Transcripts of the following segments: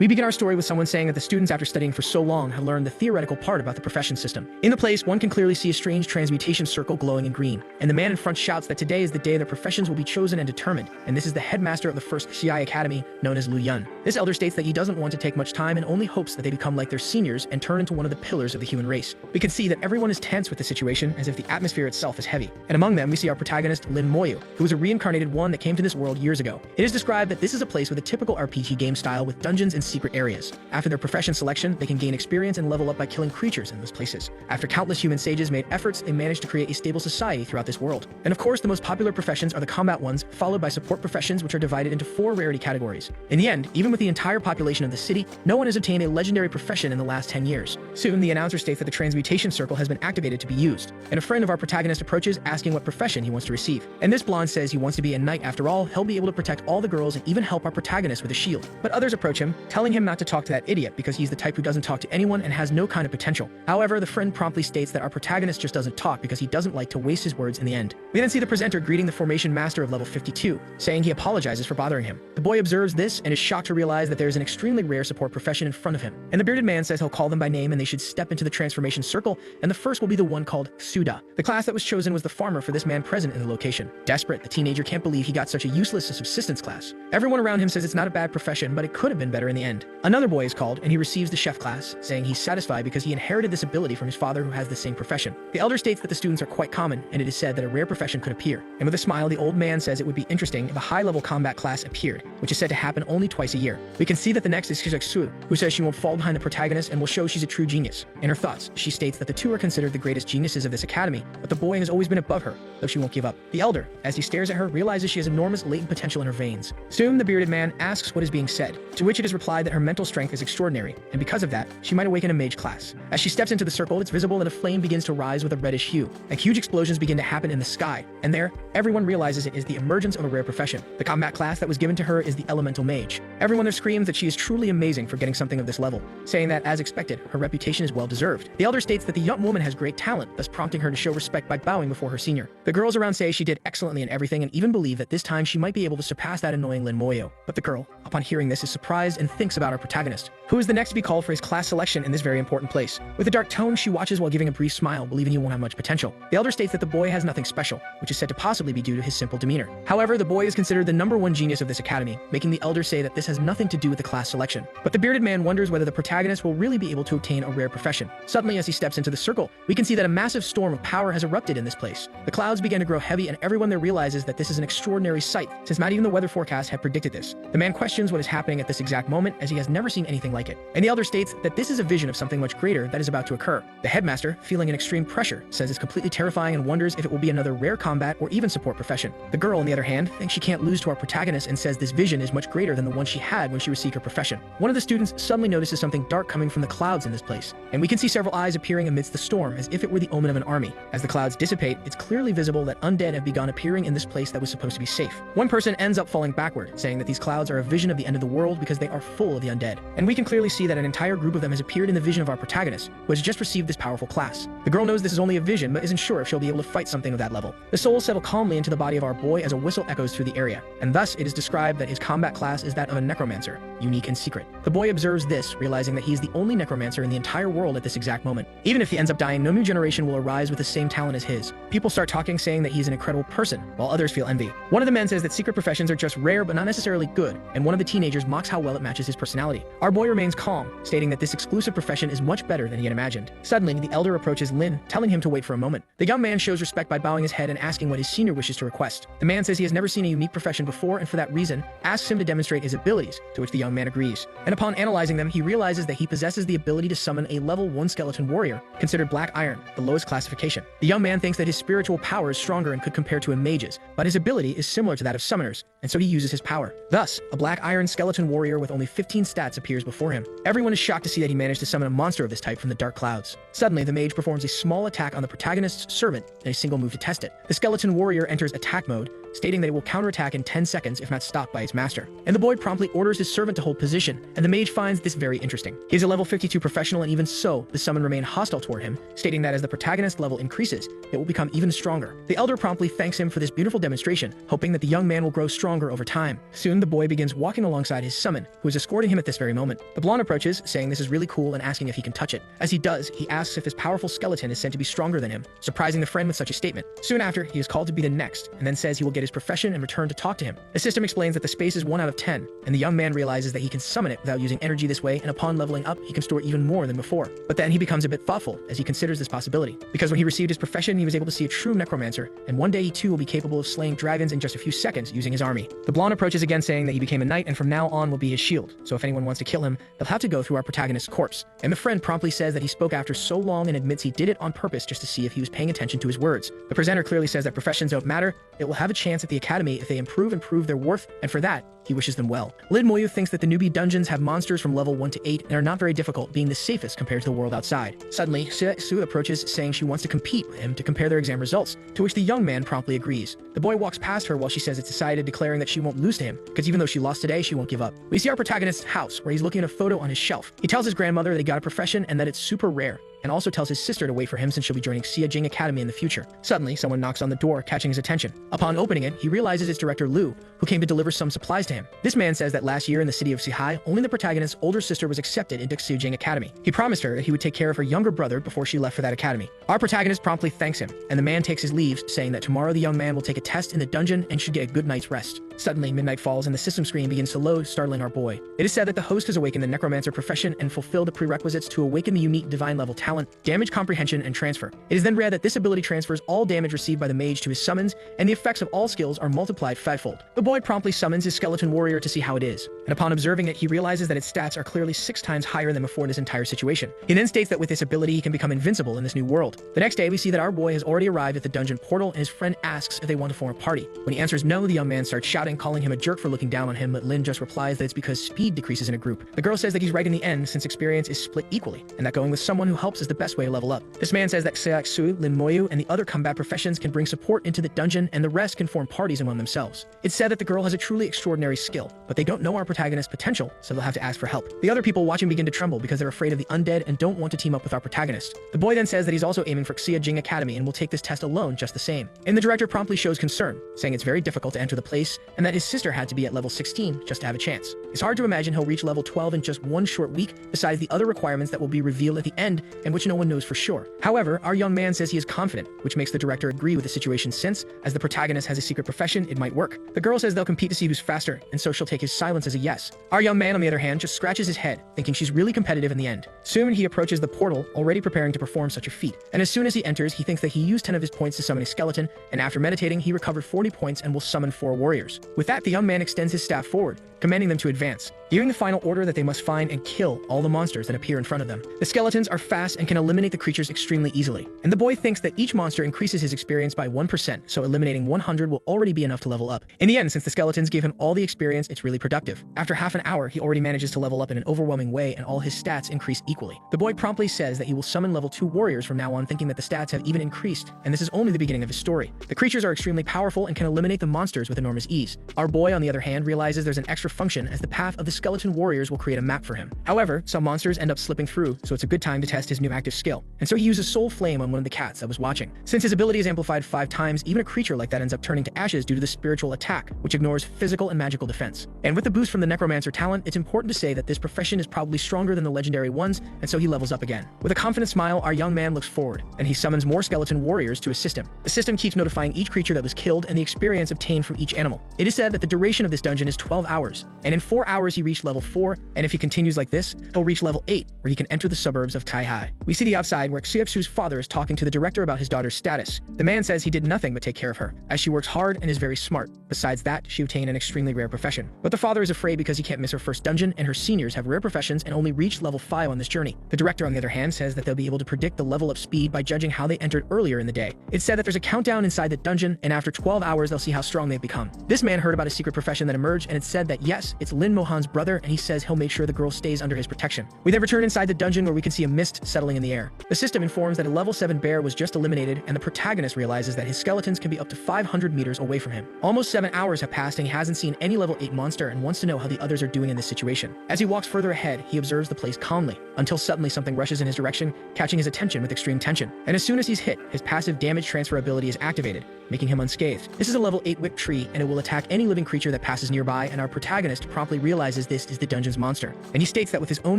We begin our story with someone saying that the students, after studying for so long, have learned the theoretical part about the profession system. In the place, one can clearly see a strange transmutation circle glowing in green, and the man in front shouts that today is the day their professions will be chosen and determined, and this is the headmaster of the first CI Academy, known as Lu Yun. This elder states that he doesn't want to take much time and only hopes that they become like their seniors and turn into one of the pillars of the human race. We can see that everyone is tense with the situation, as if the atmosphere itself is heavy. And among them, we see our protagonist, Lin Moyu, who is a reincarnated one that came to this world years ago. It is described that this is a place with a typical RPG game style with dungeons and secret areas. After their profession selection, they can gain experience and level up by killing creatures in those places. After countless human sages made efforts, they managed to create a stable society throughout this world. And of course, the most popular professions are the combat ones, followed by support professions, which are divided into 4 rarity categories. In the end, even with the entire population of the city, no one has obtained a legendary profession in the last 10 years. Soon, the announcer states that the transmutation circle has been activated to be used, and a friend of our protagonist approaches asking what profession he wants to receive. And this blonde says he wants to be a knight. After all, he'll be able to protect all the girls and even help our protagonist with a shield. But others approach him, telling him not to talk to that idiot because he's the type who doesn't talk to anyone and has no kind of potential. However, the friend promptly states that our protagonist just doesn't talk because he doesn't like to waste his words in the end. We then see the presenter greeting the formation master of level 52, saying he apologizes for bothering him. The boy observes this and is shocked to realize that there is an extremely rare support profession in front of him. And the bearded man says he'll call them by name and they should step into the transformation circle, and the first will be the one called Suda. The class that was chosen was the farmer for this man present in the location. Desperate, the teenager can't believe he got such a useless subsistence class. Everyone around him says it's not a bad profession, but it could have been better in the end. Another boy is called, and he receives the chef class, saying he's satisfied because he inherited this ability from his father who has the same profession. The elder states that the students are quite common, and it is said that a rare profession could appear. And with a smile, the old man says it would be interesting if a high-level combat class appeared, which is said to happen only twice a year. We can see that the next is Shizaksu, who says she won't fall behind the protagonist and will show she's a true genius. In her thoughts, she states that the two are considered the greatest geniuses of this academy, but the boy has always been above her, though she won't give up. The elder, as he stares at her, realizes she has enormous latent potential in her veins. Soon, the bearded man asks what is being said, to which it is replied that her mental strength is extraordinary, and because of that, she might awaken a mage class. As she steps into the circle, it's visible that a flame begins to rise with a reddish hue, and huge explosions begin to happen in the sky. And there, everyone realizes it is the emergence of a rare profession. The combat class that was given to her is the elemental mage. Everyone there screams that she is truly amazing for getting something of this level, saying that, as expected, her reputation is well deserved. The elder states that the young woman has great talent, thus prompting her to show respect by bowing before her senior. The girls around say she did excellently in everything and even believe that this time she might be able to surpass that annoying Lin Moyo. But the girl, upon hearing this, is surprised and thinks about our protagonist, who is the next to be called for his class selection in this very important place. With a dark tone, she watches while giving a brief smile, believing he won't have much potential. The elder states that the boy has nothing special, which is said to possibly be due to his simple demeanor. However, the boy is considered the #1 genius of this academy, making the elder say that this has nothing to do with the class selection. But the bearded man wonders whether the protagonist will really be able to obtain a rare profession. Suddenly, as he steps into the circle, we can see that a massive storm of power has erupted in this place. The clouds begin to grow heavy, and everyone there realizes that this is an extraordinary sight, since not even the weather forecast had predicted this. The man questions what is happening at this exact moment, as he has never seen anything like it. And the elder states that this is a vision of something much greater that is about to occur. The headmaster, feeling an extreme pressure, says it's completely terrifying and wonders if it will be another rare combat or even support profession. The girl, on the other hand, thinks she can't lose to our protagonist and says this vision is much greater than the one she had when she received her profession. One of the students suddenly notices something dark coming from the clouds in this place, and we can see several eyes appearing amidst the storm as if it were the omen of an army. As the clouds dissipate, it's clearly visible that undead have begun appearing in this place that was supposed to be safe. One person ends up falling backward, saying that these clouds are a vision of the end of the world because they are full of the undead. And we can clearly see that an entire group of them has appeared in the vision of our protagonist, who has just received this powerful class. The girl knows this is only a vision, but isn't sure if she'll be able to fight something of that level. The souls settle calmly into the body of our boy as a whistle echoes through the area, and thus it is described that his combat class is that of a necromancer, unique and secret. The boy observes this, realizing that he is the only necromancer in the entire world at this exact moment. Even if he ends up dying, no new generation will arise with the same talent as his. People start talking, saying that he's an incredible person, while others feel envy. One of the men says that secret professions are just rare but not necessarily good, and one of the teenagers mocks how well it matches his personality. Our boy remains calm, stating that this exclusive profession is much better than he had imagined. Suddenly, the elder approaches Lin, telling him to wait for a moment. The young man shows respect by bowing his head and asking what his senior wishes to request. The man says he has never seen a unique profession before, and for that reason, asks him to demonstrate his abilities, to which the young man agrees. And upon analyzing them, he realizes that he possesses the ability to summon a level 1 skeleton warrior, considered black iron, the lowest classification. The young man thinks that his spiritual power is stronger and could compare to a mage's, but his ability is similar to that of summoners, and so he uses his power. Thus, a black iron skeleton warrior with only 15 stats appears before him. Everyone is shocked to see that he managed to summon a monster of this type from the dark clouds. Suddenly, the mage performs a small attack on the protagonist's servant in a single move to test it. The skeleton warrior enters attack mode, stating that it will counterattack in 10 seconds if not stopped by its master. And the boy promptly orders his servant to hold position, and the mage finds this very interesting. He is a level 52 professional, and even so, the summon remain hostile toward him, stating that as the protagonist level increases, it will become even stronger. The elder promptly thanks him for this beautiful demonstration, hoping that the young man will grow stronger over time. Soon, the boy begins walking alongside his summon, who is escorting him at this very moment. The blonde approaches, saying this is really cool and asking if he can touch it. As he does, he asks if his powerful skeleton is said to be stronger than him, surprising the friend with such a statement. Soon after, he is called to be the next, and then says he will get his profession and return to talk to him. The system explains that the space is 1 out of 10, and the young man realizes that he can summon it without using energy this way, and upon leveling up, he can store even more than before. But then he becomes a bit thoughtful as he considers this possibility, because when he received his profession, he was able to see a true necromancer, and one day he too will be capable of slaying dragons in just a few seconds using his army. The blonde approaches again, saying that he became a knight and from now on will be his shield, so if anyone wants to kill him, they'll have to go through our protagonist's corpse. And the friend promptly says that he spoke after so long and admits he did it on purpose just to see if he was paying attention to his words. The presenter clearly says that professions don't matter, it will have a chance at the academy if they improve and prove their worth, and for that, he wishes them well. Lin Moyu thinks that the newbie dungeons have monsters from level 1 to 8 and are not very difficult, being the safest compared to the world outside. Suddenly, Su approaches, saying she wants to compete with him to compare their exam results, to which the young man promptly agrees. The boy walks past her while she says it's decided, declaring that she won't lose to him, because even though she lost today, she won't give up. We see our protagonist's house, where he's looking at a photo on his shelf. He tells his grandmother that he got a profession and that it's super rare, and also tells his sister to wait for him since she'll be joining Xia Academy in the future. Suddenly, someone knocks on the door, catching his attention. Upon opening it, he realizes it's director Lu, who came to deliver some supplies to him. This man says that last year in the city of Sihai, only the protagonist's older sister was accepted into Xia Academy. He promised her that he would take care of her younger brother before she left for that academy. Our protagonist promptly thanks him, and the man takes his leave, saying that tomorrow the young man will take a test in the dungeon and should get a good night's rest. Suddenly, midnight falls and the system screen begins to load, startling our boy. It is said that the host has awakened the necromancer profession and fulfilled the prerequisites to awaken the unique divine level talent, damage comprehension, and transfer. It is then read that this ability transfers all damage received by the mage to his summons, and the effects of all skills are multiplied fivefold. The boy promptly summons his skeleton warrior to see how it is, and upon observing it, he realizes that its stats are clearly 6 times higher than before this entire situation. He then states that with this ability, he can become invincible in this new world. The next day, we see that our boy has already arrived at the dungeon portal, and his friend asks if they want to form a party. When he answers no, the young man starts shouting, calling him a jerk for looking down on him, but Lin just replies that it's because speed decreases in a group. The girl says that he's right in the end, since experience is split equally, and that going with someone who helps is the best way to level up. This man says that Seak Sui, Lin Moyu, and the other combat professions can bring support into the dungeon, and the rest can form parties among themselves. It's said that the girl has a truly extraordinary skill, but they don't know our protagonist's potential, so they'll have to ask for help. The other people watching begin to tremble because they're afraid of the undead and don't want to team up with our protagonist. The boy then says that he's also aiming for Xia Academy and will take this test alone just the same. And the director promptly shows concern, saying it's very difficult to enter the place, and that his sister had to be at level 16 just to have a chance. It's hard to imagine he'll reach level 12 in just one short week, besides the other requirements that will be revealed at the end and which no one knows for sure. However, our young man says he is confident, which makes the director agree with the situation since, as the protagonist has a secret profession, it might work. The girl says they'll compete to see who's faster, and so she'll take his silence as a yes. Our young man, on the other hand, just scratches his head, thinking she's really competitive in the end. Soon he approaches the portal, already preparing to perform such a feat. And as soon as he enters, he thinks that he used 10 of his points to summon a skeleton, and after meditating, he recovered 40 points and will summon 4 warriors. With that, the young man extends his staff forward, commanding them to advance, giving the final order that they must find and kill all the monsters that appear in front of them. The skeletons are fast and can eliminate the creatures extremely easily, and the boy thinks that each monster increases his experience by 1%, so eliminating 100 will already be enough to level up. In the end, since the skeletons gave him all the experience, it's really productive. After half an hour, he already manages to level up in an overwhelming way, and all his stats increase equally. The boy promptly says that he will summon level 2 warriors from now on, thinking that the stats have even increased, and this is only the beginning of his story. The creatures are extremely powerful and can eliminate the monsters with enormous ease. Our boy, on the other hand, realizes there's an extra function, as the path of the skeleton warriors will create a map for him. However, some monsters end up slipping through, so it's a good time to test his new active skill. And so he uses Soul Flame on one of the cats that was watching. Since his ability is amplified 5 times, even a creature like that ends up turning to ashes due to the spiritual attack, which ignores physical and magical defense. And with the boost from the necromancer talent, it's important to say that this profession is probably stronger than the legendary ones, and so he levels up again. With a confident smile, our young man looks forward, and he summons more skeleton warriors to assist him. The system keeps notifying each creature that was killed and the experience obtained from each animal. It is said that the duration of this dungeon is 12 hours, and in 4 hours he reached level 4, and if he continues like this, he'll reach level 8, where he can enter the suburbs of Taihai. We see the outside where Xiepsu's father is talking to the director about his daughter's status. The man says he did nothing but take care of her, as she works hard and is very smart. Besides that, she obtained an extremely rare profession. But the father is afraid because he can't miss her first dungeon, and her seniors have rare professions and only reached level 5 on this journey. The director, on the other hand, says that they'll be able to predict the level up speed by judging how they entered earlier in the day. It's said that there's a countdown inside the dungeon, and after 12 hours they'll see how strong they've become. This man heard about a secret profession that emerged, and it's said that yes, it's Lin Mohan's brother brother, and he says he'll make sure the girl stays under his protection. We then return inside the dungeon where we can see a mist settling in the air. The system informs that a level 7 bear was just eliminated, and the protagonist realizes that his skeletons can be up to 500 meters away from him. Almost 7 hours have passed and he hasn't seen any level 8 monster and wants to know how the others are doing in this situation. As he walks further ahead, he observes the place calmly, until suddenly something rushes in his direction, catching his attention with extreme tension. And as soon as he's hit, his passive damage transfer ability is activated, making him unscathed. This is a level 8 whip tree, and it will attack any living creature that passes nearby, and our protagonist promptly realizes this is the dungeon's monster. And he states that with his own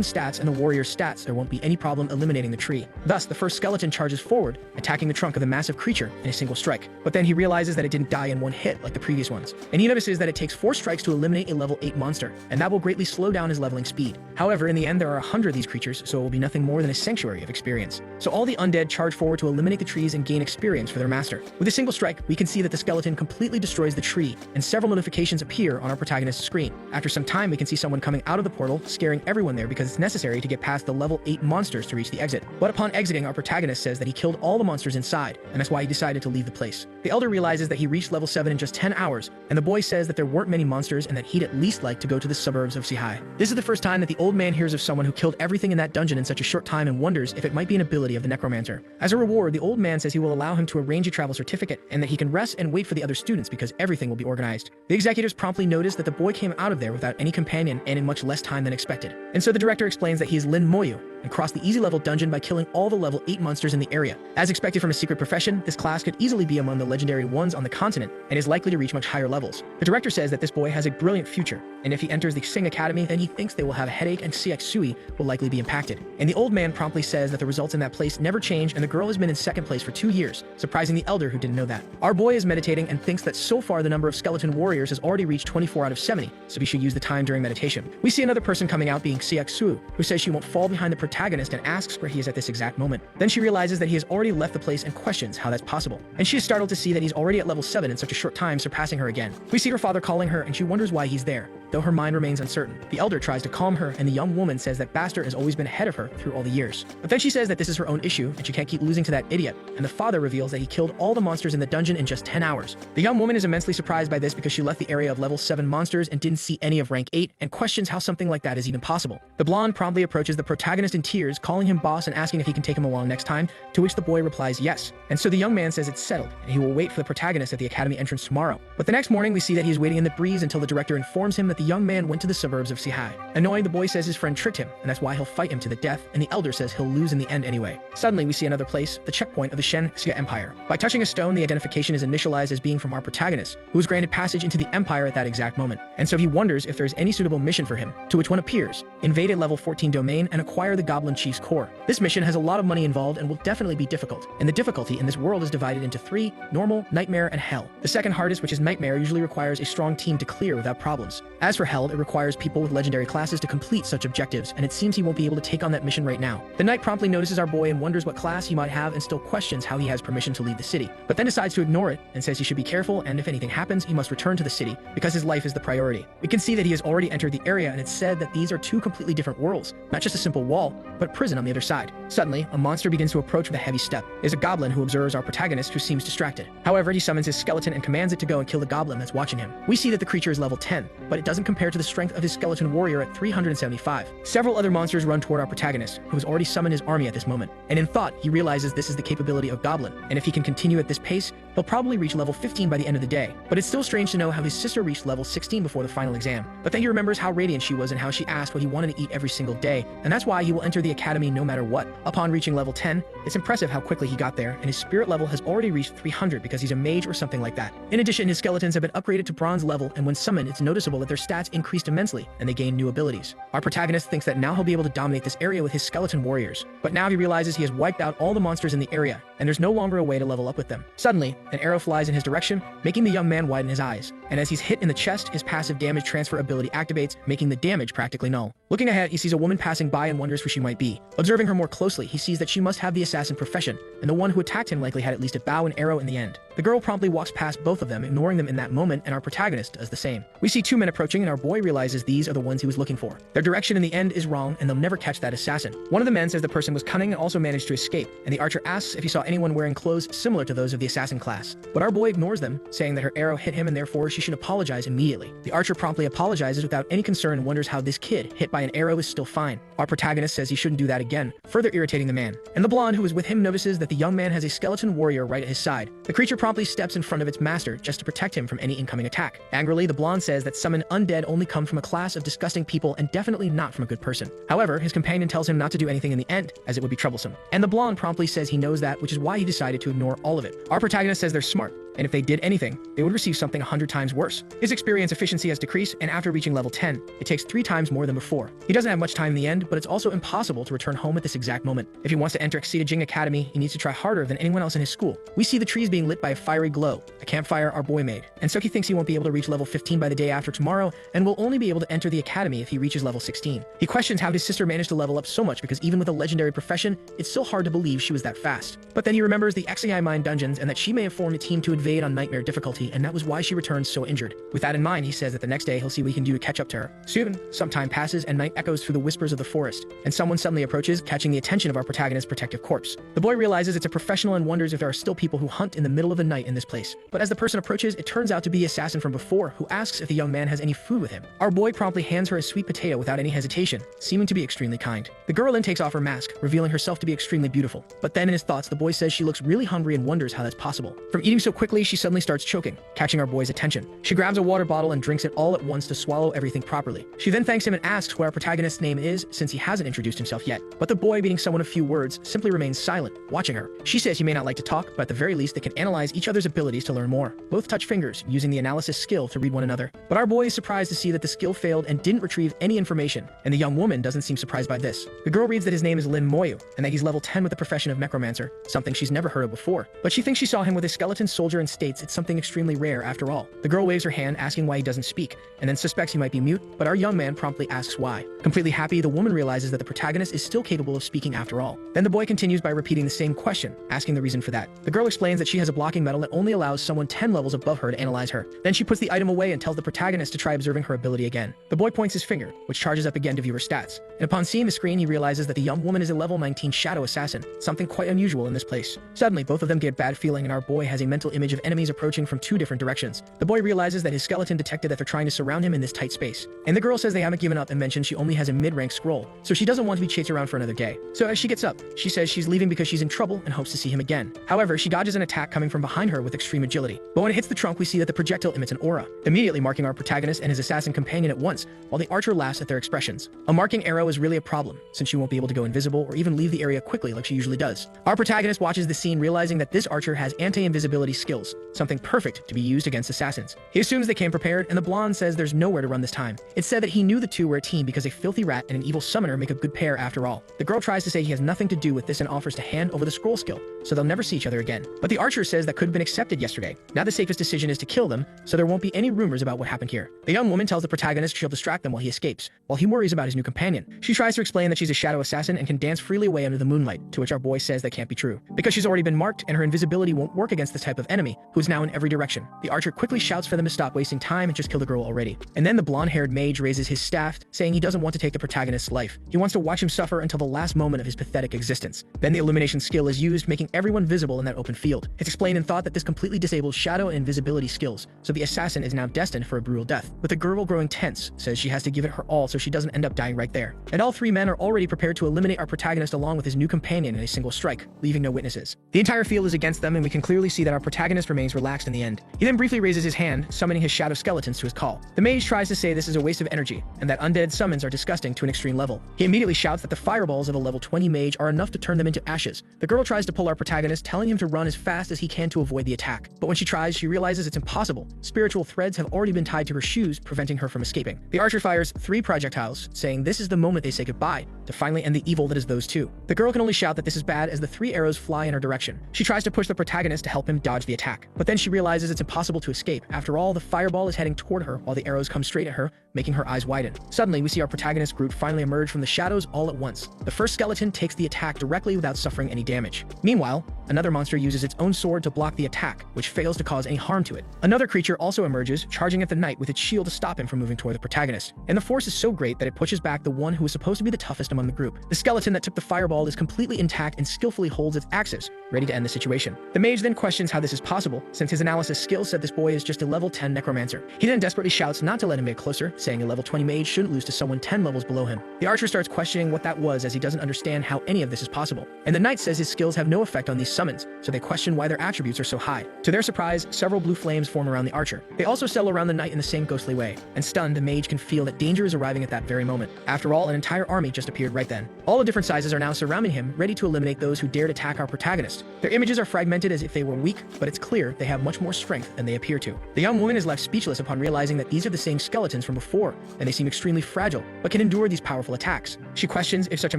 stats and the warrior's stats, there won't be any problem eliminating the tree. Thus, the first skeleton charges forward, attacking the trunk of the massive creature in a single strike. But then he realizes that it didn't die in one hit like the previous ones. And he notices that it takes 4 strikes to eliminate a level 8 monster, and that will greatly slow down his leveling speed. However, in the end, there are 100 of these creatures, so it will be nothing more than a sanctuary of experience. So all the undead charge forward to eliminate the trees and gain experience for their master. With a single strike, we can see that the skeleton completely destroys the tree, and several notifications appear on our protagonist's screen. After some time, we can see someone coming out of the portal, scaring everyone there because it's necessary to get past the level 8 monsters to reach the exit. But upon exiting, our protagonist says that he killed all the monsters inside, and that's why he decided to leave the place. The elder realizes that he reached level 7 in just 10 hours, and the boy says that there weren't many monsters and that he'd at least like to go to the suburbs of Sihai. This is the first time that the old man hears of someone who killed everything in that dungeon in such a short time and wonders if it might be an ability of the necromancer. As a reward, the old man says he will allow him to arrange a travel certificate and that he can rest and wait for the other students because everything will be organized. The executors promptly notice that the boy came out of there without any companion and in much less time than expected. And so the director explains that he is Lin Moyu and crossed the easy level dungeon by killing all the level 8 monsters in the area. As expected from a secret profession, this class could easily be among the legendary ones on the continent and is likely to reach much higher levels. The director says that this boy has a brilliant future, and if he enters the Sing Academy, then he thinks they will have a headache and Sui will likely be impacted. And the old man promptly says that the results in that place never change and the girl has been in second place for 2 years, surprising the elder who didn't know that. Our boy is meditating and thinks that so far the number of skeleton warriors has already reached 24 out of 70, so he should use the time during meditation. We see another person coming out being Sue, who says she won't fall behind the protagonist and asks where he is at this exact moment. Then she realizes that he has already left the place and questions how that's possible. And she is startled to see that he's already at level 7 in such a short time, surpassing her again. We see her father calling her and she wonders why he's there, though her mind remains uncertain. The elder tries to calm her and the young woman says that Baster has always been ahead of her through all the years. But then she says that this is her own issue and she can't keep losing to that idiot, and the father reveals that he killed all the monsters in the dungeon in just 10 hours. The young woman is immensely surprised by this because she left the area of level 7 monsters and didn't see any of rank 8 and questions how something like that is even possible. The blonde promptly approaches the protagonist in tears, calling him boss and asking if he can take him along next time, to which the boy replies yes. And so the young man says it's settled and he will wait for the protagonist at the academy entrance tomorrow. But the next morning we see that he's waiting in the breeze until the director informs him that the young man went to the suburbs of Sihai. Annoying, the boy says his friend tricked him and that's why he'll fight him to the death, and the elder says he'll lose in the end anyway. Suddenly we see another place, the checkpoint of the Shen Xia Empire. By touching a stone, the identification is initialized as being from our protagonist, who is granted passage into the empire at that exact moment. And so he wonders if there's any suitable mission for him, to which one appears: invade a level 14 domain and acquire the Goblin Chief's core. This mission has a lot of money involved and will definitely be difficult, and the difficulty in this world is divided into 3: normal, nightmare, and hell. The second hardest, which is nightmare, usually requires a strong team to clear without problems. As for hell, it requires people with legendary classes to complete such objectives, and it seems he won't be able to take on that mission right now. The knight promptly notices our boy and wonders what class he might have and still questions how he has permission to leave the city, but then decides to ignore it and says he should be careful and if anything happens, he must return to the city because his life is the priority. We can see that he has already entered the area, and it's said that these are 2 completely different worlds, not just a simple wall, but prison on the other side. Suddenly, a monster begins to approach with a heavy step. It is a goblin who observes our protagonist, who seems distracted. However, he summons his skeleton and commands it to go and kill the goblin that's watching him. We see that the creature is level 10, but it doesn't compare to the strength of his skeleton warrior at 375. Several other monsters run toward our protagonist, who has already summoned his army at this moment. And in thought, he realizes this is the capability of goblin, and if he can continue at this pace, he'll probably reach level 15 by the end of the day. But it's still strange to know how his sister reached level 16 before the final exam. But then he remembers how radiant she was and how she asked what he wanted to eat every single day, and that's why he will enter the academy no matter what. Upon reaching level 10, it's impressive how quickly he got there, and his spirit level has already reached 300 because he's a mage or something like that. In addition, his skeletons have been upgraded to bronze level, and when summoned, it's noticeable that their stats increased immensely, and they gain new abilities. Our protagonist thinks that now he'll be able to dominate this area with his skeleton warriors, but now he realizes he has wiped out all the monsters in the area, and there's no longer a way to level up with them. Suddenly, an arrow flies in his direction, making the young man widen his eyes, and as he's hit in the chest, his passive damage transfer ability activates, making the damage practically null. Looking ahead, he sees a woman passing by and wonders who she might be. Observing her more closely, he sees that she must have the assassin profession, and the one who attacked him likely had at least a bow and arrow in the end. The girl promptly walks past both of them, ignoring them in that moment, and our protagonist does the same. We see 2 men approaching, and our boy realizes these are the ones he was looking for. Their direction in the end is wrong, and they'll never catch that assassin. One of the men says the person was cunning and also managed to escape, and the archer asks if he saw anyone wearing clothes similar to those of the assassin class. class. But our boy ignores them, saying that her arrow hit him and therefore she should apologize immediately. The archer promptly apologizes without any concern and wonders how this kid, hit by an arrow, is still fine. Our protagonist says he shouldn't do that again, further irritating the man. And the blonde who is with him notices that the young man has a skeleton warrior right at his side. The creature promptly steps in front of its master just to protect him from any incoming attack. Angrily, the blonde says that summoned undead only come from a class of disgusting people and definitely not from a good person. However, his companion tells him not to do anything in the end, as it would be troublesome. And the blonde promptly says he knows that, which is why he decided to ignore all of it. Our protagonist says they're smart, and if they did anything, they would receive something 100 times worse. His experience efficiency has decreased, and after reaching level 10, it takes 3 times more than before. He doesn't have much time in the end, but it's also impossible to return home at this exact moment. If he wants to enter Exceeding Academy, he needs to try harder than anyone else in his school. We see the trees being lit by a fiery glow, a campfire our boy made, and so he thinks he won't be able to reach level 15 by the day after tomorrow, and will only be able to enter the academy if he reaches level 16. He questions how his sister managed to level up so much because even with a legendary profession, it's still hard to believe she was that fast. But then he remembers the XAI Mine dungeons and that she may have formed a team to invade on Nightmare difficulty, and that was why she returned so injured. With that in mind, he says that the next day he'll see what he can do to catch up to her. Soon, some time passes and night echoes through the whispers of the forest, and someone suddenly approaches, catching the attention of our protagonist's protective corpse. The boy realizes it's a professional and wonders if there are still people who hunt in the middle of the night in this place. But as the person approaches, it turns out to be the assassin from before, who asks if the young man has any food with him. Our boy promptly hands her a sweet potato without any hesitation, seeming to be extremely kind. The girl then takes off her mask, revealing herself to be extremely beautiful. But then in his thoughts, the boy says she looks really hungry and wonders how that's possible. From eating so quickly, she suddenly starts choking, catching our boy's attention. She grabs a water bottle and drinks it all at once to swallow everything properly. She then thanks him and asks what our protagonist's name is, since he hasn't introduced himself yet. But the boy, being someone of few words, simply remains silent, watching her. She says he may not like to talk, but at the very least they can analyze each other's abilities to learn more. Both touch fingers, using the analysis skill to read one another. But our boy is surprised to see that the skill failed and didn't retrieve any information, and the young woman doesn't seem surprised by this. The girl reads that his name is Lin Moyu, and that he's level 10 with the profession of necromancer, something she's never heard of before. But she thinks she saw him with a skeleton soldier and states it's something extremely rare after all. The girl waves her hand, asking why he doesn't speak, and then suspects he might be mute, but our young man promptly asks why. Completely happy, the woman realizes that the protagonist is still capable of speaking after all. Then the boy continues by repeating the same question, asking the reason for that. The girl explains that she has a blocking medal that only allows someone 10 levels above her to analyze her. Then she puts the item away and tells the protagonist to try observing her ability again. The boy points his finger, which charges up again to view her stats. And upon seeing the screen, he realizes that the young woman is a level 19 shadow assassin, something quite unusual in this place. Suddenly, both of them get a bad feeling, and our boy has a mental image of enemies approaching from 2 different directions. The boy realizes that his skeleton detected that they're trying to surround him in this tight space. And the girl says they haven't given up and mentions she only has a mid-rank scroll, so she doesn't want to be chased around for another day. So as she gets up, she says she's leaving because she's in trouble and hopes to see him again. However, she dodges an attack coming from behind her with extreme agility. But when it hits the trunk, we see that the projectile emits an aura, immediately marking our protagonist and his assassin companion at once, while the archer laughs at their expressions. A marking arrow is really a problem, since she won't be able to go invisible or even leave the area quickly like she usually does. Our protagonist watches the scene, realizing that this archer has anti-invisibility skills, something perfect to be used against assassins. He assumes they came prepared, and the blonde says there's nowhere to run this time. It's said that he knew the two were a team because a filthy rat and an evil summoner make a good pair after all. The girl tries to say he has nothing to do with this and offers to hand over the scroll skill, so they'll never see each other again. But the archer says that could have been accepted yesterday. Now the safest decision is to kill them, so there won't be any rumors about what happened here. The young woman tells the protagonist she'll distract them while he escapes, while he worries about his new companion. She tries to explain that she's a shadow assassin and can dance freely away under the moonlight, to which our boy says that can't be true, because she's already been marked and her invisibility won't work against this type of enemy, who is now in every direction. The archer quickly shouts for them to stop wasting time and just kill the girl already. And then the blonde-haired mage raises his staff, saying he doesn't want to take the protagonist's life. He wants to watch him suffer until the last moment of his pathetic existence. Then the illumination skill is used, making everyone visible in that open field. It's explained in thought that this completely disables shadow and invisibility skills, so the assassin is now destined for a brutal death. But the girl, growing tense, says she has to give it her all so she doesn't end up dying right there. And all 3 men are already prepared to eliminate our protagonist along with his new companion in a single strike, leaving no witnesses. The entire field is against them, and we can clearly see that our protagonist remains relaxed in the end. He then briefly raises his hand, summoning his shadow skeletons to his call. The mage tries to say this is a waste of energy, and that undead summons are disgusting to an extreme level. He immediately shouts that the fireballs of a level 20 mage are enough to turn them into ashes. The girl tries to pull our protagonist, telling him to run as fast as he can to avoid the attack. But when she tries, she realizes it's impossible. Spiritual threads have already been tied to her shoes, preventing her from escaping. The archer fires 3 projectiles, saying this is the moment they say goodbye, to finally end the evil that is those 2. The girl can only shout that this is bad as the 3 arrows fly in her direction. She tries to push the protagonist to help him dodge the attack, but then she realizes it's impossible to escape. After all, the fireball is heading toward her while the arrows come straight at her, making her eyes widen. Suddenly, we see our protagonist group finally emerge from the shadows all at once. The first skeleton takes the attack directly without suffering any damage. Meanwhile, another monster uses its own sword to block the attack, which fails to cause any harm to it. Another creature also emerges, charging at the knight with its shield to stop him from moving toward the protagonist. And the force is so great that it pushes back the one who is supposed to be the toughest among the group. The skeleton that took the fireball is completely intact and skillfully holds its axis, ready to end the situation. The mage then questions how this is possible, since his analysis skills said this boy is just a level 10 necromancer. He then desperately shouts not to let him get closer, saying a level 20 mage shouldn't lose to someone 10 levels below him. The archer starts questioning what that was as he doesn't understand how any of this is possible. And the knight says his skills have no effect on these summons, so they question why their attributes are so high. To their surprise, several blue flames form around the archer. They also settle around the knight in the same ghostly way. And stunned, the mage can feel that danger is arriving at that very moment. After all, an entire army just appeared right then. All of different sizes are now surrounding him, ready to eliminate those who dared attack our protagonist. Their images are fragmented as if they were weak, but it's clear they have much more strength than they appear to. The young woman is left speechless upon realizing that these are the same skeletons from before, and they seem extremely fragile, but can endure these powerful attacks. She questions if such a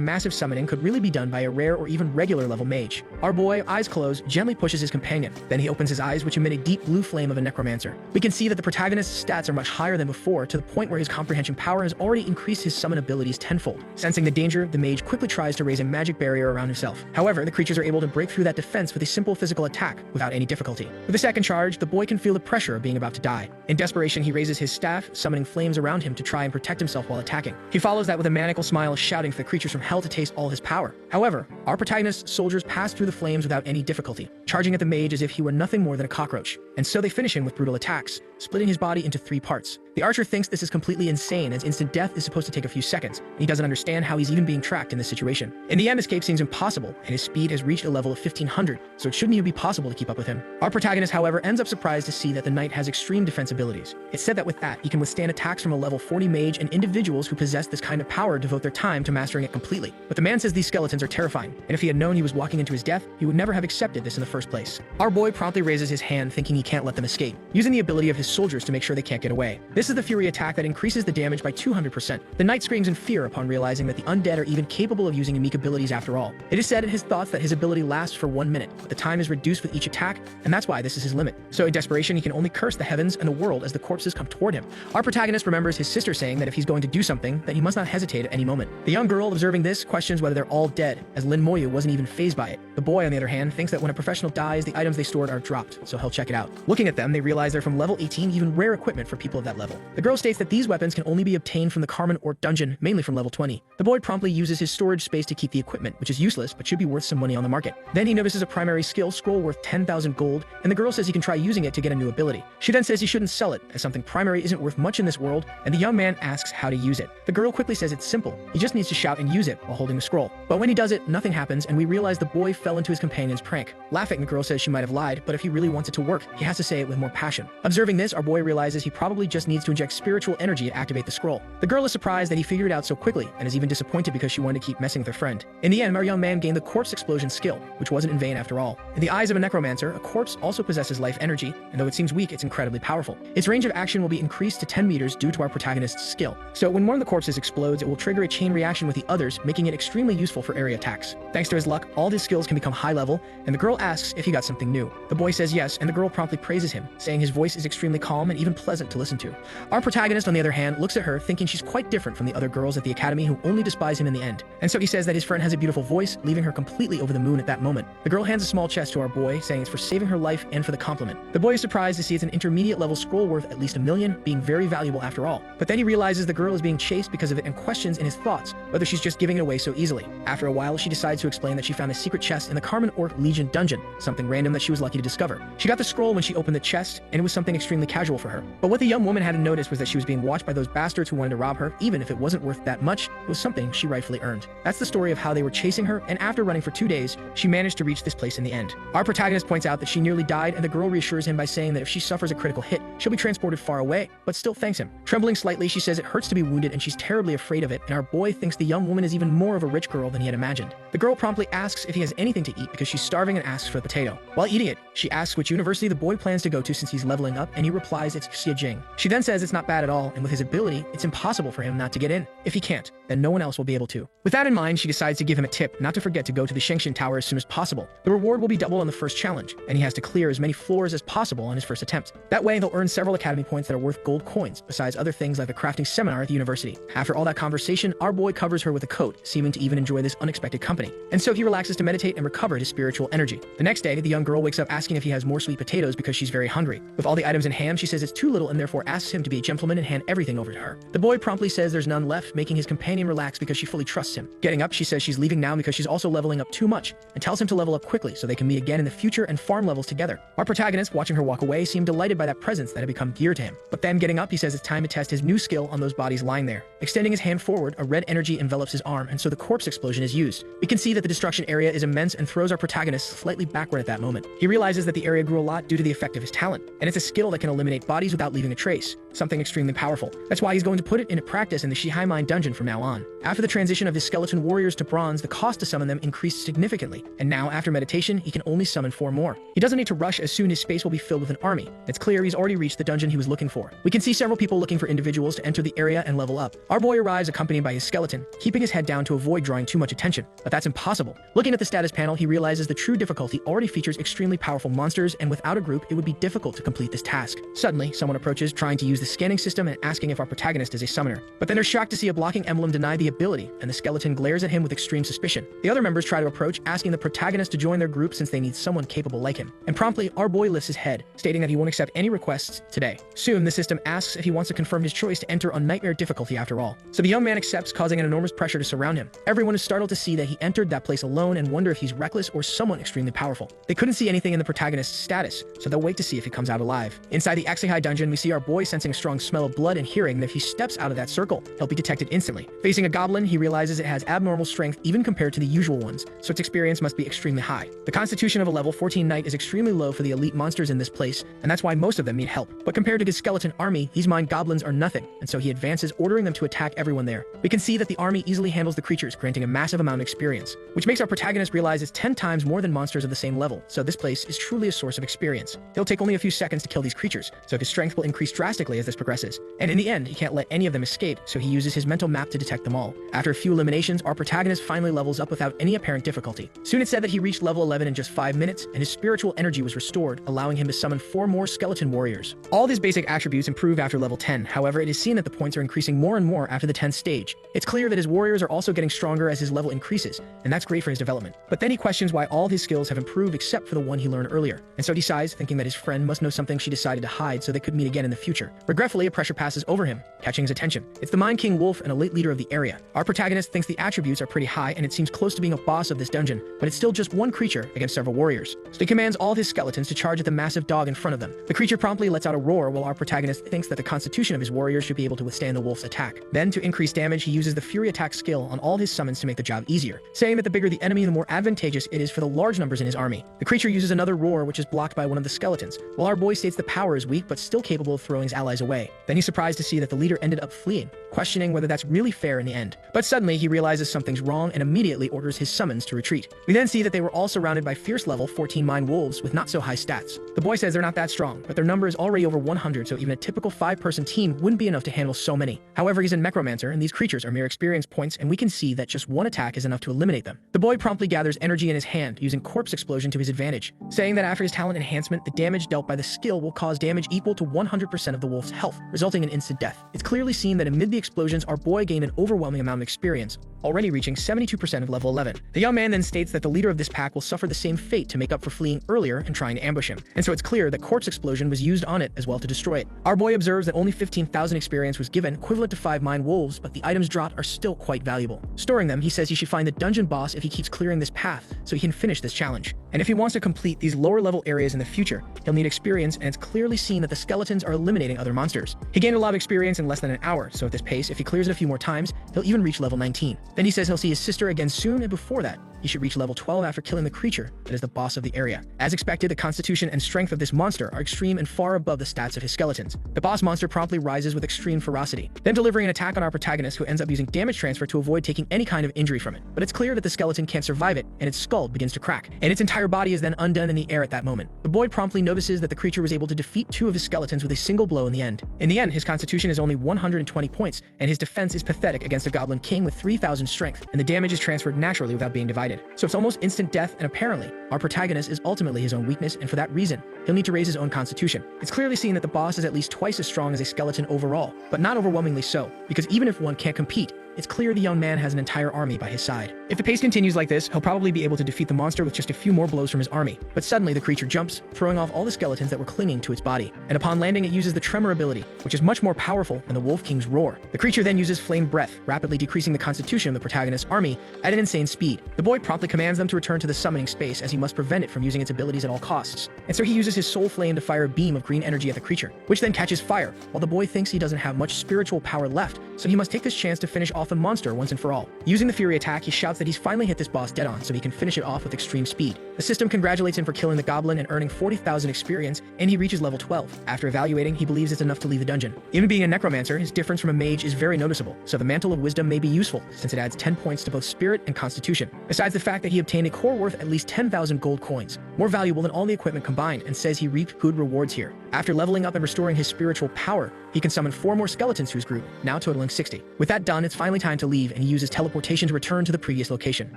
massive summoning could really be done by a rare or even regular level mage. Our boy, eyes closed, gently pushes his companion. Then he opens his eyes, which emit a deep blue flame of a necromancer. We can see that the protagonist's stats are much higher than before, to the point where his comprehension power has already increased his summon abilities tenfold. Sensing the danger, the mage quickly tries to raise a magic barrier around himself. However, the creatures are able to break through that defense with a simple physical attack without any difficulty. With the second charge, the boy can feel the pressure of being about to die. In desperation, he raises his staff, summoning flames around him to try and protect himself while attacking. He follows that with a maniacal smile, shouting for the creatures from hell to taste all his power. However, our protagonist's soldiers pass through the flames without any difficulty, charging at the mage as if he were nothing more than a cockroach. And so they finish him with brutal attacks, splitting his body into 3 parts. The archer thinks this is completely insane, as instant death is supposed to take a few seconds, and he doesn't understand how he's even being tracked in this situation. In the end, escape seems impossible, and his speed has reached a level of 1500, so it shouldn't even be possible to keep up with him. Our protagonist, however, ends up surprised to see that the knight has extreme defense abilities. It's said that with that, he can withstand attacks from a level 40 mage, and individuals who possess this kind of power devote their time to mastering it completely. But the man says these skeletons are terrifying, and if he had known he was walking into his death, he would never have accepted this in the first place. Our boy promptly raises his hand, thinking he can't let them escape, using the ability of his soldiers to make sure they can't get away. This is the Fury attack that increases the damage by 200%. The knight screams in fear upon realizing that the undead are even capable of using unique abilities after all. It is said in his thoughts that his ability lasts for 1 minute, but the time is reduced with each attack, and that's why this is his limit. So in desperation, he can only curse the heavens and the world as the corpses come toward him. Our protagonist remembers his sister saying that if he's going to do something, then he must not hesitate at any moment. The young girl observing this questions whether they're all dead, as Lin Moyu wasn't even fazed by it. The boy, on the other hand, thinks that when a professional dies, the items they stored are dropped, so he'll check it out. Looking at them, they realize they're from level 18, even rare equipment for people of that level. The girl states that these weapons can only be obtained from the Carmen Orc dungeon, mainly from level 20. The boy promptly uses his storage space to keep the equipment, which is useless but should be worth some money on the market. Then he notices a primary skill scroll worth 10,000 gold, and the girl says he can try using it to get a new ability. She then says he shouldn't sell it, as something primary isn't worth much in this world, and the young man asks how to use it. The girl quickly says it's simple. He just needs to shout and use it while holding the scroll. But when he does it, nothing happens, and we realize the boy fell into his companion's prank. Laughing, the girl says she might have lied, but if he really wants it to work, he has to say it with more passion. Observing this, our boy realizes he probably just needs to inject spiritual energy to activate the scroll. The girl is surprised that he figured it out so quickly, and is even disappointed because she wanted to keep messing with her friend. In the end, our young man gained the corpse explosion skill, which wasn't in vain after all. In the eyes of a necromancer, a corpse also possesses life energy, and though it seems weak, it's incredibly powerful. Its range of action will be increased to 10 meters due to our protagonist's skill. So when one of the corpses explodes, it will trigger a chain reaction with the others, making it extremely useful for area attacks. Thanks to his luck, all his skills can become high level, and the girl asks if he got something new. The boy says yes, and the girl promptly praises him, saying his voice is extremely calm and even pleasant to listen to. Our protagonist, on the other hand, looks at her, thinking she's quite different from the other girls at the academy who only despise him in the end. And so he says that his friend has a beautiful voice, leaving her completely over the moon at that moment. The girl hands a small chest to our boy, saying it's for saving her life and for the compliment. The boy is surprised to see it's an intermediate level scroll worth at least 1 million, being very valuable after all. But then he realizes the girl is being chased because of it and questions in his thoughts whether she's just giving it away so easily. After a while, she decides to explain that she found a secret chest in the Carmen Orc Legion dungeon, something random that she was lucky to discover. She got the scroll when she opened the chest, and it was something extremely casual for her. But what the young woman hadn't noticed was that she was being watched by those bastards who wanted to rob her. Even if it wasn't worth that much, it was something she rightfully earned. That's the story of how they were chasing her, and after running for 2 days, she managed to reach this place in the end. Our protagonist points out that she nearly died, and the girl reassures him by saying that if she suffers a critical hit, she'll be transported far away, but still thanks him. Trembling slightly, she says it hurts to be wounded and she's terribly afraid of it, and our boy thinks the young woman is even more of a rich girl than he had imagined. The girl promptly asks if he has anything to eat because she's starving and asks for the potato. While eating it, she asks which university the boy plans to go to since he's leveling up, and he replies it's Xie. She then says it's not bad at all, and with his ability, it's impossible for him not to get in. If he can't, then no one else will be able to. With that in mind, she decides to give him a tip not to forget to go to the Shengshan Tower as soon as possible. The reward will be doubled on the first challenge, and he has to clear as many floors as possible on his first attempt. That way, he'll earn several academy points that are worth gold coins, besides other things like the crafting seminar at the university. After all that conversation, our boy covers her with a coat, seeming to even enjoy this unexpected company. And so he relaxes to meditate and recover his spiritual energy. The next day, the young girl wakes up asking if he has more sweet potatoes because she's very hungry. With all the items in hand, she says it's too little and therefore asks him to be a gentleman and hand everything over to her. The boy promptly says there's none left, making his companion relax because she fully trusts him. Getting up, she says she's leaving now because she's also leveling up too much, and tells him to level up quickly so they can meet again in the future and farm levels together. Our protagonist, watching her walk away, seemed delighted by that presence that had become dear to him. But then getting up, he says it's time to test his new skill on those bodies lying there. Extending his hand forward, a red energy envelops his arm, and so the corpse explosion is used. We can see that the destruction area is immense and throws our protagonist slightly backward at that moment. He realizes that the area grew a lot due to the effect of his talent, and it's a skill that can eliminate bodies without leaving a trace, something extremely powerful. That's why he's going to put it into practice in the Shihai Mine dungeon from now on. After the transition of his skeleton warriors to bronze, the cost to summon them increased significantly, and now after meditation, he can only summon 4 more. He doesn't need to rush, as soon his space will be filled with an army. It's clear he's already reached the dungeon he was looking for. We can see several people looking for individuals to enter the area and level up. Our boy arrives accompanied by his skeleton, keeping his head down to avoid drawing too much attention, but that's impossible. Looking at the status panel, he realizes the true difficulty already features extremely powerful monsters, and without a group, it would be difficult to complete this task. Suddenly, someone approaches, trying to use the scanning system and asking if our protagonist is a summoner. But then they're shocked to see a blocking emblem deny the ability, and the skeleton glares at him with extreme suspicion. The other members try to approach, asking the protagonist to join their group since they need someone capable like him. And promptly, our boy lifts his head, stating that he won't accept any requests today. Soon, the system asks if he wants to confirm his choice to enter on nightmare difficulty after all. So the young man accepts, causing an enormous pressure to surround him. Everyone is startled to see that he entered that place alone and wonder if he's reckless or someone extremely powerful. They couldn't see anything in the protagonist's status, so they'll wait to see if he comes out alive. Inside the Exihai dungeon, we see our boy sensing a strong smell of blood and hearing that if he steps out of that circle, he'll be detected instantly. Facing a goblin, he realizes it has abnormal strength even compared to the usual ones, so its experience must be extremely high. The constitution of a level 14 knight is extremely low for the elite monsters in this place, and that's why most of them need help. But compared to his skeleton army, these mind goblins are nothing, and so he advances, ordering them to attack everyone there. We can see that the army easily handles the creatures, granting a massive amount of experience, which makes our protagonist realize it's 10 times more than monsters of the same level, so this place is truly a source of experience. It'll take only a few seconds to kill these creatures, so his strength will increase drastically as this progresses. And in the end, he can't let any of them escape, so he uses his mental map to detect them all. After a few eliminations, our protagonist finally levels up without any apparent difficulty. Soon it's said that he reached level 11 in just 5 minutes, and his spiritual energy was restored, allowing him to summon 4 more skeleton warriors. All of his basic attributes improve after level 10, however, it is seen that the points are increasing more and more after the 10th stage. It's clear that his warriors are also getting stronger as his level increases, and that's great for his development. But then he questions why all of his skills have improved except for the one he learned earlier, and so he sighs, thinking that his friend must know something she decided to hide so they could meet again in the future. Regretfully, a pressure passes over him, catching his attention. It's the Mind King Wolf, an elite leader of the area. Our protagonist thinks the attributes are pretty high, and it seems close to being a boss of this dungeon, but it's still just one creature against several warriors. So he commands all of his skeletons to charge at the massive dog in front of them. The creature promptly lets out a roar, while our protagonist thinks that the constitution of his warriors should be able to withstand the wolf's attack. Then, to increase damage, he uses the Fury Attack skill on all his summons to make the job easier, saying that the bigger the enemy, the more advantageous it is for the large numbers in his army. The creature uses another roar, which is blocked by one of the skeletons, while our boy states the power is weak but still capable of throwing his allies away. Then he's surprised to see that the leader ended up fleeing, questioning whether that's really fair in the end. But suddenly he realizes something's wrong and immediately orders his summons to retreat. We then see that they were all surrounded by fierce level 14 mind wolves with not so high stats. The boy says they're not that strong, but their number is already over 100, so even a typical 5-person team wouldn't be enough to handle so many. However, he's a necromancer, and these creatures are mere experience points, and we can see that just one attack is enough to eliminate them. The boy promptly gathers energy in his hand, using corpse explosion to his advantage, saying that after his talent enhancement, the damage dealt by the skill will cause damage equal to 100% of the wolf's health, resulting in instant death. It's clearly seen that amid the explosions, our boy gained an overwhelming amount of experience, already reaching 72% of level 11. The young man then states that the leader of this pack will suffer the same fate to make up for fleeing earlier and trying to ambush him, and so it's clear that corpse explosion was used on it as well to destroy it. Our boy observes that only 15,000 experience was given, equivalent to 5 mind wolves, but the items dropped are still quite valuable. Storing them, he says he should find the dungeon boss if he keeps clearing this path, so he can finish this challenge. And if he wants to complete these lower level areas in the future, he'll need experience, and it's clearly seen that the skeletons are eliminating other monsters. He gained a lot of experience in less than an hour, so at this pace, if he clears it a few more times, he'll even reach level 19. Then he says he'll see his sister again soon, and before that, he should reach level 12 after killing the creature that is the boss of the area. As expected, the constitution and strength of this monster are extreme and far above the stats of his skeletons. The boss monster promptly rises with extreme ferocity, then delivering an attack on our protagonist, who ends up using damage transfer to avoid taking any kind of injury from it. But it's clear that the skeleton can't survive it, and its skull begins to crack, and its entire body is then undone in the air at that moment. The boy promptly notices that the creature was able to defeat 2 of his skeletons with a single blow in the end. In the end, his constitution is only 120 points, and his defense is pathetic against a goblin king with 3,000 strength, and the damage is transferred naturally without being divided. So it's almost instant death, and apparently, our protagonist is ultimately his own weakness, and for that reason, he'll need to raise his own constitution. It's clearly seen that the boss is at least twice as strong as a skeleton overall, but not overwhelmingly so, because even if one can't compete, it's clear the young man has an entire army by his side. If the pace continues like this, he'll probably be able to defeat the monster with just a few more blows from his army. But suddenly the creature jumps, throwing off all the skeletons that were clinging to its body. And upon landing, it uses the tremor ability, which is much more powerful than the Wolf King's roar. The creature then uses flame breath, rapidly decreasing the constitution of the protagonist's army at an insane speed. The boy promptly commands them to return to the summoning space, as he must prevent it from using its abilities at all costs. And so he uses his soul flame to fire a beam of green energy at the creature, which then catches fire, while the boy thinks he doesn't have much spiritual power left, so he must take this chance to finish off the monster once and for all. Using the Fury attack, he shouts that he's finally hit this boss dead on, so he can finish it off with extreme speed. The system congratulates him for killing the goblin and earning 40,000 experience, and he reaches level 12. After evaluating, he believes it's enough to leave the dungeon. Even being a necromancer, his difference from a mage is very noticeable, so the Mantle of Wisdom may be useful, since it adds 10 points to both spirit and constitution. Besides the fact that he obtained a core worth at least 10,000 gold coins, more valuable than all the equipment combined, and says he reaped good rewards here. After leveling up and restoring his spiritual power, he can summon 4 more skeletons to his group, now totaling 60. With that done, it's finally time to leave, and he uses teleportation to return to the previous location.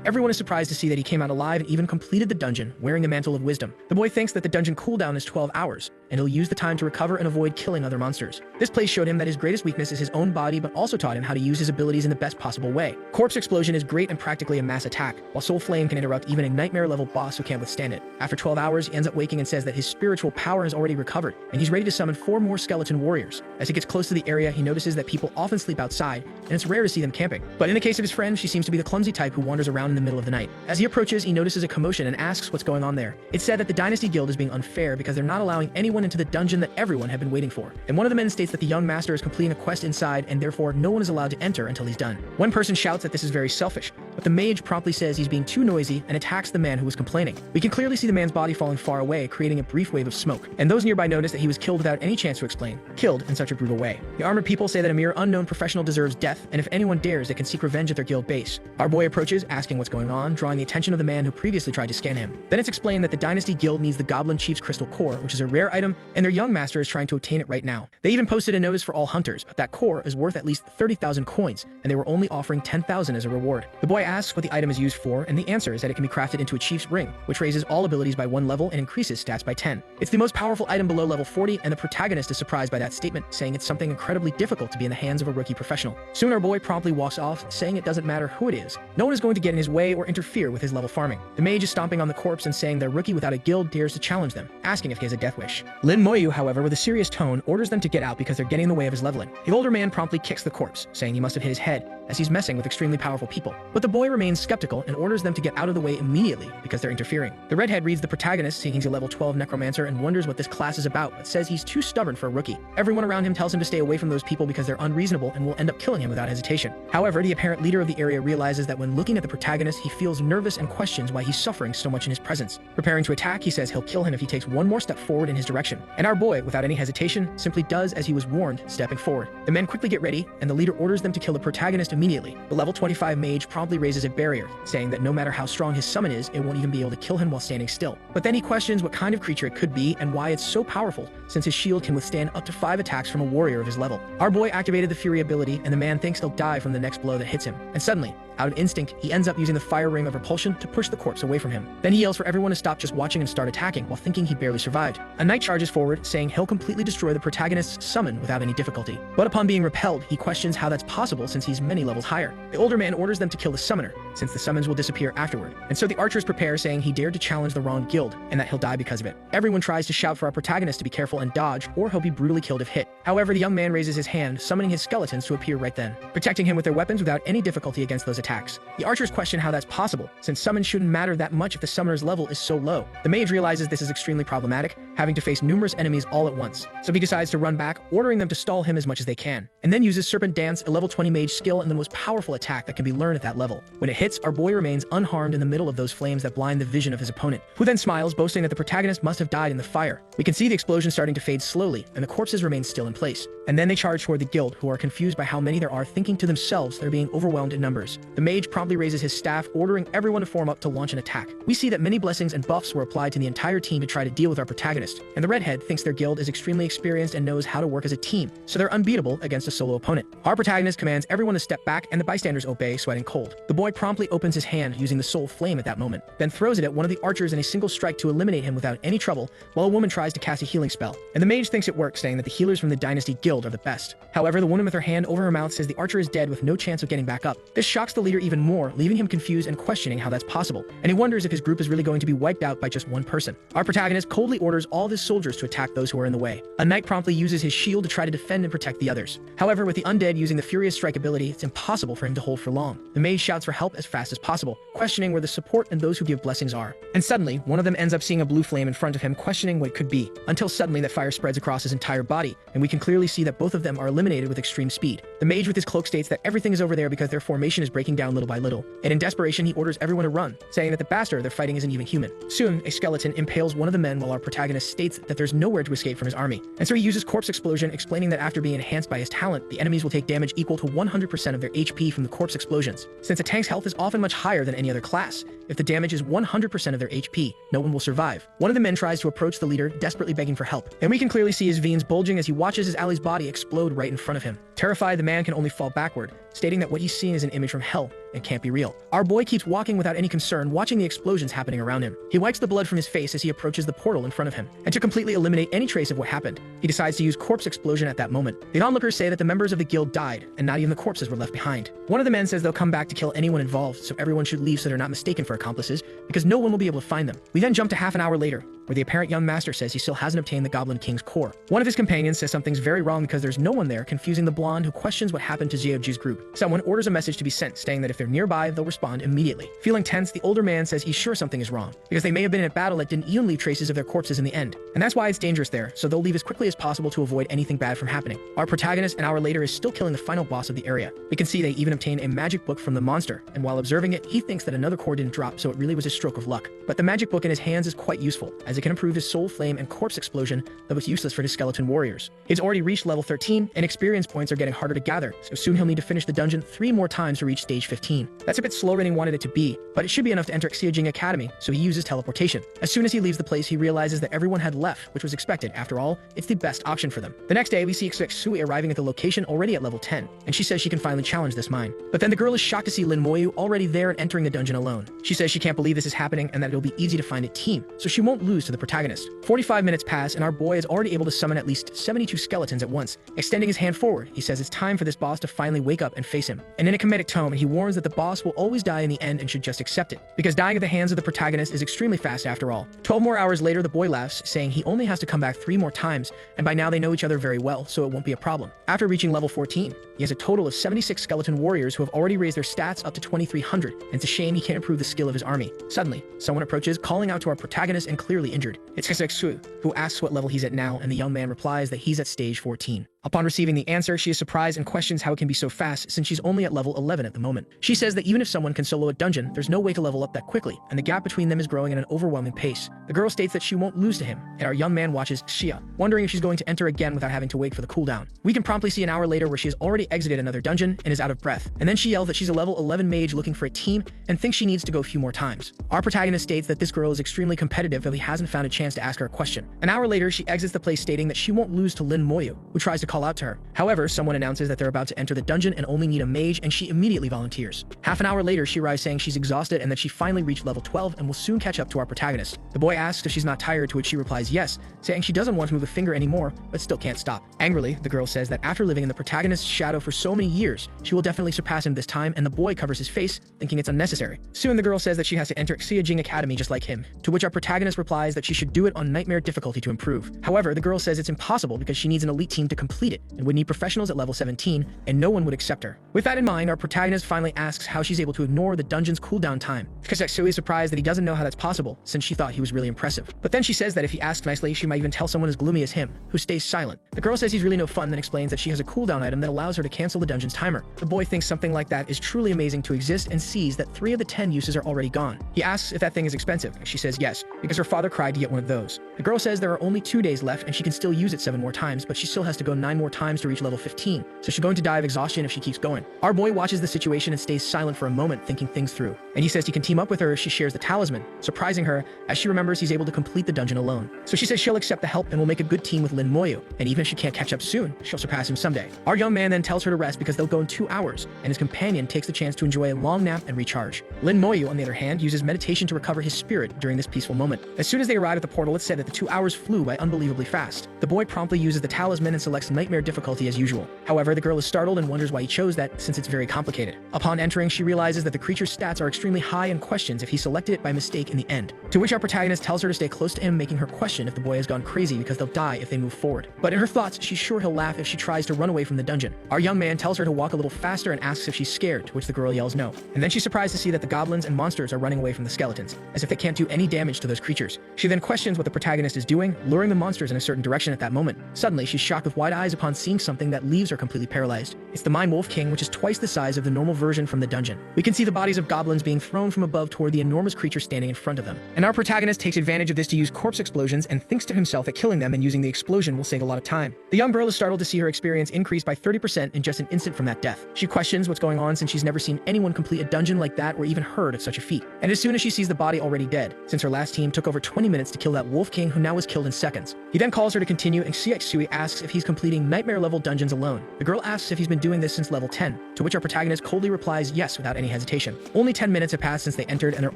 Everyone is surprised to see that he came out alive and even completed the dungeon, wearing the Mantle of Wisdom. The boy thinks that the dungeon cooldown is 12 hours, and he'll use the time to recover and avoid killing other monsters. This place showed him that his greatest weakness is his own body, but also taught him how to use his abilities in the best possible way. Corpse Explosion is great and practically a mass attack, while Soul Flame can interrupt even a nightmare-level boss who can't withstand it. After 12 hours, he ends up waking and says that his spiritual power has already recovered, and he's ready to summon 4 more skeleton warriors. As he gets close to the area, he notices that people often sleep outside, and it's rare to see them camping. But in the case of his friend, she seems to be the clumsy type who wanders around in the middle of the night. As he approaches, he notices a commotion and asks what's going on there. It's said that the Dynasty Guild is being unfair because they're not allowing anyone into the dungeon that everyone had been waiting for. And one of the men states that the young master is completing a quest inside, and therefore no one is allowed to enter until he's done. One person shouts that this is very selfish, but the mage promptly says he's being too noisy and attacks the man who was complaining. We can clearly see the man's body falling far away, creating a brief wave of smoke. And those nearby notice that he was killed without any chance to explain, killed in such a brutal way. The armored people say that a mere unknown professional deserves death, and if anyone dares, they can seek revenge at their guild base. Our boy approaches, asking what's going on, drawing the attention of the man who previously tried to scan him. Then it's explained that the Dynasty Guild needs the Goblin Chief's crystal core, which is a rare item, and their young master is trying to obtain it right now. They even posted a notice for all hunters, but that core is worth at least 30,000 coins, and they were only offering 10,000 as a reward. The boy asks what the item is used for, and the answer is that it can be crafted into a chief's ring, which raises all abilities by 1 level and increases stats by 10. It's the most powerful item below level 40, and the protagonist is surprised by that statement, saying it's something incredibly difficult to be in the hands of a rookie professional. Soon our boy promptly walks off, saying it doesn't matter who it is. No one is going to get in his way or interfere with his level farming. The mage is stomping on the corpse and saying their rookie without a guild dares to challenge them, asking if he has a death wish. Lin Moyu, however, with a serious tone, orders them to get out because they're getting in the way of his leveling. The older man promptly kicks the corpse, saying he must have hit his head, as he's messing with extremely powerful people. But the boy remains skeptical and orders them to get out of the way immediately because they're interfering. The redhead reads the protagonist, seeing he's a level 12 necromancer, and wonders what this class is about, but says he's too stubborn for a rookie. Everyone around him tells him to stay away from those people because they're unreasonable and will end up killing him without hesitation. However, the apparent leader of the area realizes that when looking at the protagonist, he feels nervous and questions why he's suffering so much in his presence. Preparing to attack, he says he'll kill him if he takes one more step forward in his direction. And our boy, without any hesitation, simply does as he was warned, stepping forward. The men quickly get ready, and the leader orders them to kill the protagonist immediately. The level 25 mage promptly raises a barrier, saying that no matter how strong his summon is, it won't even be able to kill him while standing still. But then he questions what kind of creature it could be and why it's so powerful, since his shield can withstand up to 5 attacks from a warrior of his level. Our boy activated the Fury ability, and the man thinks he'll die from the next blow that hits him. And suddenly, out of instinct, he ends up using the fire ring of repulsion to push the corpse away from him. Then he yells for everyone to stop just watching and start attacking, while thinking he barely survived. A knight charges forward, saying he'll completely destroy the protagonist's summon without any difficulty. But upon being repelled, he questions how that's possible since he's many levels higher. The older man orders them to kill the summoner, since the summons will disappear afterward. And so the archers prepare, saying he dared to challenge the wrong guild, and that he'll die because of it. Everyone tries to shout for our protagonist to be careful and dodge, or he'll be brutally killed if hit. However, the young man raises his hand, summoning his skeletons to appear right then, protecting him with their weapons without any difficulty against those attacks. The archers question how that's possible, since summons shouldn't matter that much if the summoner's level is so low. The mage realizes this is extremely problematic, having to face numerous enemies all at once. So he decides to run back, ordering them to stall him as much as they can, and then uses Serpent Dance, a level 20 mage skill and the most powerful attack that can be learned at that level. When it hits, our boy remains unharmed in the middle of those flames that blind the vision of his opponent, who then smiles, boasting that the protagonist must have died in the fire. We can see the explosion starting to fade slowly, and the corpses remain still in place. And then they charge toward the guild, who are confused by how many there are, thinking to themselves they're being overwhelmed in numbers. The mage promptly raises his staff, ordering everyone to form up to launch an attack. We see that many blessings and buffs were applied to the entire team to try to deal with our protagonist, and the redhead thinks their guild is extremely experienced and knows how to work as a team, so they're unbeatable against a solo opponent. Our protagonist commands everyone to step back, and the bystanders obey, sweating cold. The boy promptly opens his hand, using the soul flame at that moment, then throws it at one of the archers in a single strike to eliminate him without any trouble, while a woman tries to cast a healing spell. And the mage thinks it works, saying that the healers from the Dynasty Guild are the best. However, the woman with her hand over her mouth says the archer is dead with no chance of getting back up. This shocks the leader even more, leaving him confused and questioning how that's possible, and he wonders if his group is really going to be wiped out by just one person. Our protagonist coldly orders all of his soldiers to attack those who are in the way. A knight promptly uses his shield to try to defend and protect the others. However, with the undead using the Furious Strike ability, it's impossible for him to hold for long. The mage shouts for help as fast as possible, questioning where the support and those who give blessings are. And suddenly, one of them ends up seeing a blue flame in front of him, questioning what it could be, until suddenly that fire spreads across his entire body, and we can clearly see that both of them are eliminated with extreme speed. The mage with his cloak states that everything is over there because their formation is breaking down little by little, and in desperation he orders everyone to run, saying that the bastard they're fighting isn't even human. Soon, a skeleton impales one of the men while our protagonist states that there's nowhere to escape from his army, and so he uses corpse explosion, explaining that after being enhanced by his talent, the enemies will take damage equal to 100% of their HP from the corpse explosions. Since a tank's health is often much higher than any other class, if the damage is 100% of their HP, no one will survive. One of the men tries to approach the leader, desperately begging for help, and we can clearly see his veins bulging as he watches his ally's body explode right in front of him. Terrified, the man can only fall backward, stating that what he's seeing is an image from hell and can't be real. Our boy keeps walking without any concern, watching the explosions happening around him. He wipes the blood from his face as he approaches the portal in front of him, and to completely eliminate any trace of what happened, he decides to use corpse explosion at that moment. The onlookers say that the members of the guild died, and not even the corpses were left behind. One of the men says they'll come back to kill anyone involved, so everyone should leave so they're not mistaken for accomplices, because no one will be able to find them. We then jump to half an hour later, where the apparent young master says he still hasn't obtained the Goblin King's core. One of his companions says something's very wrong because there's no one there, confusing the blonde who questions what happened to Xiaoju's group. Someone orders a message to be sent, saying that if they're nearby, they'll respond immediately. Feeling tense, the older man says he's sure something is wrong, because they may have been in a battle that didn't even leave traces of their corpses in the end. And that's why it's dangerous there, so they'll leave as quickly as possible to avoid anything bad from happening. Our protagonist an hour later is still killing the final boss of the area. We can see they even obtain a magic book from the monster, and while observing it, he thinks that another core didn't drop, so it really was a stroke of luck. But the magic book in his hands is quite useful, as it can improve his soul flame and corpse explosion that was useless for his skeleton warriors. He's already reached level 13, and experience points are getting harder to gather, so soon he'll need to finish the dungeon 3 more times to reach stage 15. That's a bit slower than he wanted it to be, but it should be enough to enter Xiajing Academy, so he uses teleportation. As soon as he leaves the place, he realizes that everyone had left, which was expected. After all, it's the best option for them. The next day, we see Sui arriving at the location already at level 10, and she says she can finally challenge this mine. But then the girl is shocked to see Lin Moyu already there and entering the dungeon alone. She says she can't believe this is happening and that it'll be easy to find a team, so she won't lose to the protagonist. 45 minutes pass, and our boy is already able to summon at least 72 skeletons at once. Extending his hand forward, he says it's time for this boss to finally wake up and face him. And in a comedic tone, he warns that the boss will always die in the end and should just accept it, because dying at the hands of the protagonist is extremely fast after all. 12 more hours later, the boy laughs, saying he only has to come back 3 more times, and by now they know each other very well, so it won't be a problem. After reaching level 14, he has a total of 76 skeleton warriors who have already raised their stats up to 2,300, and it's a shame he can't improve the skill of his army. Suddenly, someone approaches, calling out to our protagonist and clearly injured. It's Sui, who asks what level he's at now, and the young man replies that he's at stage 14. Upon receiving the answer, she is surprised and questions how it can be so fast since she's only at level 11 at the moment. She says that even if someone can solo a dungeon, there's no way to level up that quickly, and the gap between them is growing at an overwhelming pace. The girl states that she won't lose to him, and our young man watches Xia, wondering if she's going to enter again without having to wait for the cooldown. We can promptly see an hour later where she has already exited another dungeon and is out of breath, and then she yells that she's a level 11 mage looking for a team and thinks she needs to go a few more times. Our protagonist states that this girl is extremely competitive, though he hasn't found a chance to ask her a question. An hour later, she exits the place stating that she won't lose to Lin Moyu, who tries to call out to her. However, someone announces that they're about to enter the dungeon and only need a mage, and she immediately volunteers. Half an hour later, she arrives saying she's exhausted and that she finally reached level 12 and will soon catch up to our protagonist. The boy asks if she's not tired, to which she replies yes, saying she doesn't want to move a finger anymore, but still can't stop. Angrily, the girl says that after living in the protagonist's shadow for so many years, she will definitely surpass him this time, and the boy covers his face, thinking it's unnecessary. Soon, the girl says that she has to enter Xiajing Academy just like him, to which our protagonist replies that she should do it on nightmare difficulty to improve. However, the girl says it's impossible because she needs an elite team to complete it, and would need professionals at level 17, and no one would accept her. With that in mind, our protagonist finally asks how she's able to ignore the dungeon's cooldown time. Sui is surprised that he doesn't know how that's possible, since she thought he was really impressive. But then she says that if he asks nicely, she might even tell someone as gloomy as him, who stays silent. The girl says he's really no fun, then explains that she has a cooldown item that allows her to cancel the dungeon's timer. The boy thinks something like that is truly amazing to exist and sees that 3 of the 10 uses are already gone. He asks if that thing is expensive, and she says yes, because her father cried to get one of those. The girl says there are only 2 days left and she can still use it 7 more times, but she still has to go 9 more times to reach level 15, so she's going to die of exhaustion if she keeps going. Our boy watches the situation and stays silent for a moment, thinking things through, and he says he can team up with her if she shares the talisman, surprising her as she remembers he's able to complete the dungeon alone. So she says she'll accept the help and will make a good team with Lin Moyu, and even if she can't catch up soon, she'll surpass him someday. Our young man then tells her to rest because they'll go in 2 hours, and his companion takes the chance to enjoy a long nap and recharge. Lin Moyu, on the other hand, uses meditation to recover his spirit during this peaceful moment. moment. As soon as they arrive at the portal, it's said that the 2 hours flew by unbelievably fast. The boy promptly uses the talisman and selects nightmare difficulty as usual. However, the girl is startled and wonders why he chose that since it's very complicated. Upon entering, she realizes that the creature's stats are extremely high and questions if he selected it by mistake in the end. To which our protagonist tells her to stay close to him, making her question if the boy has gone crazy because they'll die if they move forward. But in her thoughts, she's sure he'll laugh if she tries to run away from the dungeon. Our young man tells her to walk a little faster and asks if she's scared, to which the girl yells no. And then she's surprised to see that the goblins and monsters are running away from the skeletons, as if they can't do any damage to those creatures. She then questions what the protagonist is doing, luring the monsters in a certain direction at that moment. Suddenly, she's shocked with wide eyes upon seeing something that leaves her completely paralyzed. It's the Mind Wolf King, which is twice the size of the normal version from the dungeon. We can see the bodies of goblins being thrown from above toward the enormous creature standing in front of them. And our protagonist takes advantage of this to use corpse explosions and thinks to himself that killing them and using the explosion will save a lot of time. The young girl is startled to see her experience increase by 30% in just an instant from that death. She questions what's going on since she's never seen anyone complete a dungeon like that or even heard of such a feat. And as soon as she sees the body already dead, since her last team took over 20 minutes to kill that Wolf King who now was killed in seconds. He then calls her to continue, and Xiexui asks if he's completing nightmare level dungeons alone. The girl asks if he's been doing this since level 10, to which our protagonist coldly replies yes without any hesitation. Only 10 minutes have passed since they entered, and they're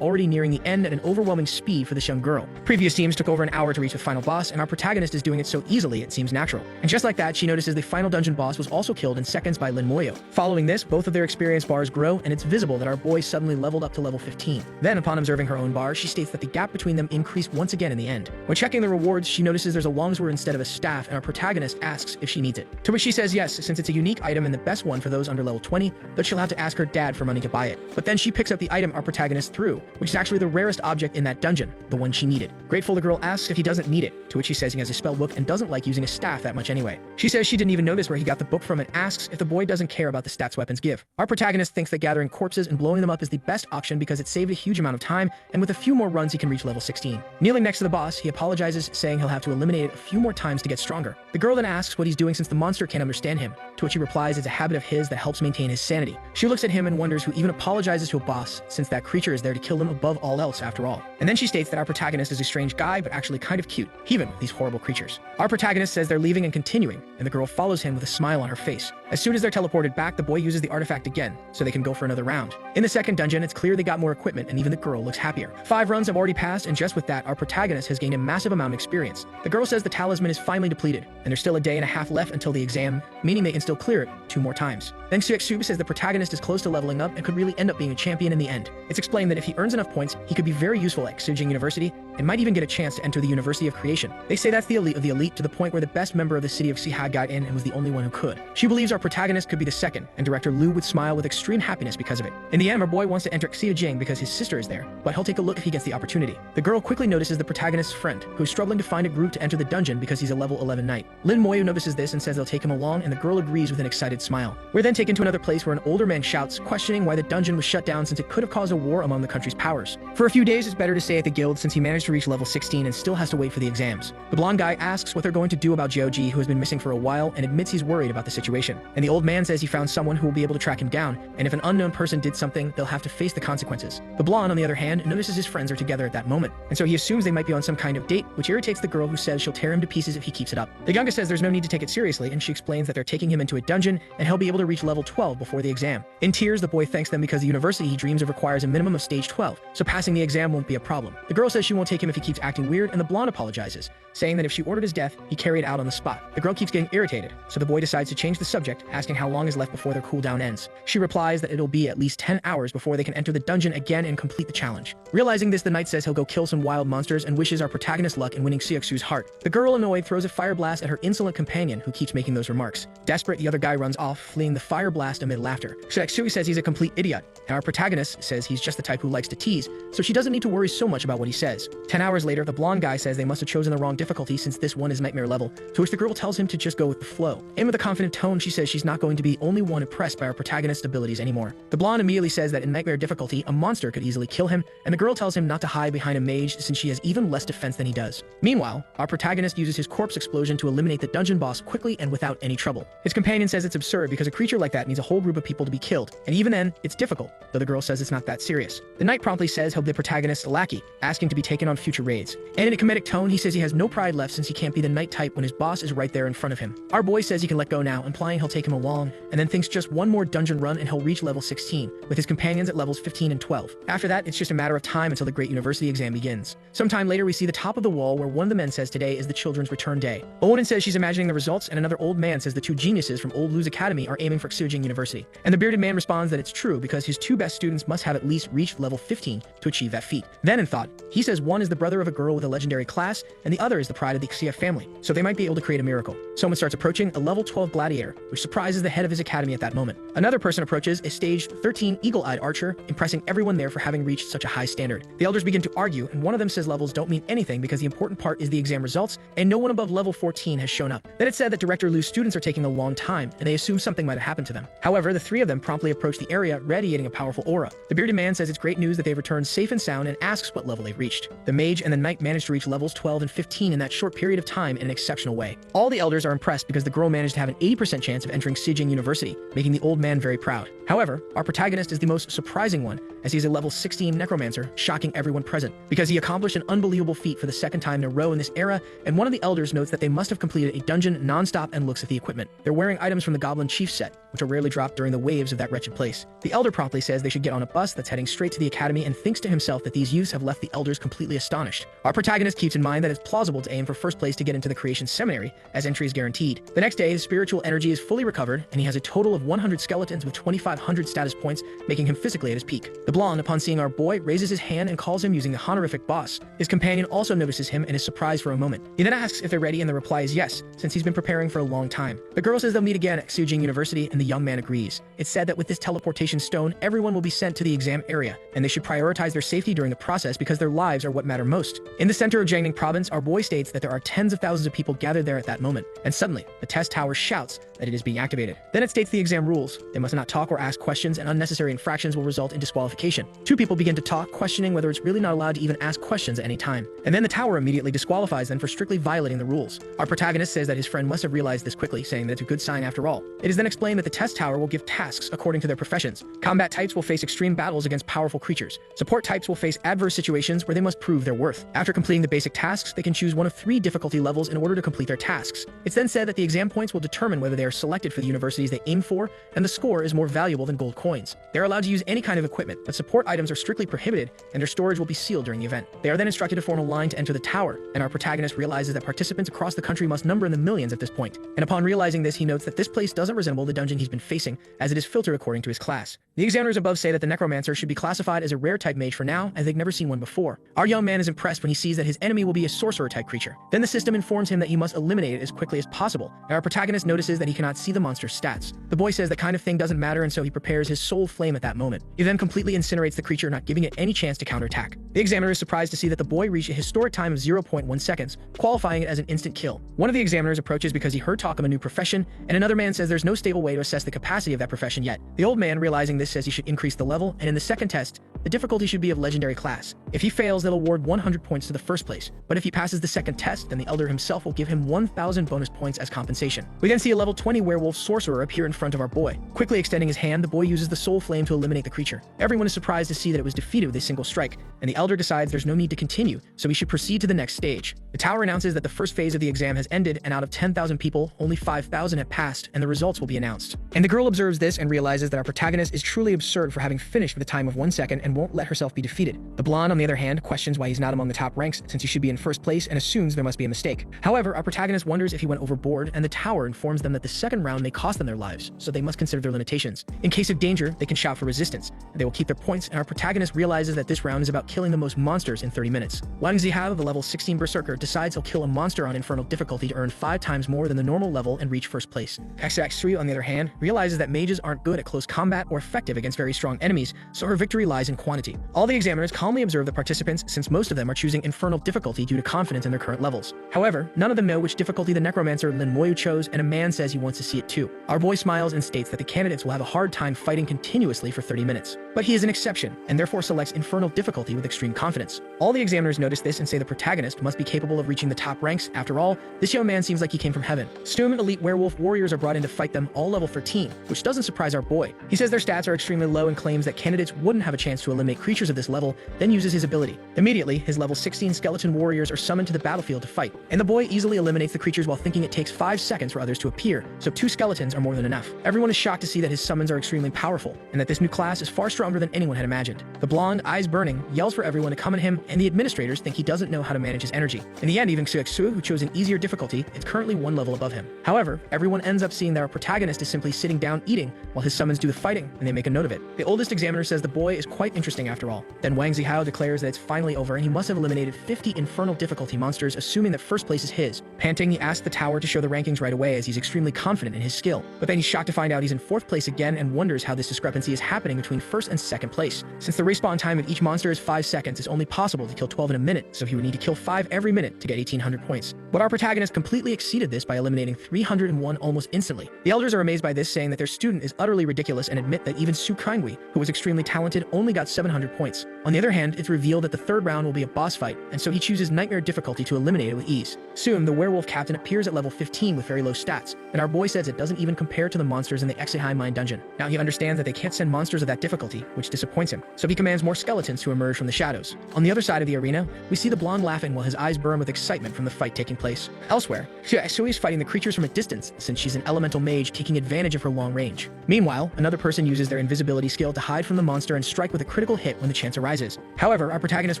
already nearing the end at an overwhelming speed for this young girl. Previous teams took over an hour to reach the final boss, and our protagonist is doing it so easily it seems natural. And just like that, she notices the final dungeon boss was also killed in seconds by Lin Moyo. Following this, both of their experience bars grow, and it's visible that our boy suddenly leveled up to level 15. Then, upon observing her own bar, she states that the gap between them increased once again in the end. When checking the rewards, she notices there's a longsword instead of a staff, and our protagonist asks if she needs it. To which she says yes, since it's a unique item and the best one for those under level 20, but she'll have to ask her dad for money to buy it. But then she picks up the item our protagonist threw, which is actually the rarest object in that dungeon, the one she needed. Grateful, the girl asks if he doesn't need it, to which he says he has a spell book and doesn't like using a staff that much anyway. She says she didn't even notice where he got the book from and asks if the boy doesn't care about the stats weapons give. Our protagonist thinks that gathering corpses and blowing them up is the best option because it saved a huge amount of time, and with a few more runs he can reach level 16. Kneeling next to the boss, he apologizes, saying he'll have to eliminate it a few more times to get stronger. The girl then asks what he's doing since the monster can't understand him, to which he replies it's a habit of his that helps maintain his sanity. She looks at him and wonders who even apologizes to a boss, since that creature is there to kill them above all else after all. And then she states that our protagonist is a strange guy, but actually kind of cute, even with these horrible creatures. Our protagonist says they're leaving and continuing, and the girl follows him with a smile on her face. As soon as they're teleported back, the boy uses the artifact again, so they can go for another round. In the second dungeon, it's clear they got more equipment, and even the girl looks happier. 5 runs have already passed, and just with that, our protagonist has gained a massive amount of experience. The girl says the talisman is finally depleted, and there's still a day and a half left until the exam, meaning they can still clear it 2 more times. Then Xiexui says the protagonist is close to leveling up and could really end up being a champion in the end. It's explained that if he earns enough points, he could be very useful at Xijing University, and might even get a chance to enter the University of Creation. They say that's the elite of the elite, to the point where the best member of the city of Xihad got in and was the only one who could. She believes our protagonist could be the second, and director Lu would smile with extreme happiness because of it. In the end, our boy wants to enter Xijing because his sister is there, but he'll take a look if he gets the opportunity. The girl quickly notices the protagonist's friend, who is struggling to find a group to enter the dungeon because he's a level 11 knight. Lin Moyo notices this and says they'll take him along, and the girl agrees with an excited smile. We're then taken to another place where an older man shouts, questioning why the dungeon was shut down since it could have caused a war among the country's powers. For a few days, it's better to stay at the guild since he managed to reach level 16 and still has to wait for the exams. The blonde guy asks what they're going to do about Jiaoji, who has been missing for a while, and admits he's worried about the situation. And the old man says he found someone who will be able to track him down, and if an unknown person did something, they'll have to face the consequences. The blonde, on the other hand, notices his friends are together at that moment, and so he assumes they might be on some kind of date, which irritates the girl, who says she'll tear him to pieces if he keeps it up. The youngest says there's no need to take it seriously, and she explains that they're taking him into a dungeon, and he'll be able to reach level 12 before the exam. In tears, the boy thanks them because the university he dreams of requires a minimum of stage 12, so passing the exam won't be a problem. The girl says she won't take him if he keeps acting weird, and the blonde apologizes, saying that if she ordered his death, he carried out on the spot. The girl keeps getting irritated, so the boy decides to change the subject, asking how long is left before their cooldown ends. She replies that it'll be at least 10 hours before they can enter the dungeon again and complete the challenge. Realizing this, the knight says he'll go kill some wild monsters and wishes our protagonist luck in winning Xiexu's heart. The girl, annoyed, throws a fire blast at her insolent companion, who keeps making those remarks. Desperate, the other guy runs off, fleeing the fire blast amid laughter. Xiexui says he's a complete idiot, and our protagonist says he's just the type who likes to tease, so she doesn't need to worry so much about what he says. 10 hours later, the blonde guy says they must have chosen the wrong difficulty since this one is nightmare level, to which the girl tells him to just go with the flow. And with a confident tone, she says she's not going to be only one impressed by our protagonist's abilities anymore. The blonde immediately says that in nightmare difficulty, a monster could easily kill him, and the girl tells him not to hide behind a mage since she has even less defense than he does. Meanwhile, our protagonist uses his corpse explosion to eliminate the dungeon boss quickly and without any trouble. His companion says it's absurd because a creature like that needs a whole group of people to be killed, and even then, it's difficult, though the girl says it's not that serious. The knight promptly says he'll be the protagonist's lackey, asking to be taken taken on future raids. And in a comedic tone, he says he has no pride left since he can't be the knight type when his boss is right there in front of him. Our boy says he can let go now, implying he'll take him along, and then thinks just one more dungeon run and he'll reach level 16, with his companions at levels 15 and 12. After that, it's just a matter of time until the great university exam begins. Sometime later, we see the top of the wall where one of the men says today is the children's return day. Owen says she's imagining the results, and another old man says the two geniuses from Old Lu's Academy are aiming for Xujing University. And the bearded man responds that it's true because his two best students must have at least reached level 15 to achieve that feat. Then in thought, he says one is the brother of a girl with a legendary class, and the other is the pride of the Xia family, so they might be able to create a miracle. Someone starts approaching a level 12 gladiator, which surprises the head of his academy at that moment. Another person approaches a stage 13 eagle-eyed archer, impressing everyone there for having reached such a high standard. The elders begin to argue, and one of them says levels don't mean anything because the important part is the exam results, and no one above level 14 has shown up. Then it's said that Director Lu's students are taking a long time, and they assume something might have happened to them. However, the three of them promptly approach the area, radiating a powerful aura. The bearded man says it's great news that they've returned safe and sound and asks what level they've reached. The mage and the knight managed to reach levels 12 and 15 in that short period of time in an exceptional way. All the elders are impressed because the girl managed to have an 80% chance of entering Xujing University, making the old man very proud. However, our protagonist is the most surprising one, as he is a level 16 necromancer, shocking everyone present, because he accomplished an unbelievable feat for the second time in a row in this era, and one of the elders notes that they must have completed a dungeon non-stop and looks at the equipment. They're wearing items from the Goblin Chief set, which are rarely dropped during the waves of that wretched place. The elder promptly says they should get on a bus that's heading straight to the academy and thinks to himself that these youths have left the elders completely astonished. Our protagonist keeps in mind that it's plausible to aim for first place to get into the creation seminary, as entry is guaranteed. The next day, his spiritual energy is fully recovered, and he has a total of 100 skeletons with 2,500 status points, making him physically at his peak. The blonde, upon seeing our boy, raises his hand and calls him using the honorific boss. His companion also notices him and is surprised for a moment. He then asks if they're ready, and the reply is yes, since he's been preparing for a long time. The girl says they'll meet again at Xujing University, and the young man agrees. It's said that with this teleportation stone, everyone will be sent to the exam area, and they should prioritize their safety during the process because their lives are what matter most. In the center of Jiangning province, our boy states that there are tens of thousands of people gathered there at that moment, and suddenly, the test tower shouts that it is being activated. Then it states the exam rules. They must not talk or ask questions, and unnecessary infractions will result in disqualification. Two people begin to talk, questioning whether it's really not allowed to even ask questions at any time. And then the tower immediately disqualifies them for strictly violating the rules. Our protagonist says that his friend must have realized this quickly, saying that it's a good sign after all. It is then explained that the test tower will give tasks according to their professions. Combat types will face extreme battles against powerful creatures. Support types will face adverse situations where they must prove their worth. After completing the basic tasks, they can choose one of 3 difficulty levels in order to complete their tasks. It's then said that the exam points will determine whether they are selected for the universities they aim for, and the score is more valuable than gold coins. They are allowed to use any kind of equipment, but support items are strictly prohibited, and their storage will be sealed during the event. They are then instructed to form a line to enter the tower, and our protagonist realizes that participants across the country must number in the millions at this point. And upon realizing this, he notes that this place doesn't resemble the dungeon he's been facing, as it is filtered according to his class. The examiners above say that the necromancer should be classified as a rare type mage for now, as they've never seen one before. Our young man is impressed when he sees that his enemy will be a sorcerer type creature. Then the system informs him that he must eliminate it as quickly as possible, and our protagonist notices that he cannot see the monster's stats. The boy says that kind of thing doesn't matter, and so he prepares his soul flame at that moment. He then completely incinerates the creature, not giving it any chance to counterattack. The examiner is surprised to see that the boy reached a historic time of 0.1 seconds, qualifying it as an instant kill. One of the examiners approaches because he heard talk of a new profession, and another man says there's no stable way to assess the capacity of that profession yet. The old man, realizing this, says he should increase the level, and in the second test, the difficulty should be of legendary class. If he fails, they'll award 100 points to the first place, but if he passes the second test, then the elder himself will give him 1,000 bonus points as compensation. We then see a level 20 werewolf sorcerer appear in front of our boy. Quickly extending his hand, the boy uses the soul flame to eliminate the creature. Everyone is surprised to see that it was defeated with a single strike, and the elder decides there's no need to continue, so he should proceed to the next stage. The tower announces that the first phase of the exam has ended, and out of 10,000 people, only 5,000 have passed, and the results will be announced. And the girl observes this and realizes that our protagonist is truly absurd for having finished with a time of 1 second and won't let herself be defeated. The blonde, on the other hand, questions why he's not among the top ranks since he should be in first place and assumes there must be a mistake. However, our protagonist wonders if he went overboard, and the tower informs them that the second round may cost them their lives, so they must consider their limitations. In case of danger, they can shout for resistance, and they will keep their points, and our protagonist realizes that this round is about killing the most monsters in 30 minutes. Wang Zihao, the level 16 berserker, decides he'll kill a monster on infernal difficulty to earn 5 times more than the normal level and reach first place. XX3, on the other hand, realizes that mages aren't good at close combat or effective against very strong enemies, so her victory lies in quantity. All the examiners calmly observe the participants, since most of them are choosing infernal difficulty due to confidence in their current levels. However, none of them know which difficulty the necromancer Lin Moyu chose, and a man says he wants to see it too. Our boy smiles and states that the candidates will have a hard time fighting continuously for 30 minutes. But he is an exception, and therefore selects infernal difficulty with extreme confidence. All the examiners notice this and say the protagonist must be capable goal of reaching the top ranks. After all, this young man seems like he came from heaven. Soon, elite werewolf warriors are brought in to fight them, all level 13, which doesn't surprise our boy. He says their stats are extremely low and claims that candidates wouldn't have a chance to eliminate creatures of this level, then uses his ability. Immediately, his level 16 skeleton warriors are summoned to the battlefield to fight, and the boy easily eliminates the creatures while thinking it takes 5 seconds for others to appear, so 2 skeletons are more than enough. Everyone is shocked to see that his summons are extremely powerful, and that this new class is far stronger than anyone had imagined. The blonde, eyes burning, yells for everyone to come at him, and the administrators think he doesn't know how to manage his energy. In the end, even Xuexu, who chose an easier difficulty, is currently 1 level above him. However, everyone ends up seeing that our protagonist is simply sitting down eating, while his summons do the fighting, and they make a note of it. The oldest examiner says the boy is quite interesting after all. Then Wang Zihao declares that it's finally over and he must have eliminated 50 infernal difficulty monsters, assuming that first place is his. Panting, he asks the tower to show the rankings right away as he's extremely confident in his skill. But then he's shocked to find out he's in 4th place again and wonders how this discrepancy is happening between 1st and 2nd place. Since the respawn time of each monster is 5 seconds, it's only possible to kill 12 in a minute, so he would need to kill 5 every minute to get 1800 points. But our protagonist completely exceeded this by eliminating 301 almost instantly. The elders are amazed by this, saying that their student is utterly ridiculous and admit that even Su Kaingui, who was extremely talented, only got 700 points. On the other hand, it's revealed that the 3rd round will be a boss fight, and so he chooses nightmare difficulty to eliminate it with ease. Soon, the werewolf captain appears at level 15 with very low stats, and our boy says it doesn't even compare to the monsters in the Exihai Mine dungeon. Now he understands that they can't send monsters of that difficulty, which disappoints him, so he commands more skeletons to emerge from the shadows. On the other side of the arena, we see the blonde laughing while his eyes burn with excitement from the fight taking place. Elsewhere, Xuexu is fighting the creatures from a distance since she's an elemental mage taking advantage of her long range. Meanwhile, another person uses their invisibility skill to hide from the monster and strike with a critical hit when the chance arises. However, our protagonist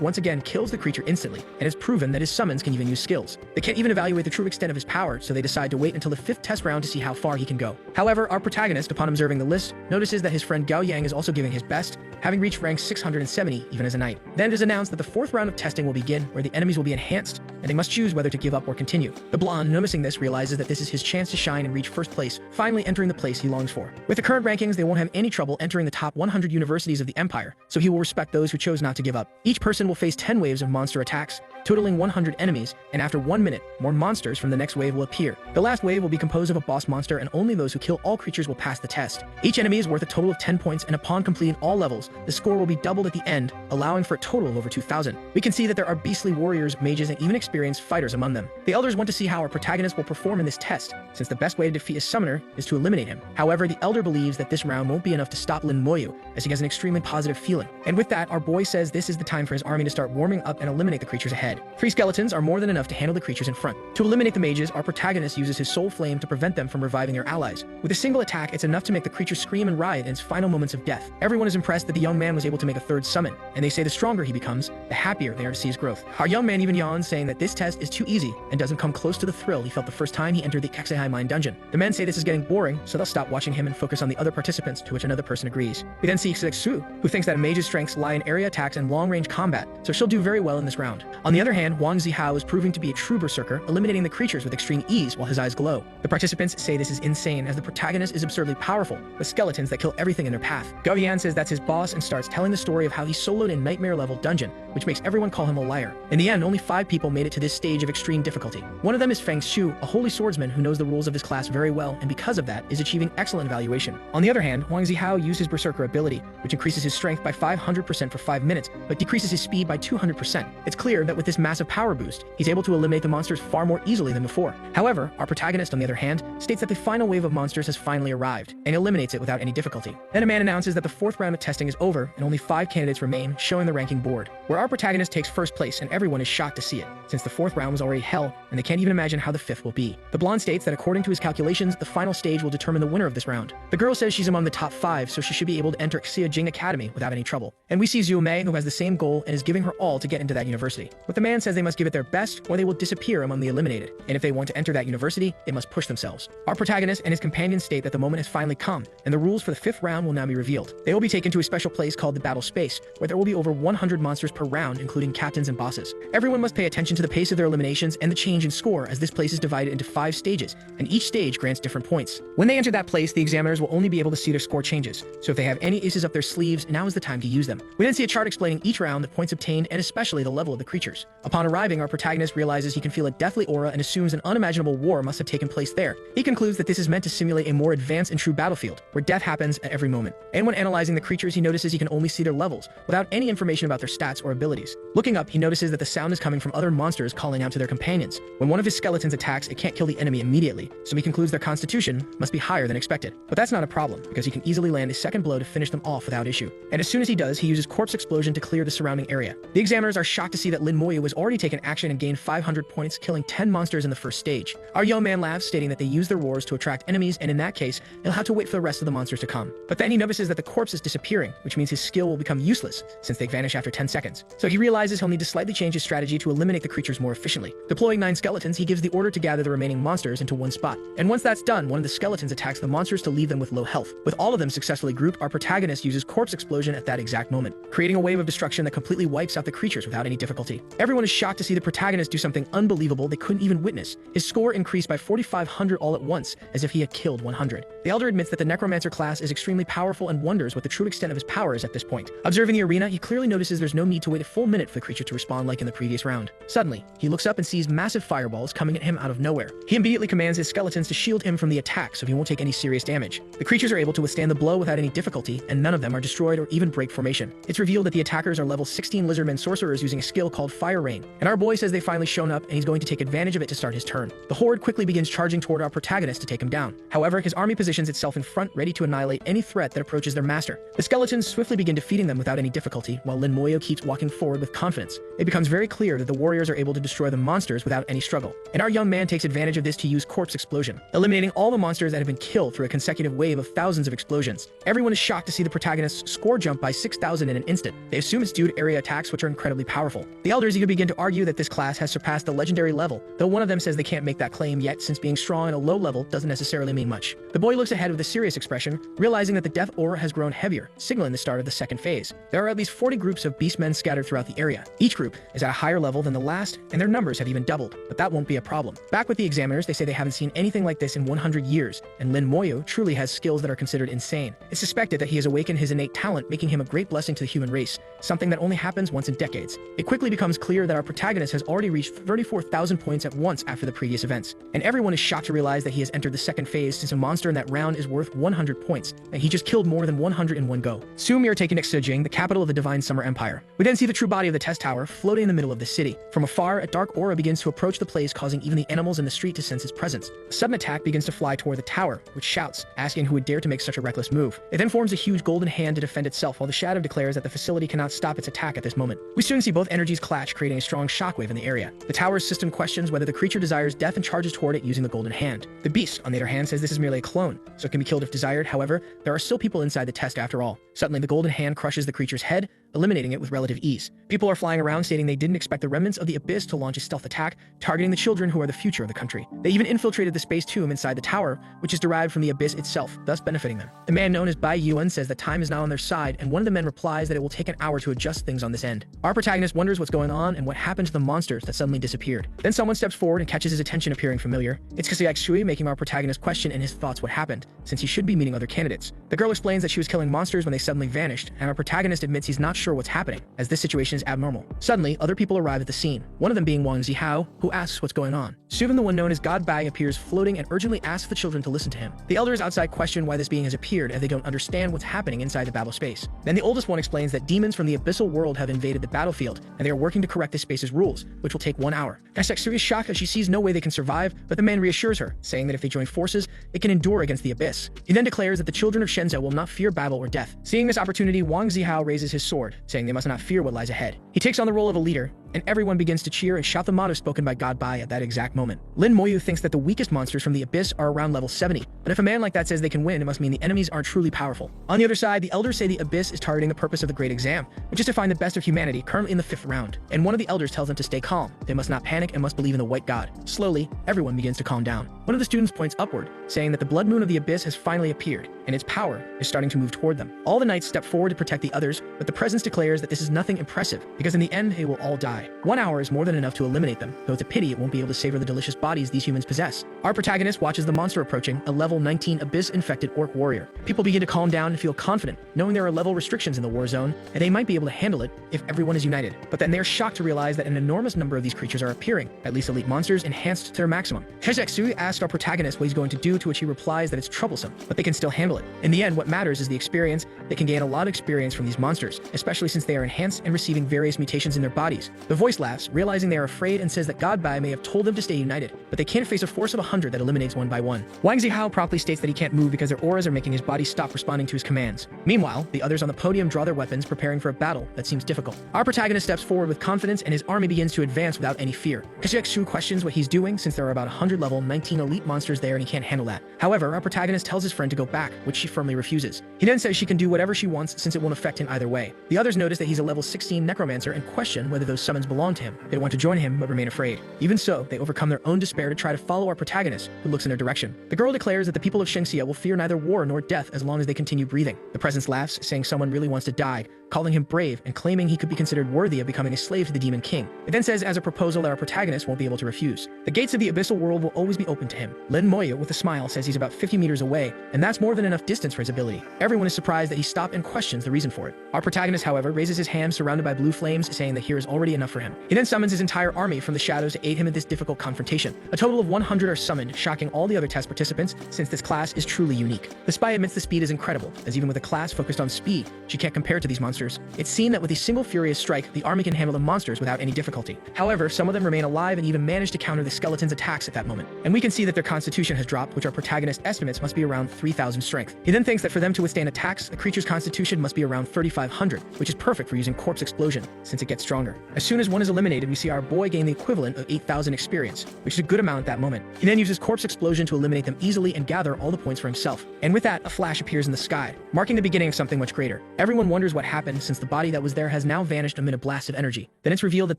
once again kills the creature instantly and has proven that his summons can even use skills. They can't even evaluate the true extent of his power, so they decide to wait until the 5th test round to see how far he can go. However, our protagonist, upon observing the list, notices that his friend Gao Yang is also giving his best, having reached rank 670 even as a knight. Then it is announced that the 4th round of testing will begin, where the enemies will be enhanced, and they must choose whether to give up or continue. The blonde, noticing this, realizes that this is his chance to shine and reach 1st place, finally entering the place he longs for. With the current rankings, they won't have any trouble entering the top 100 universities of the empire, so he will respect those who chose not to give up. Each person will face 10 waves of monster attacks, totaling 100 enemies, and after 1 minute, more monsters from the next wave will appear. The last wave will be composed of a boss monster, and only those who kill all creatures will pass the test. Each enemy is worth a total of 10 points, and upon completing all levels, the score will be doubled at the end, allowing for a total of over 2,000. We can see that there are beastly warriors, mages, and even experienced fighters among them. The elders want to see how our protagonist will perform in this test, since the best way to defeat a summoner is to eliminate him. However, the elder believes that this round won't be enough to stop Lin Moyu, as he has an extremely positive feeling. And with that, our boy says this is the time for his army to start warming up and eliminate the creatures ahead. 3 skeletons are more than enough to handle the creatures in front. To eliminate the mages, our protagonist uses his soul flame to prevent them from reviving their allies. With a single attack, it's enough to make the creature scream and writhe in its final moments of death. Everyone is impressed that the young man was able to make a 3rd summon, and they say the stronger he becomes, the happier they are to see his growth. Our young man even yawns, saying that this test is too easy and doesn't come close to the thrill he felt the first time he entered the Exihai Mine dungeon. The men say this is getting boring, so they'll stop watching him and focus on the other participants, to which another person agrees. We then see Xuexu, who thinks that a mage's strengths lie in area attacks and long-range combat, so she'll do very well in this round. On the other hand, Wang Zihao is proving to be a true berserker, eliminating the creatures with extreme ease while his eyes glow. The participants say this is insane, as the protagonist is absurdly powerful, with skeletons that kill everything in their path. Gao Yan says that's his boss and starts telling the story of how he soloed in nightmare-level dungeon, which makes everyone call him a liar. In the end, only 5 people made it to this stage of extreme difficulty. One of them is Feng Shu, a holy swordsman who knows the rules of his class very well, and because of that, is achieving excellent evaluation. On the other hand, Wang Zihao used his berserker ability, which increases his strength by 500% for 5 minutes, but decreases his speed by 200%. It's clear that with this massive power boost, he's able to eliminate the monsters far more easily than before. However, our protagonist, on the other hand, states that the final wave of monsters has finally arrived, and eliminates it without any difficulty. Then a man announces that the 4th round of testing is over, and only 5 candidates remain, showing the ranking board, where our protagonist takes 1st place, and everyone is shocked to see it, since the 4th round was already hell, and they can't even imagine how the 5th will be. The blonde states that according to his calculations, the final stage will determine the winner of this round. The girl says she's among the top 5, so she should be able to enter Xia Jing Academy without any trouble. And we see Zhu Mei, who has the same goal and is giving her all to get into that university. But the man says they must give it their best, or they will disappear among the eliminated, and if they want to enter that university, they must push themselves. Our protagonist and his companions state that the moment has finally come, and the rules for the 5th round will now be revealed. They will be taken to a special place called the Battle Space, where there will be over 100 monsters per round, including captains and bosses. Everyone must pay attention to the pace of their eliminations and the change in score, as this place is divided into 5 stages, and each stage grants different points. When they enter that place, the examiners will only be able to see their score changes, so if they have any aces up their sleeves, now is the time to use them. We then see a chart explaining each round, the points obtained, and especially the level of the creatures. Upon arriving, our protagonist realizes he can feel a deathly aura and assumes an unimaginable war must have taken place there. He concludes that this is meant to simulate a more advanced and true battlefield, where death happens at every moment. And when analyzing the creatures, he notices he can only see their levels, without any information about their stats or abilities. Looking up, he notices that the sound is coming from other monsters monsters calling out to their companions. When one of his skeletons attacks, it can't kill the enemy immediately, so he concludes their constitution must be higher than expected. But that's not a problem, because he can easily land a second blow to finish them off without issue. And as soon as he does, he uses corpse explosion to clear the surrounding area. The examiners are shocked to see that Lin Moyu has already taken action and gained 500 points, killing 10 monsters in the first stage. Our young man laughs, stating that they use their roars to attract enemies, and in that case, he'll have to wait for the rest of the monsters to come. But then he notices that the corpse is disappearing, which means his skill will become useless, since they vanish after 10 seconds. So he realizes he'll need to slightly change his strategy to eliminate the creatures more efficiently. Deploying 9 skeletons, he gives the order to gather the remaining monsters into one spot. And once that's done, one of the skeletons attacks the monsters to leave them with low health. With all of them successfully grouped, our protagonist uses corpse explosion at that exact moment, creating a wave of destruction that completely wipes out the creatures without any difficulty. Everyone is shocked to see the protagonist do something unbelievable they couldn't even witness. His score increased by 4,500 all at once, as if he had killed 100. The elder admits that the necromancer class is extremely powerful and wonders what the true extent of his power is at this point. Observing the arena, he clearly notices there's no need to wait a full minute for the creature to respond like in the previous round. Suddenly, he looks up and sees massive fireballs coming at him out of nowhere. He immediately commands his skeletons to shield him from the attack so he won't take any serious damage. The creatures are able to withstand the blow without any difficulty, and none of them are destroyed or even break formation. It's revealed that the attackers are level 16 lizardmen sorcerers using a skill called Fire Rain, and our boy says they've finally shown up and he's going to take advantage of it to start his turn. The horde quickly begins charging toward our protagonist to take him down. However, his army positions itself in front, ready to annihilate any threat that approaches their master. The skeletons swiftly begin defeating them without any difficulty, while Lin Moyo keeps walking forward with confidence. It becomes very clear that the warriors are able to destroy the monsters without any struggle, and our young man takes advantage of this to use corpse explosion, eliminating all the monsters that have been killed through a consecutive wave of thousands of explosions. Everyone is shocked to see the protagonist's score jump by 6,000 in an instant. They assume it's due to area attacks, which are incredibly powerful. The elders even begin to argue that this class has surpassed the legendary level, though one of them says they can't make that claim yet, since being strong at a low level doesn't necessarily mean much. The boy looks ahead with a serious expression, realizing that the death aura has grown heavier, signaling the start of the second phase. There are at least 40 groups of beastmen scattered throughout the area. Each group is at a higher level than the last, and their numbers have even doubled, but that won't be a problem. Back with the examiners, they say they haven't seen anything like this in 100 years, and Lin Moyo truly has skills that are considered insane. It's suspected that he has awakened his innate talent, making him a great blessing to the human race, something that only happens once in decades. It quickly becomes clear that our protagonist has already reached 34,000 points at once after the previous events, and everyone is shocked to realize that he has entered the second phase, since a monster in that round is worth 100 points, and he just killed more than 100 in one go. Soon we are taken next to Jing, the capital of the Divine Summer Empire. We then see the true body of the test tower floating in the middle of the city. From afar, a dark aura begins to approach the place, causing even the animals in the street to sense its presence. A sudden attack begins to fly toward the tower, which shouts, asking who would dare to make such a reckless move. It then forms a huge golden hand to defend itself, while the shadow declares that the facility cannot stop its attack at this moment. We soon see both energies clash, creating a strong shockwave in the area. The tower's system questions whether the creature desires death and charges toward it using the golden hand. The beast, on the other hand, says this is merely a clone, so it can be killed if desired. However, there are still people inside the test after all. Suddenly, the golden hand crushes the creature's head, eliminating it with relative ease. People are flying around stating they didn't expect the remnants of the abyss to launch a stealth attack, targeting the children who are the future of the country. They even infiltrated the space tomb inside the tower, which is derived from the abyss itself, thus benefiting them. The man known as Bai Yuan says that time is now on their side, and one of the men replies that it will take an hour to adjust things on this end. Our protagonist wonders what's going on and what happened to the monsters that suddenly disappeared. Then someone steps forward and catches his attention, appearing familiar. It's Kasayak Shui, making our protagonist question in his thoughts what happened, since he should be meeting other candidates. The girl explains that she was killing monsters when they suddenly vanished, and our protagonist admits he's not sure what's happening, as this situation is abnormal. Suddenly, other people arrive at the scene, one of them being Wang Zihao, who asks what's going on. Suvin, the one known as God Bai, appears floating and urgently asks the children to listen to him. The elders outside question why this being has appeared, as they don't understand what's happening inside the battle space. Then the oldest one explains that demons from the abyssal world have invaded the battlefield, and they are working to correct this space's rules, which will take 1 hour. Kaisek is shocked as she sees no way they can survive, but the man reassures her, saying that if they join forces, it can endure against the abyss. He then declares that the children of Shenzhou will not fear battle or death. Seeing this opportunity, Wang Zihao raises his sword, saying they must not fear what lies ahead. He takes on the role of a leader, and everyone begins to cheer and shout the motto spoken by God Bai at that exact moment. Lin Moyu thinks that the weakest monsters from the abyss are around level 70, but if a man like that says they can win, it must mean the enemies aren't truly powerful. On the other side, the elders say the abyss is targeting the purpose of the great exam, which is to find the best of humanity, currently in the 5th round. And one of the elders tells them to stay calm. They must not panic and must believe in the white god. Slowly, everyone begins to calm down. One of the students points upward, saying that the blood moon of the abyss has finally appeared, and its power is starting to move toward them. All the knights step forward to protect the others, but the presence declares that this is nothing impressive, because in the end, they will all die. 1 hour is more than enough to eliminate them, though it's a pity it won't be able to savor the delicious bodies these humans possess. Our protagonist watches the monster approaching, a level 19 abyss-infected orc warrior. People begin to calm down and feel confident, knowing there are level restrictions in the war zone, and they might be able to handle it if everyone is united. But then they are shocked to realize that an enormous number of these creatures are appearing, at least elite monsters, enhanced to their maximum. Hezek asks our protagonist what he's going to do, to which he replies that it's troublesome, but they can still handle it. In the end, what matters is the experience. They can gain a lot of experience from these monsters, especially since they are enhanced and receiving various mutations in their bodies, The voice laughs, realizing they are afraid, and says that Godbai may have told them to stay united, but they can't face a force of 100 that eliminates one by one. Wang Zihao promptly states that he can't move because their auras are making his body stop responding to his commands. Meanwhile, the others on the podium draw their weapons, preparing for a battle that seems difficult. Our protagonist steps forward with confidence, and his army begins to advance without any fear. Kashek Shu questions what he's doing since there are about 100 level 19 elite monsters there and he can't handle that. However, our protagonist tells his friend to go back, which she firmly refuses. He then says she can do whatever she wants since it won't affect him either way. The others notice that he's a level 16 necromancer and question whether those summons belong to him. They want to join him but remain afraid. Even so, they overcome their own despair to try to follow our protagonist, who looks in their direction. The girl declares that the people of Shengxia will fear neither war nor death as long as they continue breathing. The presence laughs, saying someone really wants to die, calling him brave and claiming he could be considered worthy of becoming a slave to the Demon King. It then says as a proposal that our protagonist won't be able to refuse. The gates of the abyssal world will always be open to him. Lin Moya, with a smile, says he's about 50 meters away, and that's more than enough distance for his ability. Everyone is surprised that he stopped and questions the reason for it. Our protagonist, however, raises his hand surrounded by blue flames, saying that here is already enough for him. He then summons his entire army from the shadows to aid him in this difficult confrontation. A total of 100 are summoned, shocking all the other test participants, since this class is truly unique. The spy admits the speed is incredible, as even with a class focused on speed, she can't compare to these monsters. It's seen that with a single furious strike, the army can handle the monsters without any difficulty. However, some of them remain alive and even manage to counter the skeleton's attacks at that moment. And we can see that their constitution has dropped, which our protagonist estimates must be around 3,000 strength. He then thinks that for them to withstand attacks, the creature's constitution must be around 3,500, which is perfect for using corpse explosion, since it gets stronger. As soon as one is eliminated, we see our boy gain the equivalent of 8,000 experience, which is a good amount at that moment. He then uses corpse explosion to eliminate them easily and gather all the points for himself. And with that, a flash appears in the sky, marking the beginning of something much greater. Everyone wonders what happened, since the body that was there has now vanished amid a blast of energy. Then it's revealed that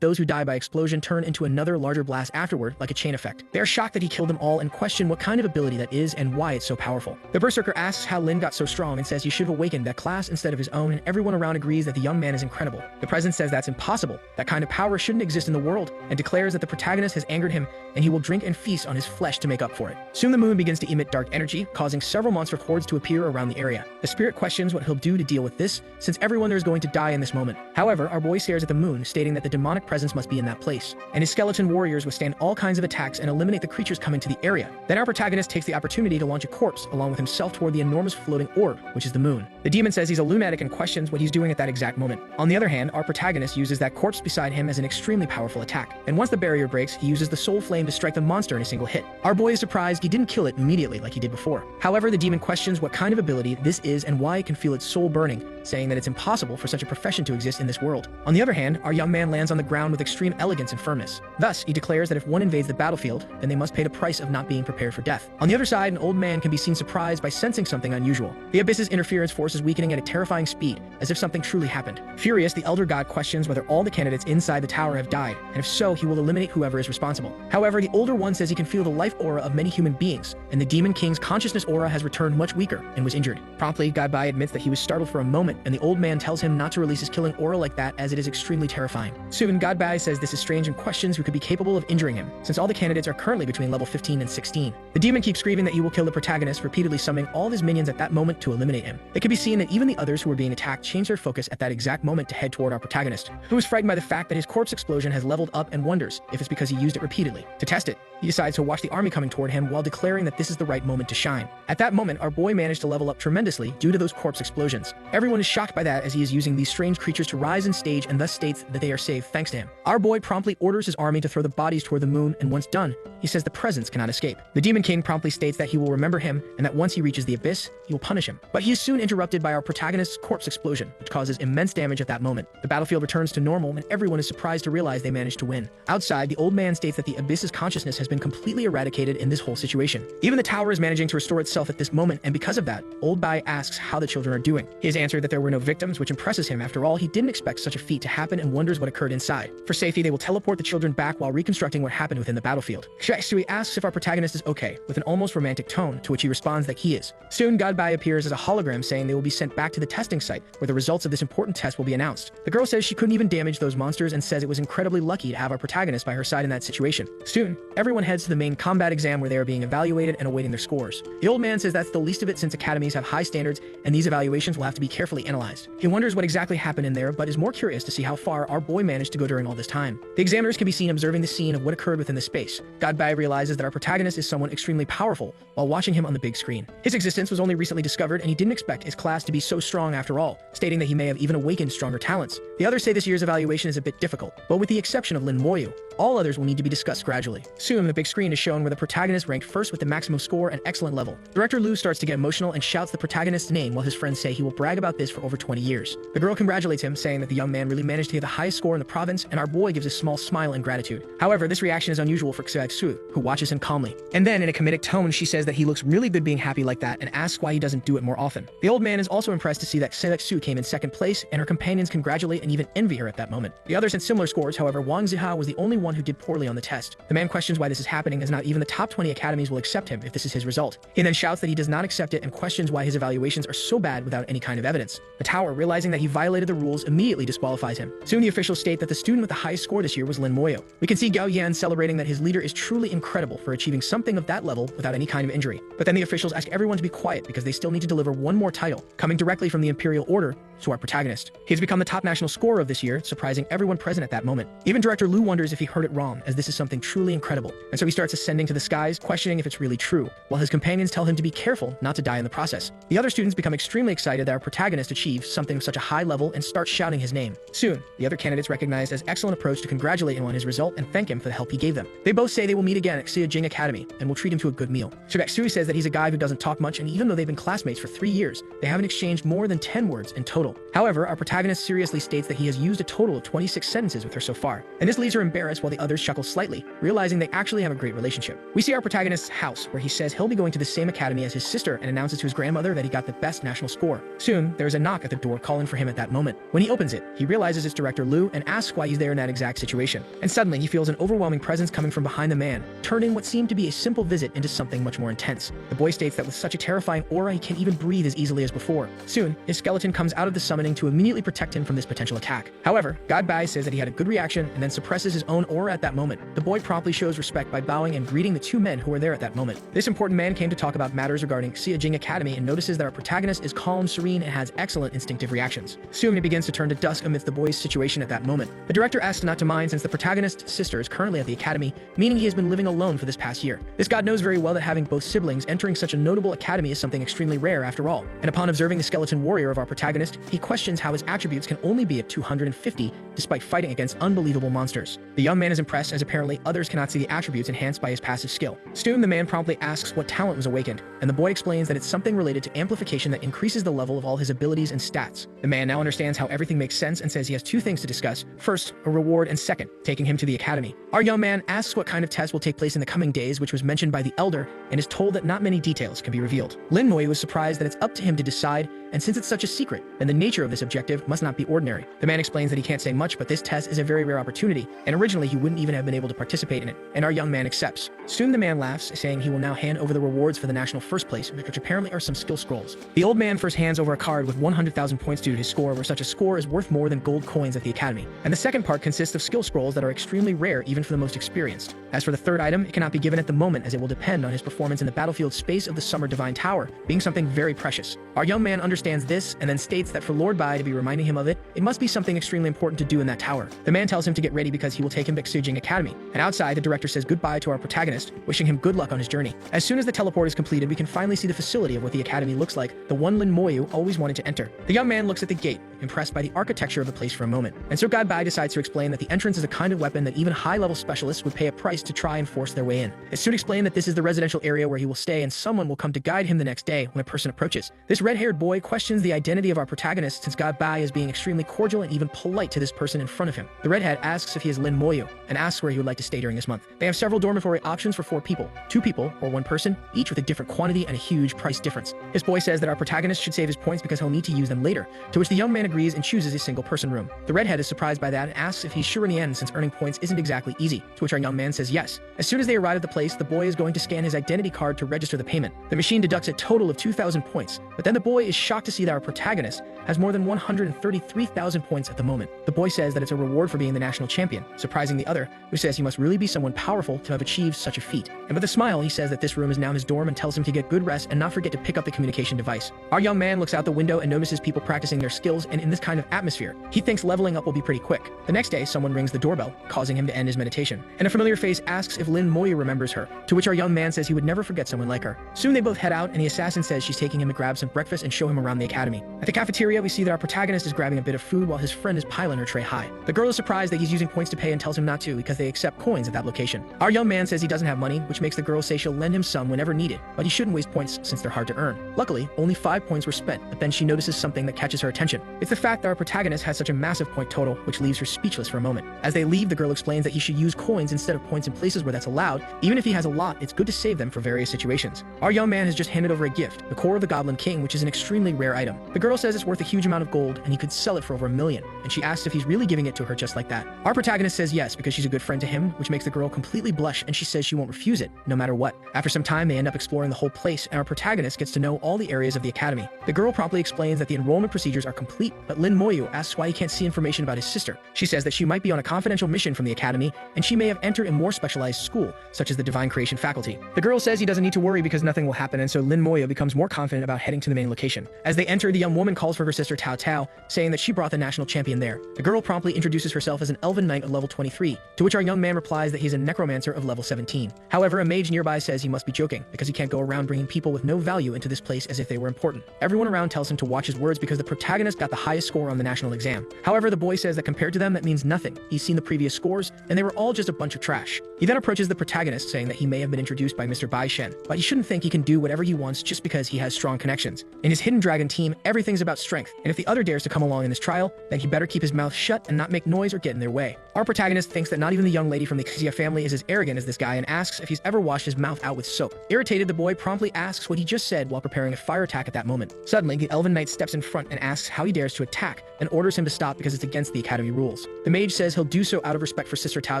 those who die by explosion turn into another larger blast afterward, like a chain effect. They are shocked that he killed them all and question what kind of ability that is and why it's so powerful. The berserker asks how Lin got so strong and says he should have awakened that class instead of his own, and everyone around agrees that the young man is incredible. The president says that's impossible, that kind of power shouldn't exist in the world, and declares that the protagonist has angered him and he will drink and feast on his flesh to make up for it. Soon the moon begins to emit dark energy, causing several monster hordes to appear around the area. The spirit questions what he'll do to deal with this, since everyone there is going to die in this moment. However, our boy stares at the moon, stating that the demonic presence must be in that place, and his skeleton warriors withstand all kinds of attacks and eliminate the creatures coming to the area. Then our protagonist takes the opportunity to launch a corpse along with himself toward the enormous floating orb, which is the moon. The demon says he's a lunatic and questions what he's doing at that exact moment. On the other hand, our protagonist uses that corpse beside him as an extremely powerful attack, and once the barrier breaks, he uses the soul flame to strike the monster in a single hit. Our boy is surprised he didn't kill it immediately like he did before. However, the demon questions what kind of ability this is and why it can feel its soul burning, saying that it's impossible for such a profession to exist in this world. On the other hand, our young man lands on the ground with extreme elegance and firmness. Thus, he declares that if one invades the battlefield, then they must pay the price of not being prepared for death. On the other side, an old man can be seen surprised by sensing something unusual. The abyss's interference force is weakening at a terrifying speed, as if something truly happened. Furious, the elder god questions whether all the candidates inside the tower have died, and if so, he will eliminate whoever is responsible. However, the older one says he can feel the life aura of many human beings, and the demon king's consciousness aura has returned much weaker and was injured. Promptly, Gaibai admits that he was startled for a moment, and the old man tells him not to release his killing aura like that, as it is extremely terrifying. Soon, Gaibai says this is strange and questions who could be capable of injuring him, since all the candidates are currently between level 15 and 16. The demon keeps screaming that he will kill the protagonist, repeatedly summoning all of his minions at that moment to eliminate him. It can be seen that even the others who were being attacked change their focus at that exact moment to head toward our protagonist, who is frightened by the fact that his corpse explosion has leveled up and wonders if it's because he used it repeatedly. To test it, he decides to watch the army coming toward him while declaring that this is the right moment to shine. At that moment, our boy managed to level up tremendously due to those corpse explosions. Everyone is shocked by that, as he is using these strange creatures to rise in stage and thus states that they are saved thanks to him. Our boy promptly orders his army to throw the bodies toward the moon, and once done, he says the presence cannot escape. The Demon King promptly states that he will remember him and that once he reaches the abyss, he will punish him. But he is soon interrupted by our protagonist's corpse explosion, which causes immense damage at that moment. The battlefield returns to normal, and everyone is surprised to realize they managed to win. Outside, the old man states that the abyss's consciousness has been completely eradicated in this whole situation. Even the tower is managing to restore itself at this moment, and because of that, Old Bai asks how the children are doing. He has answered that there were no victims, which impresses him. After all, he didn't expect such a feat to happen and wonders what occurred inside. For safety, they will teleport the children back while reconstructing what happened within the battlefield. Shui asks if our protagonist is okay, with an almost romantic tone, to which he responds that he is. Soon, Godbai appears as a hologram, saying they will be sent back to the testing site, where the results of this important test will be announced. The girl says she couldn't even damage those monsters and says it was incredibly lucky to have our protagonist by her side in that situation. Soon, everyone heads to the main combat exam, where they are being evaluated and awaiting their scores. The old man says that's the least of it, since academies have high standards, and these evaluations will have to be carefully thoroughly analyzed. He wonders what exactly happened in there, but is more curious to see how far our boy managed to go during all this time. The examiners can be seen observing the scene of what occurred within the space. Godbai realizes that our protagonist is someone extremely powerful while watching him on the big screen. His existence was only recently discovered, and he didn't expect his class to be so strong after all, stating that he may have even awakened stronger talents. The others say this year's evaluation is a bit difficult, but with the exception of Lin Moyu, all others will need to be discussed gradually. Soon, the big screen is shown where the protagonist ranked first with the maximum score and excellent level. Director Liu starts to get emotional and shouts the protagonist's name while his friends say he will brag about this for over 20 years. The girl congratulates him, saying that the young man really managed to get the highest score in the province, and our boy gives a small smile in gratitude. However, this reaction is unusual for Xue, who watches him calmly. And then, in a comedic tone, she says that he looks really good being happy like that and asks why he doesn't do it more often. The old man is also impressed to see that Xue came in second place, and her companions congratulate and even envy her at that moment. The others had similar scores, however, Wang Ziha was the only one who did poorly on the test. The man questions why this is happening, as not even the top 20 academies will accept him if this is his result. He then shouts that he does not accept it and questions why his evaluations are so bad without any kind of evidence. The tower, realizing that he violated the rules, immediately disqualifies him. Soon the officials state that the student with the highest score this year was Lin Moyo. We can see Gao Yan celebrating that his leader is truly incredible for achieving something of that level without any kind of injury. But then the officials ask everyone to be quiet because they still need to deliver one more title, coming directly from the Imperial Order to our protagonist. He has become the top national scorer of this year, surprising everyone present at that moment. Even Director Liu wonders if he heard it wrong, as this is something truly incredible. And so he starts ascending to the skies, questioning if it's really true, while his companions tell him to be careful not to die in the process. The other students become extremely excited that our protagonist achieves something of such a high level and start shouting his name. Soon, the other candidates recognize as excellent approach to congratulate him on his result and thank him for the help he gave them. They both say they will meet again at Xie Academy and will treat him to a good meal. Sui says that he's a guy who doesn't talk much, and even though they've been classmates for 3 years, they haven't exchanged more than 10 words in total. However, our protagonist seriously states that he has used a total of 26 sentences with her so far, and this leaves her embarrassed while the others chuckle slightly, realizing they actually have a great relationship. We see our protagonist's house, where he says he'll be going to the same academy as his sister and announces to his grandmother that he got the best national score. Soon, there is a knock at the door calling for him at that moment. When he opens it, he realizes it's Director Liu and asks why he's there in that exact situation. And suddenly, he feels an overwhelming presence coming from behind the man, turning what seemed to be a simple visit into something much more intense. The boy states that with such a terrifying aura, he can't even breathe as easily as before. Soon, his skeleton comes out of the summoning to immediately protect him from this potential attack. However, Godbai says that he had a good reaction and then suppresses his own aura at that moment. The boy promptly shows respect by bowing and greeting the two men who were there at that moment. This important man came to talk about matters regarding Xie Academy and notices that our protagonist is calm, serene, and has excellent instinctive reactions. Soon it begins to turn to dusk amidst the boy's situation at that moment. The director asks not to mind since the protagonist's sister is currently at the academy, meaning he has been living alone for this past year. This god knows very well that having both siblings entering such a notable academy is something extremely rare after all. And upon observing the skeleton warrior of our protagonist, he questions how his attributes can only be at 250 despite fighting against unbelievable monsters. The young man is impressed as apparently others cannot see the attributes enhanced by his passive skill. Soon the man promptly asks what talent was awakened, and the boy explains that it's something related to amplification that increases the level of all his abilities and stats. The man now understands how everything makes sense and says he has two things to discuss. First, a reward, and second, taking him to the academy. Our young man asks what kind of test will take place in the coming days, which was mentioned by the elder, and is told that not many details can be revealed. Lin Moyu was surprised that it's up to him to decide, and since it's such a secret, then the nature of this objective must not be ordinary. The man explains that he can't say much, but this test is a very rare opportunity, and originally he wouldn't even have been able to participate in it, and our young man accepts. Soon the man laughs, saying he will now hand over the rewards for the national first place, which apparently are some skill scrolls. The old man first hands over a card with 100,000 points due to his score, where such a score is worth more than gold coins at the academy. And the second part consists of skill scrolls that are extremely rare even for the most experienced. As for the third item, it cannot be given at the moment as it will depend on his performance in the battlefield space of the Summer Divine Tower, being something very precious. Our young man understands this and then states that for Lord Bai to be reminding him of it, it must be something extremely important to do in that tower. The man tells him to get ready because he will take him to Xijing Academy, and outside the director says goodbye to our protagonist, wishing him good luck on his journey. As soon as the teleport is completed, we can finally see the facility of what the academy looks like, the one Lin Moyu always wanted to enter. The young man looks at the gate, impressed by the architecture of the place for a moment, and so Godbai decides to explain that the entrance is a kind of weapon that even high-level specialists would pay a price to try and force their way in. It soon explained that this is the residential area where he will stay, and someone will come to guide him the next day when a person approaches. This red-haired boy questions the identity of our protagonist since Godbai is being extremely cordial and even polite to this person in front of him. The redhead asks if he is Lin Moyu, and asks where he would like to stay during this month. They have several dormitory options for 4 people, 2 people, or 1 person, each with a different quantity and a huge price difference. This boy says that our protagonist should save his points because he'll need to use them later, to which the young man agrees and chooses a single-person room. The redhead is surprised by that and asks if he's sure in the end since earning points isn't exactly easy, to which our young man says yes. As soon as they arrive at the place, the boy is going to scan his identity card to register the payment. The machine deducts a total of 2,000 points, but then the boy is shocked to see that our protagonist has more than 133,000 points at the moment. The boy says that it's a reward for being the national champion, surprising the other, who says he must really be someone powerful to have achieved such a feat. And with a smile, he says that this room is now his dorm and tells him to get good rest and not forget to pick up the communication device. Our young man looks out the window and notices people practicing their skills, and in this kind of atmosphere, he thinks leveling up will be pretty quick. The next day, someone rings the doorbell, causing him to end his meditation. And a familiar face asks if Lin Moyu remembers her, to which our young man says he would never forget someone like her. Soon they both head out, and the assassin says she's taking him to grab some breakfast and show him around the academy. At the cafeteria, we see that our protagonist is grabbing a bit of food while his friend is piling her tray high. The girl is surprised that he's using points to pay and tells him not to because they accept coins at that location. Our young man says he doesn't have money, which makes the girl say she'll lend him some whenever needed, but he shouldn't waste points since they're hard to earn. Luckily, only 5 points were spent, but then she notices something that catches her attention. It's the fact that our protagonist has such a massive point total, which leaves her speechless for a moment. As they leave, the girl explains that he should use coins instead of points in places where that's allowed. Even if he has a lot, it's good to save them for various situations. Our young man has just handed over a gift, the core of the Goblin King, which is an extremely rare item. The girl says it's worth a huge amount of gold, and he could sell it for over $1 million, and she asks if he's really giving it to her just like that. Our protagonist says yes because she's a good friend to him, which makes the girl completely blush, and she says she won't refuse it, no matter what. After some time, they end up exploring the whole place, and our protagonist gets to know all the areas of the academy. The girl promptly explains that the enrollment procedures are complete, but Lin Moyu asks why he can't see information about his sister. She says that she might be on a confidential mission from the academy, and she may have entered a more specialized school, such as the Divine Creation faculty. The girl says he doesn't need to worry because nothing will happen, and so Lin Moyu becomes more confident about heading to the main location. As they enter, the young woman calls for her sister Tao Tao, saying that she brought the national champion there. The girl promptly introduces herself as an elven knight of level 23, to which our young man replies that he's a necromancer of level 17. However, a mage nearby says he must be joking, because he can't go around bringing people with no value into this place as if they were important. Everyone around tells him to watch his words because the protagonist got the highest score on the national exam. However, the boy says that compared to them, that means nothing. He's seen the previous scores, and they were all just a bunch of trash. He then approaches the protagonist, saying that he may have been introduced by Mr. Bai Shen, but he shouldn't think he can do whatever he wants just because he has strong connections. In his Hidden Dragon team, everything's about strength, and if the other dares to come along in this trial, then he better keep his mouth shut and not make noise or get in their way. Our protagonist thinks that not even the young lady from the Xia family is as arrogant as this guy and asks if he's ever washed his mouth out with soap. Irritated, the boy promptly asks what he just said while preparing a fire attack at that moment. Suddenly, the elven knight steps in front and asks how he dares to attack, and orders him to stop because it's against the academy rules. The mage says he'll do so out of respect for Sister Tao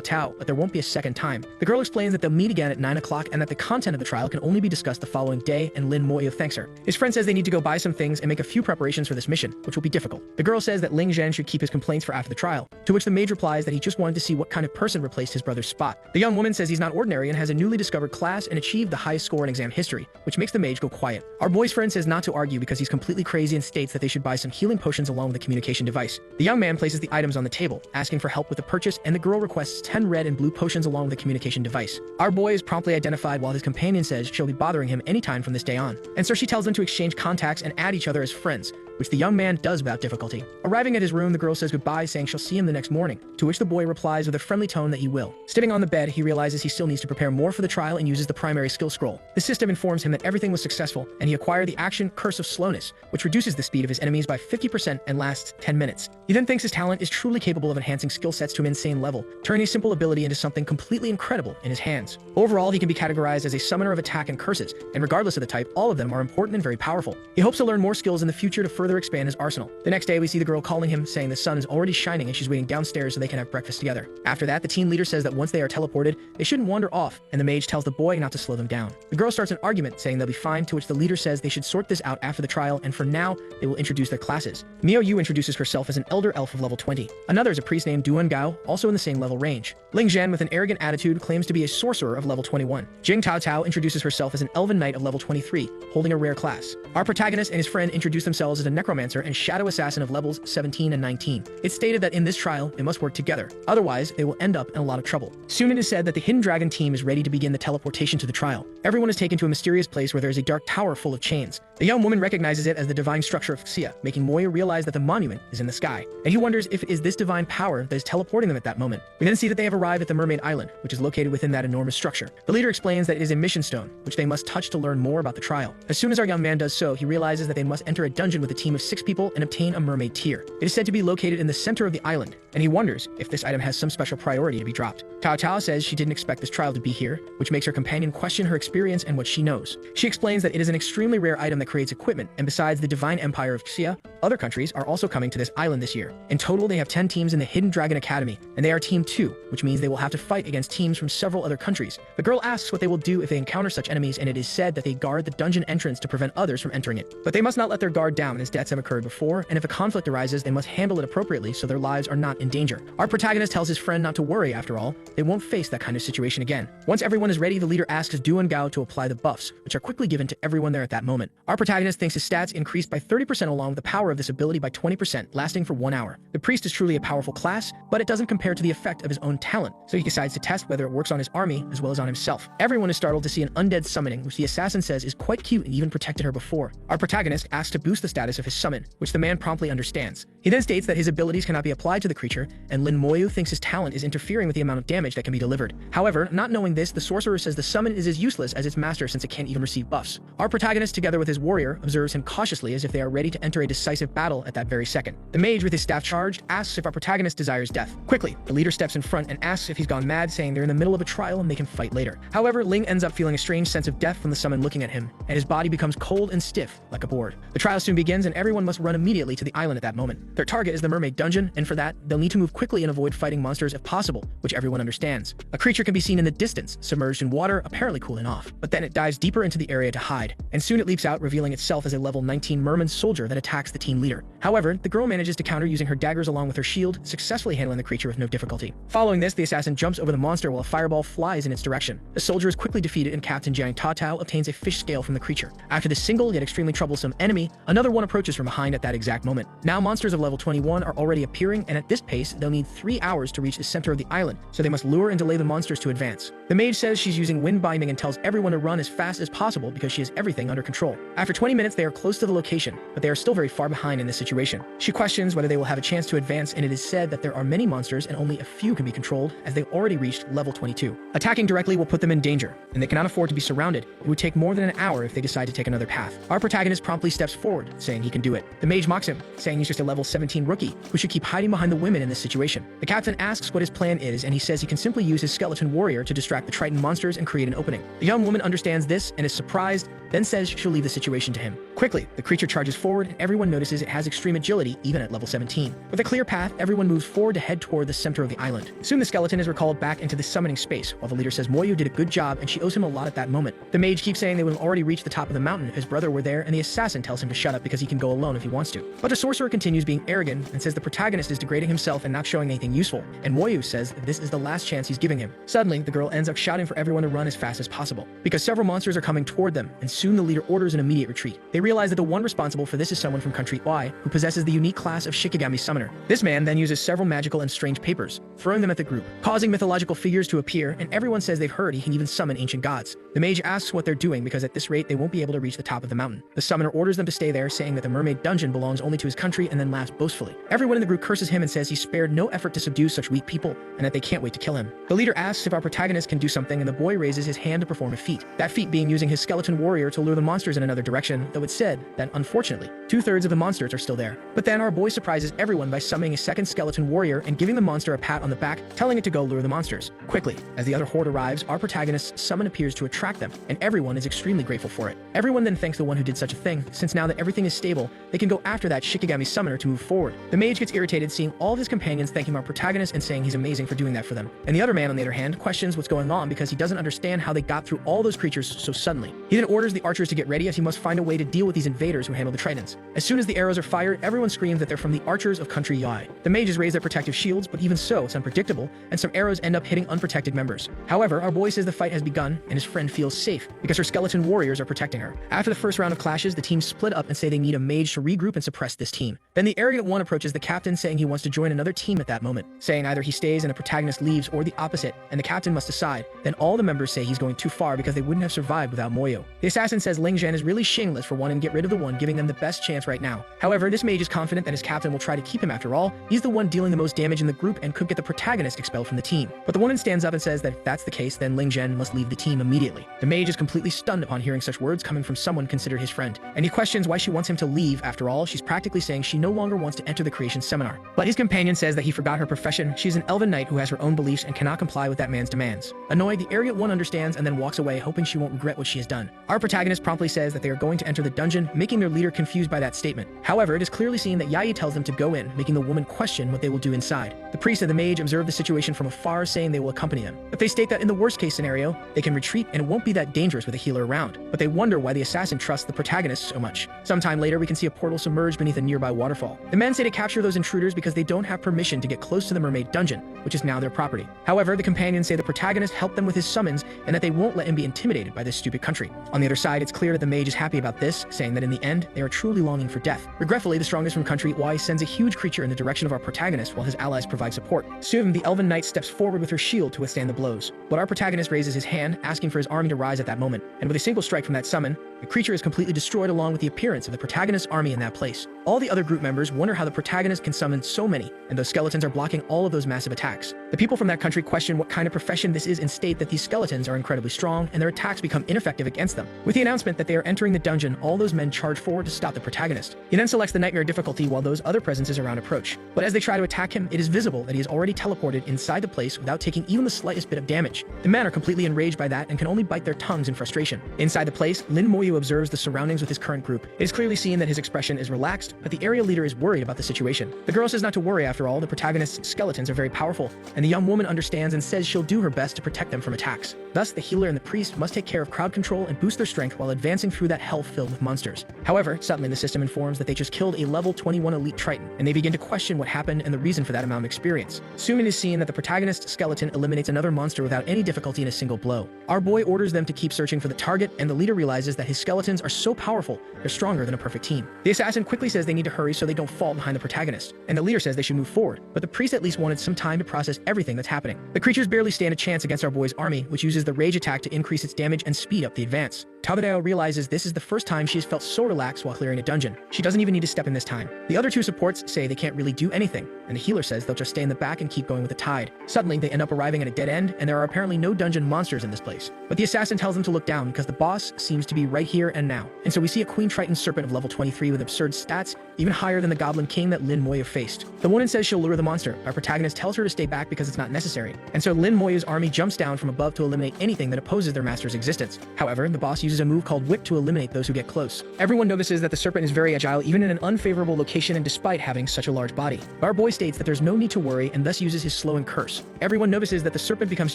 Tao, but there won't be a second time. The girl explains that they'll meet again at 9 o'clock and that the content of the trial can only be discussed the following day, and Lin Moyu thanks her. His friend says they need to go buy some things and make a few preparations for this mission, which will be difficult. The girl says that Ling Zhen should keep his complaints for after the trial, to which the mage replies that he just wanted to see what kind of person replaced his brother's spot. The young woman says he's not ordinary and has a newly discovered class and achieved the highest score in exam history, which makes the mage go quiet. Our boy's friend says not to argue because he's completely crazy and states that they should buy some healing potions along with the communication device. The young man places the items on the table, asking for help with the purchase, and the girl requests 10 red and blue potions along with the communication device. Our boy is promptly identified while his companion says she'll be bothering him anytime from this day on. And so she tells them to exchange contacts and add each other as friends, which the young man does without difficulty. Arriving at his room, the girl says goodbye, saying she'll see him the next morning, to which the boy replies with a friendly tone that he will. Sitting on the bed, he realizes he still needs to prepare more for the trial and uses the primary skill scroll. The system informs him that everything was successful, and he acquired the action Curse of Slowness, which reduces the speed of his enemies by 50% and lasts 10 minutes. He then thinks his talent is truly capable of enhancing skill sets to an insane level, turning a simple ability into something completely incredible in his hands. Overall, he can be categorized as a summoner of attack and curses, and regardless of the type, all of them are important and very powerful. He hopes to learn more skills in the future to further expand his arsenal. The next day, we see the girl calling him, saying the sun is already shining and she's waiting downstairs so they can have breakfast together. After that, the team leader says that once they are teleported, they shouldn't wander off, and the mage tells the boy not to slow them down. The girl starts an argument, saying they'll be fine, to which the leader says they should sort this out after the trial, and for now, they will introduce their classes. Miao Yu introduces herself as an elder elf of level 20. Another is a priest named Duan Gao, also in the same level range. Ling Zhen, with an arrogant attitude, claims to be a sorcerer of level 21. Jing Tao Tao introduces herself as an elven knight of level 23, holding a rare class. Our protagonist and his friend introduce themselves as a necromancer and shadow assassin of levels 17 and 19. It's stated that in this trial, they must work together, otherwise they will end up in a lot of trouble. Soon it is said that the Hidden Dragon team is ready to begin the teleportation to the trial. Everyone is taken to a mysterious place where there is a dark tower full of chains. The young woman recognizes it as the divine structure of Xia, making Moya realize that the monument is in the sky, and he wonders if it is this divine power that is teleporting them at that moment. We then see that they have arrived at the Mermaid Island, which is located within that enormous structure. The leader explains that it is a mission stone, which they must touch to learn more about the trial. As soon as our young man does so, he realizes that they must enter a dungeon with a team of 6 people and obtain a mermaid tear. It is said to be located in the center of the island, and he wonders if this item has some special priority to be dropped. Tao Tao says she didn't expect this trial to be here, which makes her companion question her experience and what she knows. She explains that it is an extremely rare item that creates equipment, and besides the divine empire of Xia, other countries are also coming to this island this year. In total, they have 10 teams in the Hidden Dragon Academy, and they are Team 2, which means they will have to fight against teams from several other countries. The girl asks what they will do if they encounter such enemies, and it is said that they guard the dungeon entrance to prevent others from entering it. But they must not let their guard down, as deaths have occurred before, and if a conflict arises, they must handle it appropriately so their lives are not in danger. Our protagonist tells his friend not to worry. After all, they won't face that kind of situation again. Once everyone is ready, the leader asks Du and Gao to apply the buffs, which are quickly given to everyone there at that moment. Our protagonist thinks his stats increased by 30% along with the power of this ability by 20%, lasting for 1 hour. The priest is truly a powerful class, but it doesn't compare to the effect of his own talent, so he decides to test whether it works on his army as well as on himself. Everyone is startled to see an undead summoning, which the assassin says is quite cute and even protected her before. Our protagonist asks to boost the status of his summon, which the man promptly understands. He then states that his abilities cannot be applied to the creature, and Lin Moyu thinks his talent is interfering with the amount of damage that can be delivered. However, not knowing this, the sorcerer says the summon is as useless as its master since it can't even receive buffs. Our protagonist, together with his warrior, observes him cautiously as if they are ready to enter a decisive battle at that very second. The mage, with his staff charged, asks if our protagonist desires death. Quickly, the leader steps in front and asks if he's gone mad, saying they're in the middle of a trial and they can fight later. However, Ling ends up feeling a strange sense of death from the summon looking at him, and his body becomes cold and stiff, like a board. The trial soon begins, and everyone must run immediately to the island at that moment. Their target is the mermaid dungeon, and for that, they'll need to move quickly and avoid fighting monsters if possible, which everyone understands. A creature can be seen in the distance, submerged in water, apparently cooling off. But then it dives deeper into the area to hide, and soon it leaps out, revealing itself as a level 19 merman soldier that attacks the team leader. However, the girl manages to counter using her daggers along with her shield, successfully handling the creature with no difficulty. Following this, the assassin jumps over the monster while a fireball flies in its direction. The soldier is quickly defeated, and Captain Jiang Tao Tao obtains a fish scale from the creature. After this single yet extremely troublesome enemy, another one approaches from behind at that exact moment. Now monsters of level 21 are already appearing, and at this pace, they'll need 3 hours to reach the center of the island, so they must lure and delay the monsters to advance. The mage says she's using wind binding and tells everyone to run as fast as possible because she has everything under control. After 20 minutes, they are close to the location, but they are still very far behind in this situation. She questions whether they will have a chance to advance, and it is said that there are many monsters and only a few can be controlled, as they've already reached level 22. Attacking directly will put them in danger, and they cannot afford to be surrounded. It would take more than an hour if they decide to take another path. Our protagonist promptly steps forward, saying he can do it. The mage mocks him, saying he's just a level 17 rookie who should keep hiding behind the women in this situation. The captain asks what his plan is, and he says he can simply use his skeleton warrior to distract the Triton monsters and create an opening. The young woman understands this and is surprised, then says she'll leave the situation to him. Quickly, the creature charges forward, and everyone notices it has extreme agility even at level 17. With a clear path, everyone moves forward to head toward the center of the island. Soon the skeleton is recalled back into the summoning space, while the leader says Moyu did a good job and she owes him a lot at that moment. The mage keeps saying they would have already reached the top of the mountain if his brother were there, and the assassin tells him to shut up because he can go alone if he wants to. But the sorcerer continues being arrogant and says the protagonist is degrading himself and not showing anything useful, and Moyu says that this is the last chance he's giving him. Suddenly, the girl ends up shouting for everyone to run as fast as possible, because several monsters are coming toward them, and soon the leader orders an immediate retreat. They realize that the one responsible for this is someone from country Y, who possesses the unique class of Shikigami Summoner. This man then uses several magical and strange papers, throwing them at the group, causing mythological figures to appear, and everyone says they've heard he can even summon ancient gods. The mage asks what they're doing because at this rate they won't be able to reach the top of the mountain. The summoner orders them to stay there, saying that the mermaid dungeon belongs only to his country, and then laughs boastfully. Everyone in the group curses him and says he spared no effort to subdue such weak people, and that they can't wait to kill him. The leader asks if our protagonist can do something, and the boy raises his hand to perform a feat. That feat being using his skeleton warrior to lure the monsters in another direction, though it's said that, unfortunately, 2/3 of the monsters are still there. But then our boy surprises everyone by summoning a second skeleton warrior and giving the monster a pat on the back, telling it to go lure the monsters. Quickly, as the other horde arrives, our protagonist's summon appears to attract them, and everyone is extremely grateful for it. Everyone then thanks the one who did such a thing, since now that everything is stable, they can go after that Shikigami summoner to move forward. The mage gets irritated seeing all of his companions thanking our protagonist and saying he's amazing for doing that for them. And the other man, on the other hand, questions what's going on because he doesn't understand how they got through all those creatures so suddenly. He then orders the archers to get ready as he must find a way to deal with these invaders who handle the tritons. As soon as the arrows are fired, everyone screams that they're from the archers of country Yai. The mages raise their protective shields, but even so, it's unpredictable, and some arrows end up hitting unprotected members. However, our boy says the fight has begun, and his friend feels safe because her skeleton warriors are protecting her. After the first round of clashes, the teams split up and say they need a mage to regroup and suppress this team. Then the arrogant one approaches the captain, saying he wants to join another team at that moment, saying either he stays and the protagonist leaves or the opposite, and the captain must decide. Then all the members say he's going too far because they wouldn't have survived without Moyo. The assassin assassin says Ling Zhen is really shameless for wanting to get rid of the one giving them the best chance right now. However, this mage is confident that his captain will try to keep him after all. He's the one dealing the most damage in the group and could get the protagonist expelled from the team. But the woman stands up and says that if that's the case, then Ling Zhen must leave the team immediately. The mage is completely stunned upon hearing such words coming from someone considered his friend, and he questions why she wants him to leave. After all, she's practically saying she no longer wants to enter the creation seminar. But his companion says that he forgot her profession. She's an elven knight who has her own beliefs and cannot comply with that man's demands. Annoyed, the arrogant one understands and then walks away, hoping she won't regret what she has done. Our protagonist promptly says that they are going to enter the dungeon, making their leader confused by that statement. However, it is clearly seen that Yayi tells them to go in, making the woman question what they will do inside. The priest and the mage observe the situation from afar, saying they will accompany them. But they state that in the worst case scenario, they can retreat and it won't be that dangerous with a healer around. But they wonder why the assassin trusts the protagonist so much. Sometime later, we can see a portal submerged beneath a nearby waterfall. The men say to capture those intruders because they don't have permission to get close to the mermaid dungeon, which is now their property. However, the companions say the protagonist helped them with his summons and that they won't let him be intimidated by this stupid country. On the other side, it's clear that the mage is happy about this, saying that in the end, they are truly longing for death. Regretfully, the strongest from country Y sends a huge creature in the direction of our protagonist while his allies provide support. Soon, the elven knight steps forward with her shield to withstand the blows. But our protagonist raises his hand, asking for his army to rise at that moment. And with a single strike from that summon, the creature is completely destroyed along with the appearance of the protagonist's army in that place. All the other group members wonder how the protagonist can summon so many, and those skeletons are blocking all of those massive attacks. The people from that country question what kind of profession this is and state that these skeletons are incredibly strong and their attacks become ineffective against them. With the announcement that they are entering the dungeon, all those men charge forward to stop the protagonist. He then selects the nightmare difficulty while those other presences around approach. But as they try to attack him, it is visible that he is already teleported inside the place without taking even the slightest bit of damage. The men are completely enraged by that and can only bite their tongues in frustration. Inside the place, Lin Moyu observes the surroundings with his current group. It is clearly seen that his expression is relaxed, but the area leader is worried about the situation. The girl says not to worry. After all, the protagonist's skeletons are very powerful, and the young woman understands and says she'll do her best to protect them from attacks. Thus, the healer and the priest must take care of crowd control and boost their strength while advancing through that hell filled with monsters. However, suddenly the system informs that they just killed a level 21 elite Triton, and they begin to question what happened and the reason for that amount of experience. Soon it is seen that the protagonist's skeleton eliminates another monster without any difficulty in a single blow. Our boy orders them to keep searching for the target, and the leader realizes that his skeletons are so powerful, they're stronger than a perfect team. The assassin quickly says they need to hurry so they don't fall behind the protagonist, and the leader says they should move forward, but the priest at least wanted some time to process everything that's happening. The creatures barely stand a chance against our boy's army, which uses the rage attack to increase its damage and speed up the advance. Tadadao realizes this is the first time she has felt so relaxed while clearing a dungeon. She doesn't even need to step in this time. The other two supports say they can't really do anything, and the healer says they'll just stay in the back and keep going with the tide. Suddenly, they end up arriving at a dead end, and there are apparently no dungeon monsters in this place. But the assassin tells them to look down because the boss seems to be right here and now. And so we see a Queen Triton serpent of level 23 with absurd stats, even higher than the Goblin King that Lin Moyu faced. The woman says she'll lure the monster. Our protagonist tells her to stay back because it's not necessary. And so Lin Moyu's army jumps down from above to eliminate anything that opposes their master's existence. However, the boss uses a move called Whip to eliminate those who get close. Everyone notices that the serpent is very agile even in an unfavorable location and despite having such a large body. Our boy states that there's no need to worry and thus uses his slowing curse. Everyone notices that the serpent becomes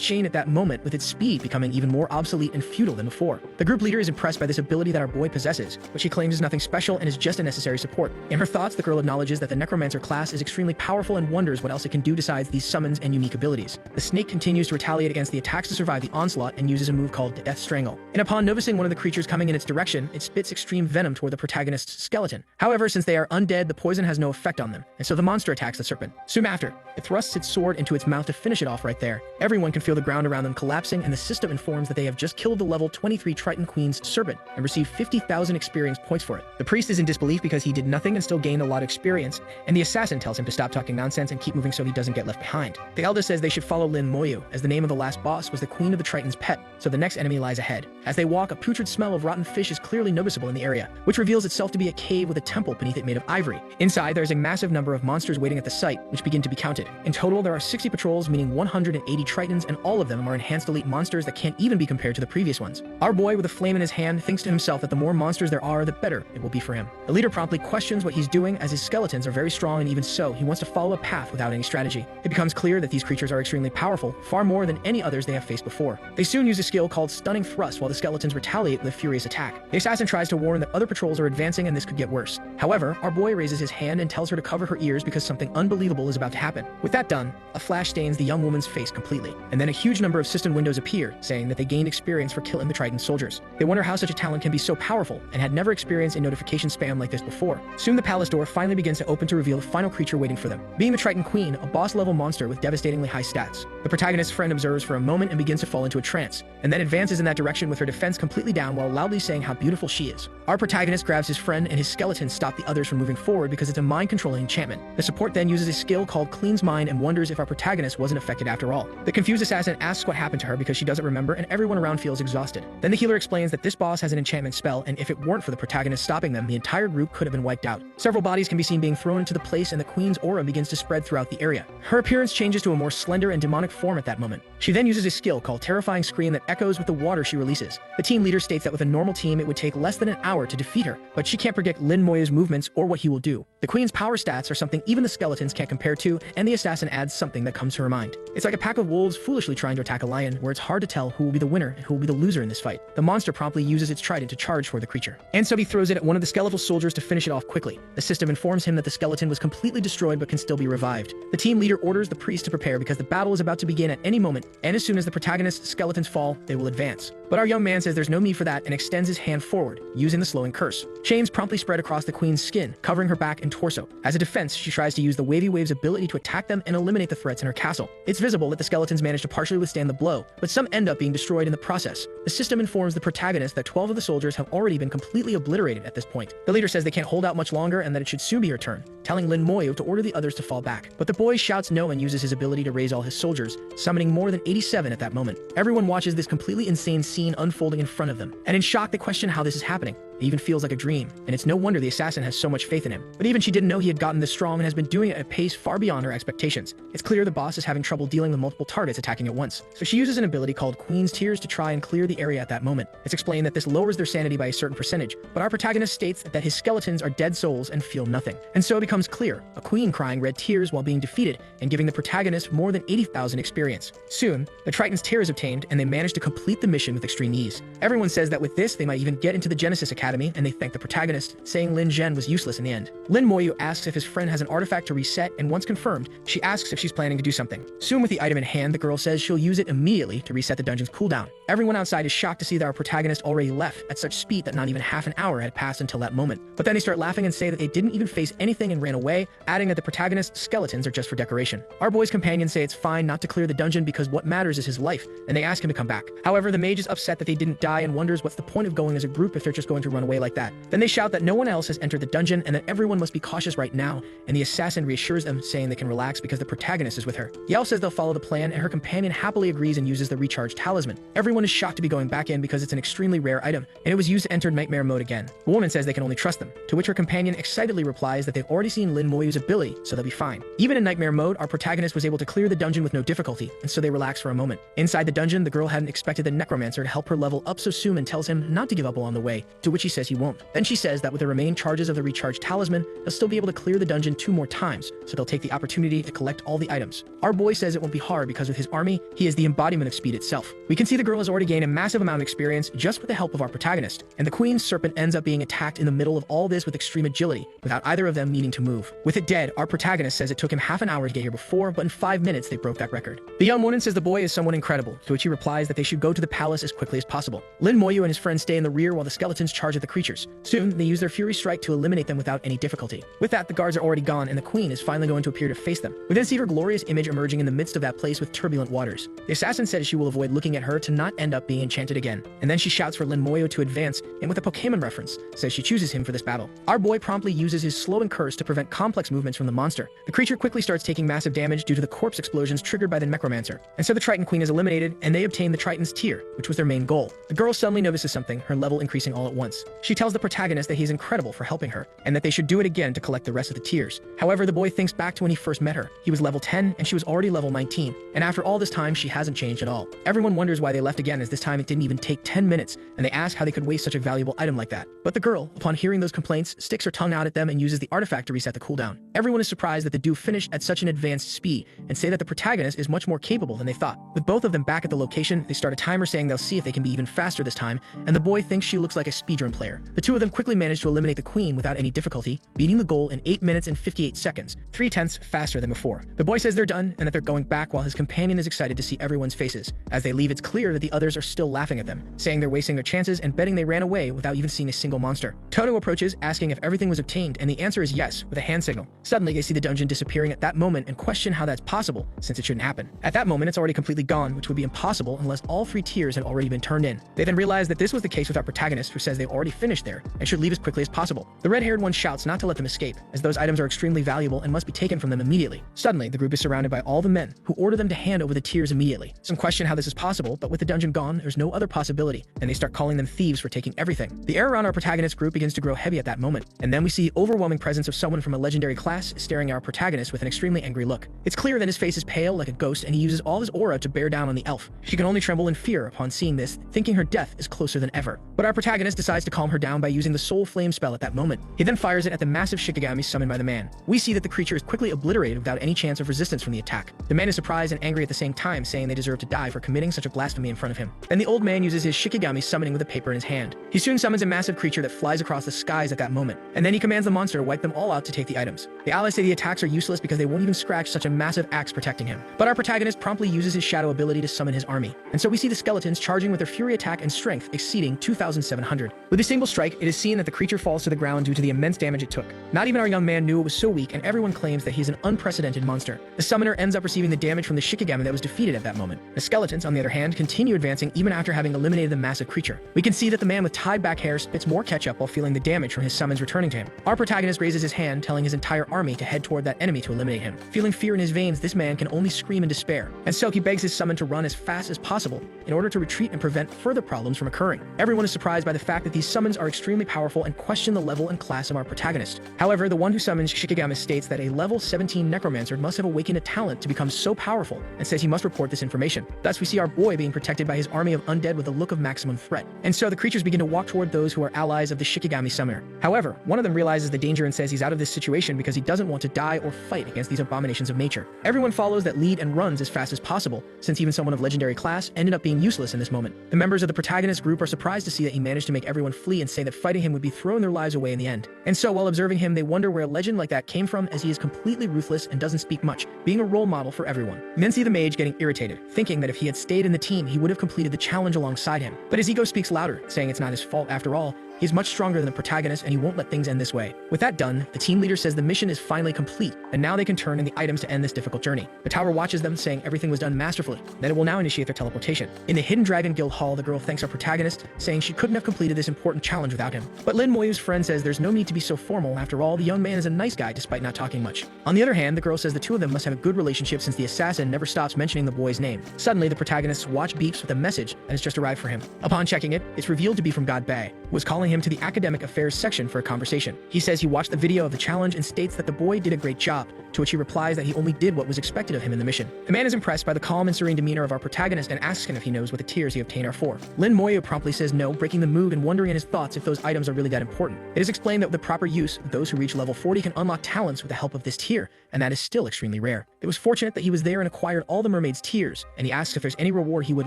chained at that moment, with its speed becoming even more obsolete and futile than before. The group leader is impressed by this ability that our boy possesses, which she claims is nothing special and is just a necessary support. In her thoughts, the girl acknowledges that the necromancer class is extremely powerful and wonders what else it can do besides these summons and unique abilities. The snake continues to retaliate against the attacks to survive the onslaught and uses a move called Death Strangle. And upon noticing one of the creatures coming in its direction, it spits extreme venom toward the protagonist's skeleton. However, since they are undead, the poison has no effect on them, and so the monster attacks the serpent. Soon after, it thrusts its sword into its mouth to finish it off right there. Everyone can feel the ground around them collapsing, and the system informs that they have just killed the level 23 Triton Queen's serpent and received 50,000 experience points for it. The priest is in disbelief because he did nothing and still gained a lot of experience, and the assassin tells him to stop talking nonsense and keep moving so he doesn't get left behind. The eldest says they should follow Lin Moyu, as the name of the last boss was the Queen of the Triton's pet, so the next enemy lies ahead. As they walk, a putrid smell of rotten fish is clearly noticeable in the area, which reveals itself to be a cave with a temple beneath it made of ivory. Inside, there is a massive number of monsters waiting at the site, which begin to be counted. In total, there are 60 patrols, meaning 180 Tritons, and all of them are enhanced elite monsters that can't even be compared to the previous ones. Our boy, with a flame in his hand, thinks to himself that the more monsters there are, the better it will be for him. The leader promptly questions what he's doing, as his skeletons are very strong, and even so, he wants to follow a path without any strategy. It becomes clear that these creatures are extremely powerful, far more than any others they have faced before. They soon use a skill called Stunning Thrust while the skeletons retaliate with a furious attack. The assassin tries to warn that other patrols are advancing and this could get worse. However, our boy raises his hand and tells her to cover her ears because something unbelievable is about to happen. With that done, a flash stains the young woman's face completely, and then a huge number of system windows appear, saying that they gained experience for killing the Triton soldiers. They wonder how such a talent can be so powerful and had never experienced a notification spam like this before. Soon the palace door finally begins to open to reveal the final creature waiting for them, being the Triton Queen, a boss-level monster with devastatingly high stats. The protagonist's friend observes for a moment and begins to fall into a trance, and then advances in that direction with her defense completely down while loudly saying how beautiful she is. Our protagonist grabs his friend and his skeleton stop the others from moving forward because it's a mind-controlling enchantment. The support then uses a skill called Clean's Mind and wonders if our protagonist wasn't affected after all. The confused assassin asks what happened to her because she doesn't remember, and everyone around feels exhausted. Then the healer explains that this boss has an enchantment spell, and if it weren't for the protagonist stopping them, the entire group could have been wiped out. Several bodies can be seen being thrown into the place, and the queen's aura begins to spread throughout the area. Her appearance changes to a more slender and demonic form at that moment. She then uses a skill called Terrifying Scream that echoes with the water she releases. The team leader states that with a normal team it would take less than an hour to defeat her, but she can't predict Lin Moyu's movements or what he will do. The queen's power stats are something even the skeletons can't compare to, and the assassin adds something that comes to her mind. It's like a pack of wolves foolishly trying to attack a lion, where it's hard to tell who will be the winner and who will be the loser in this fight. The monster promptly uses its trident to charge for the creature, and so he throws it at one of the skeletal soldiers to finish it off quickly. The system informs him that the skeleton was completely destroyed but can still be revived. The team leader orders the priest to prepare because the battle is about to begin at any moment, and as soon as the protagonist's skeletons fall, they will advance. But our young man says there's no need for that and extends his hand forward, using the slowing curse. Chains promptly spread across the queen's skin, covering her back and torso. As a defense, she tries to use the Wavy Wave's ability to attack them and eliminate the threats in her castle. It's visible that the skeletons manage to partially withstand the blow, but some end up being destroyed in the process. The system informs the protagonist that 12 of the soldiers have already been completely obliterated at this point. The leader says they can't hold out much longer and that it should soon be her turn, telling Lin Moyu to order the others to fall back. But the boy shouts no and uses his ability to raise all his soldiers, summoning more than 87 at that moment. Everyone watches this completely insane scene unfolding in front of them, and in shock they question how this is happening. It even feels like a dream, and it's no wonder the assassin has so much faith in him. But even she didn't know he had gotten this strong and has been doing it at a pace far beyond her expectations. It's clear the boss is having trouble dealing with multiple targets attacking at once, so she uses an ability called Queen's Tears to try and clear the area at that moment. It's explained that this lowers their sanity by a certain percentage, but our protagonist states that his skeletons are dead souls and feel nothing. And so it becomes clear, a queen crying red tears while being defeated and giving the protagonist more than 80,000 experience. Soon, the Triton's tear is obtained and they manage to complete the mission with extreme ease. Everyone says that with this they might even get into the Genesis Academy, and they thank the protagonist, saying Lin Zhen was useless in the end. Lin Moyu asks if his friend has an artifact to reset, and once confirmed, she asks if she's planning to do something. Soon with the item in hand, the girl says she'll use it immediately to reset the dungeon's cooldown. Everyone outside is shocked to see that our protagonist already left at such speed that not even half an hour had passed until that moment. But then they start laughing and say that they didn't even face anything and ran away, adding that the protagonist's skeletons are just for decoration. Our boy's companions say it's fine not to clear the dungeon because what matters is his life, and they ask him to come back. However, the mage is upset that they didn't die and wonders what's the point of going as a group if they're just going to run away like that. Then they shout that no one else has entered the dungeon and that everyone must be cautious right now, and the assassin reassures them, saying they can relax because the protagonist is with her. Yao says they'll follow the plan, and her companion happily agrees and uses the recharge talisman. Everyone is shocked to be going back in because it's an extremely rare item, and it was used to enter nightmare mode again. The woman says they can only trust them, to which her companion excitedly replies that they've already seen Lin Moyu's ability, so they'll be fine. Even in nightmare mode, our protagonist was able to clear the dungeon with no difficulty, and so they relax for a moment. Inside the dungeon, the girl hadn't expected the necromancer to help her level up so soon and tells him not to give up along the way, to which he says he won't. Then she says that with the remaining charges of the recharge talisman, they'll still be able to clear the dungeon 2 more times, so they'll take the opportunity to collect all the items. Our boy says it won't be hard because with his army, he is the embodiment of speed itself. We can see the girl has already gained a massive amount of experience just with the help of our protagonist, and the queen's serpent ends up being attacked in the middle of all this with extreme agility, without either of them needing to move. With it dead, our protagonist says it took him half an hour to get here before, but in 5 minutes they broke that record. The young woman says the boy is someone incredible, to which he replies that they should go to the palace as quickly as possible. Lin Moyu and his friends stay in the rear while the skeletons charge at the creatures. Soon, they use their fury strike to eliminate them without any difficulty. With that, the guards are already gone, and the queen is finally going to appear to face them. We then see her glorious image emerging in the midst of that place with turbulent waters. The assassin says she will avoid looking at her to not end up being enchanted again, and then she shouts for Lin Moyu to advance, and with a Pokemon reference, says she chooses him for this battle. Our boy promptly uses his slowing curse to prevent complex movements from the monster. The creature quickly starts taking massive damage due to the corpse explosions triggered by the necromancer, and so the Triton Queen is eliminated, and they obtain the Triton's tear, which was their main goal. The girl suddenly notices something, her level increasing all at once. She tells the protagonist that he's incredible for helping her, and that they should do it again to collect the rest of the tears. However, the boy thinks back to when he first met her. He was level 10, and she was already level 19, and after all this time, she hasn't changed at all. Everyone wonders why they left again, as this time it didn't even take 10 minutes, and they ask how they could waste such a valuable item like that. But the girl, upon hearing those complaints, sticks her tongue out at them and uses the artifact to reset the cooldown. Everyone is surprised that the duo finished at such an advanced speed, and say that the protagonist is much more capable than they thought. With both of them back at the location, they start a timer saying they'll see if they can be even faster this time, and the boy thinks she looks like a speedrun player. player. The two of them quickly manage to eliminate the queen without any difficulty, beating the goal in 8 minutes and 58 seconds, 3/10 faster than before. The boy says they're done and that they're going back while his companion is excited to see everyone's faces. As they leave, it's clear that the others are still laughing at them, saying they're wasting their chances and betting they ran away without even seeing a single monster. Toto approaches, asking if everything was obtained, and the answer is yes, with a hand signal. Suddenly, they see the dungeon disappearing at that moment and question how that's possible, since it shouldn't happen. At that moment, it's already completely gone, which would be impossible unless all 3 tiers had already been turned in. They then realize that this was the case with our protagonist, who says they've already finished there and should leave as quickly as possible. The red-haired one shouts not to let them escape, as those items are extremely valuable and must be taken from them immediately. Suddenly, the group is surrounded by all the men, who order them to hand over the tiers immediately. Some question how this is possible, but with the dungeon gone, there's no other possibility, and they start calling them thieves for taking everything. The air around our protagonist group begins to grow heavy at that moment, and then we see overwhelming presence of someone from a legendary class staring at our protagonist with an extremely angry look. It's clear that his face is pale like a ghost, and he uses all his aura to bear down on the elf. She can only tremble in fear upon seeing this, thinking her death is closer than ever. But our protagonist decides to calm her down by using the soul flame spell at that moment. He then fires it at the massive Shikigami summoned by the man. We see that the creature is quickly obliterated without any chance of resistance from the attack. The man is surprised and angry at the same time, saying they deserve to die for committing such a blasphemy in front of him. Then the old man uses his Shikigami summoning with a paper in his hand. He soon summons a massive creature that flies across the skies at that moment, and then he commands the monster to wipe them all out to take the items. The allies say the attacks are useless because they won't even scratch such a massive axe protecting him. But our protagonist promptly uses his shadow ability to summon his army, and so we see the skeletons charging with their fury attack and strength exceeding 2,700. With a single strike, it is seen that the creature falls to the ground due to the immense damage it took. Not even our young man knew it was so weak, and everyone claims that he is an unprecedented monster. The summoner ends up receiving the damage from the Shikigami that was defeated at that moment. The skeletons, on the other hand, continue advancing even after having eliminated the massive creature. We can see that the man with tied back hair spits more ketchup while feeling the damage from his summons returning to him. Our protagonist raises his hand, telling his entire army to head toward that enemy to eliminate him. Feeling fear in his veins, this man can only scream in despair, and so he begs his summon to run as fast as possible in order to retreat and prevent further problems from occurring. Everyone is surprised by the fact that these summons are extremely powerful and question the level and class of our protagonist. However, the one who summons Shikigami states that a level 17 necromancer must have awakened a talent to become so powerful, and says he must report this information. Thus, we see our boy being protected by his army of undead with a look of maximum threat. And so the creatures begin to walk toward those who are allies of the Shikigami summoner. However, one of them realizes the danger and says he's out of this situation because he doesn't want to die or fight against these abominations of nature. Everyone follows that lead and runs as fast as possible, since even someone of legendary class ended up being useless in this moment. The members of the protagonist group are surprised to see that he managed to make everyone flee and say that fighting him would be throwing their lives away in the end. And so while observing him, they wonder where a legend like that came from, as he is completely ruthless and doesn't speak much, being a role model for everyone. We then see the mage getting irritated, thinking that if he had stayed in the team, he would have completed the challenge alongside him. But his ego speaks louder, saying it's not his fault after all. He is much stronger than the protagonist, and he won't let things end this way. With that done, the team leader says the mission is finally complete, and now they can turn in the items to end this difficult journey. The tower watches them, saying everything was done masterfully, that it will now initiate their teleportation. In the Hidden Dragon Guild Hall, the girl thanks our protagonist, saying she couldn't have completed this important challenge without him. But Lin Moyu's friend says there's no need to be so formal. After all, the young man is a nice guy despite not talking much. On the other hand, the girl says the two of them must have a good relationship since the assassin never stops mentioning the boy's name. Suddenly, the protagonist's watch beeps with a message that has just arrived for him. Upon checking it, it's revealed to be from God Bae, who was calling him to the academic affairs section for a conversation. He says he watched the video of the challenge and states that the boy did a great job, to which he replies that he only did what was expected of him in the mission. The man is impressed by the calm and serene demeanor of our protagonist and asks him if he knows what the tiers he obtained are for. Lin Moyu promptly says no, breaking the mood and wondering in his thoughts if those items are really that important. It is explained that with the proper use, those who reach level 40 can unlock talents with the help of this tier, and that is still extremely rare. It was fortunate that he was there and acquired all the mermaid's tiers, and he asks if there's any reward he would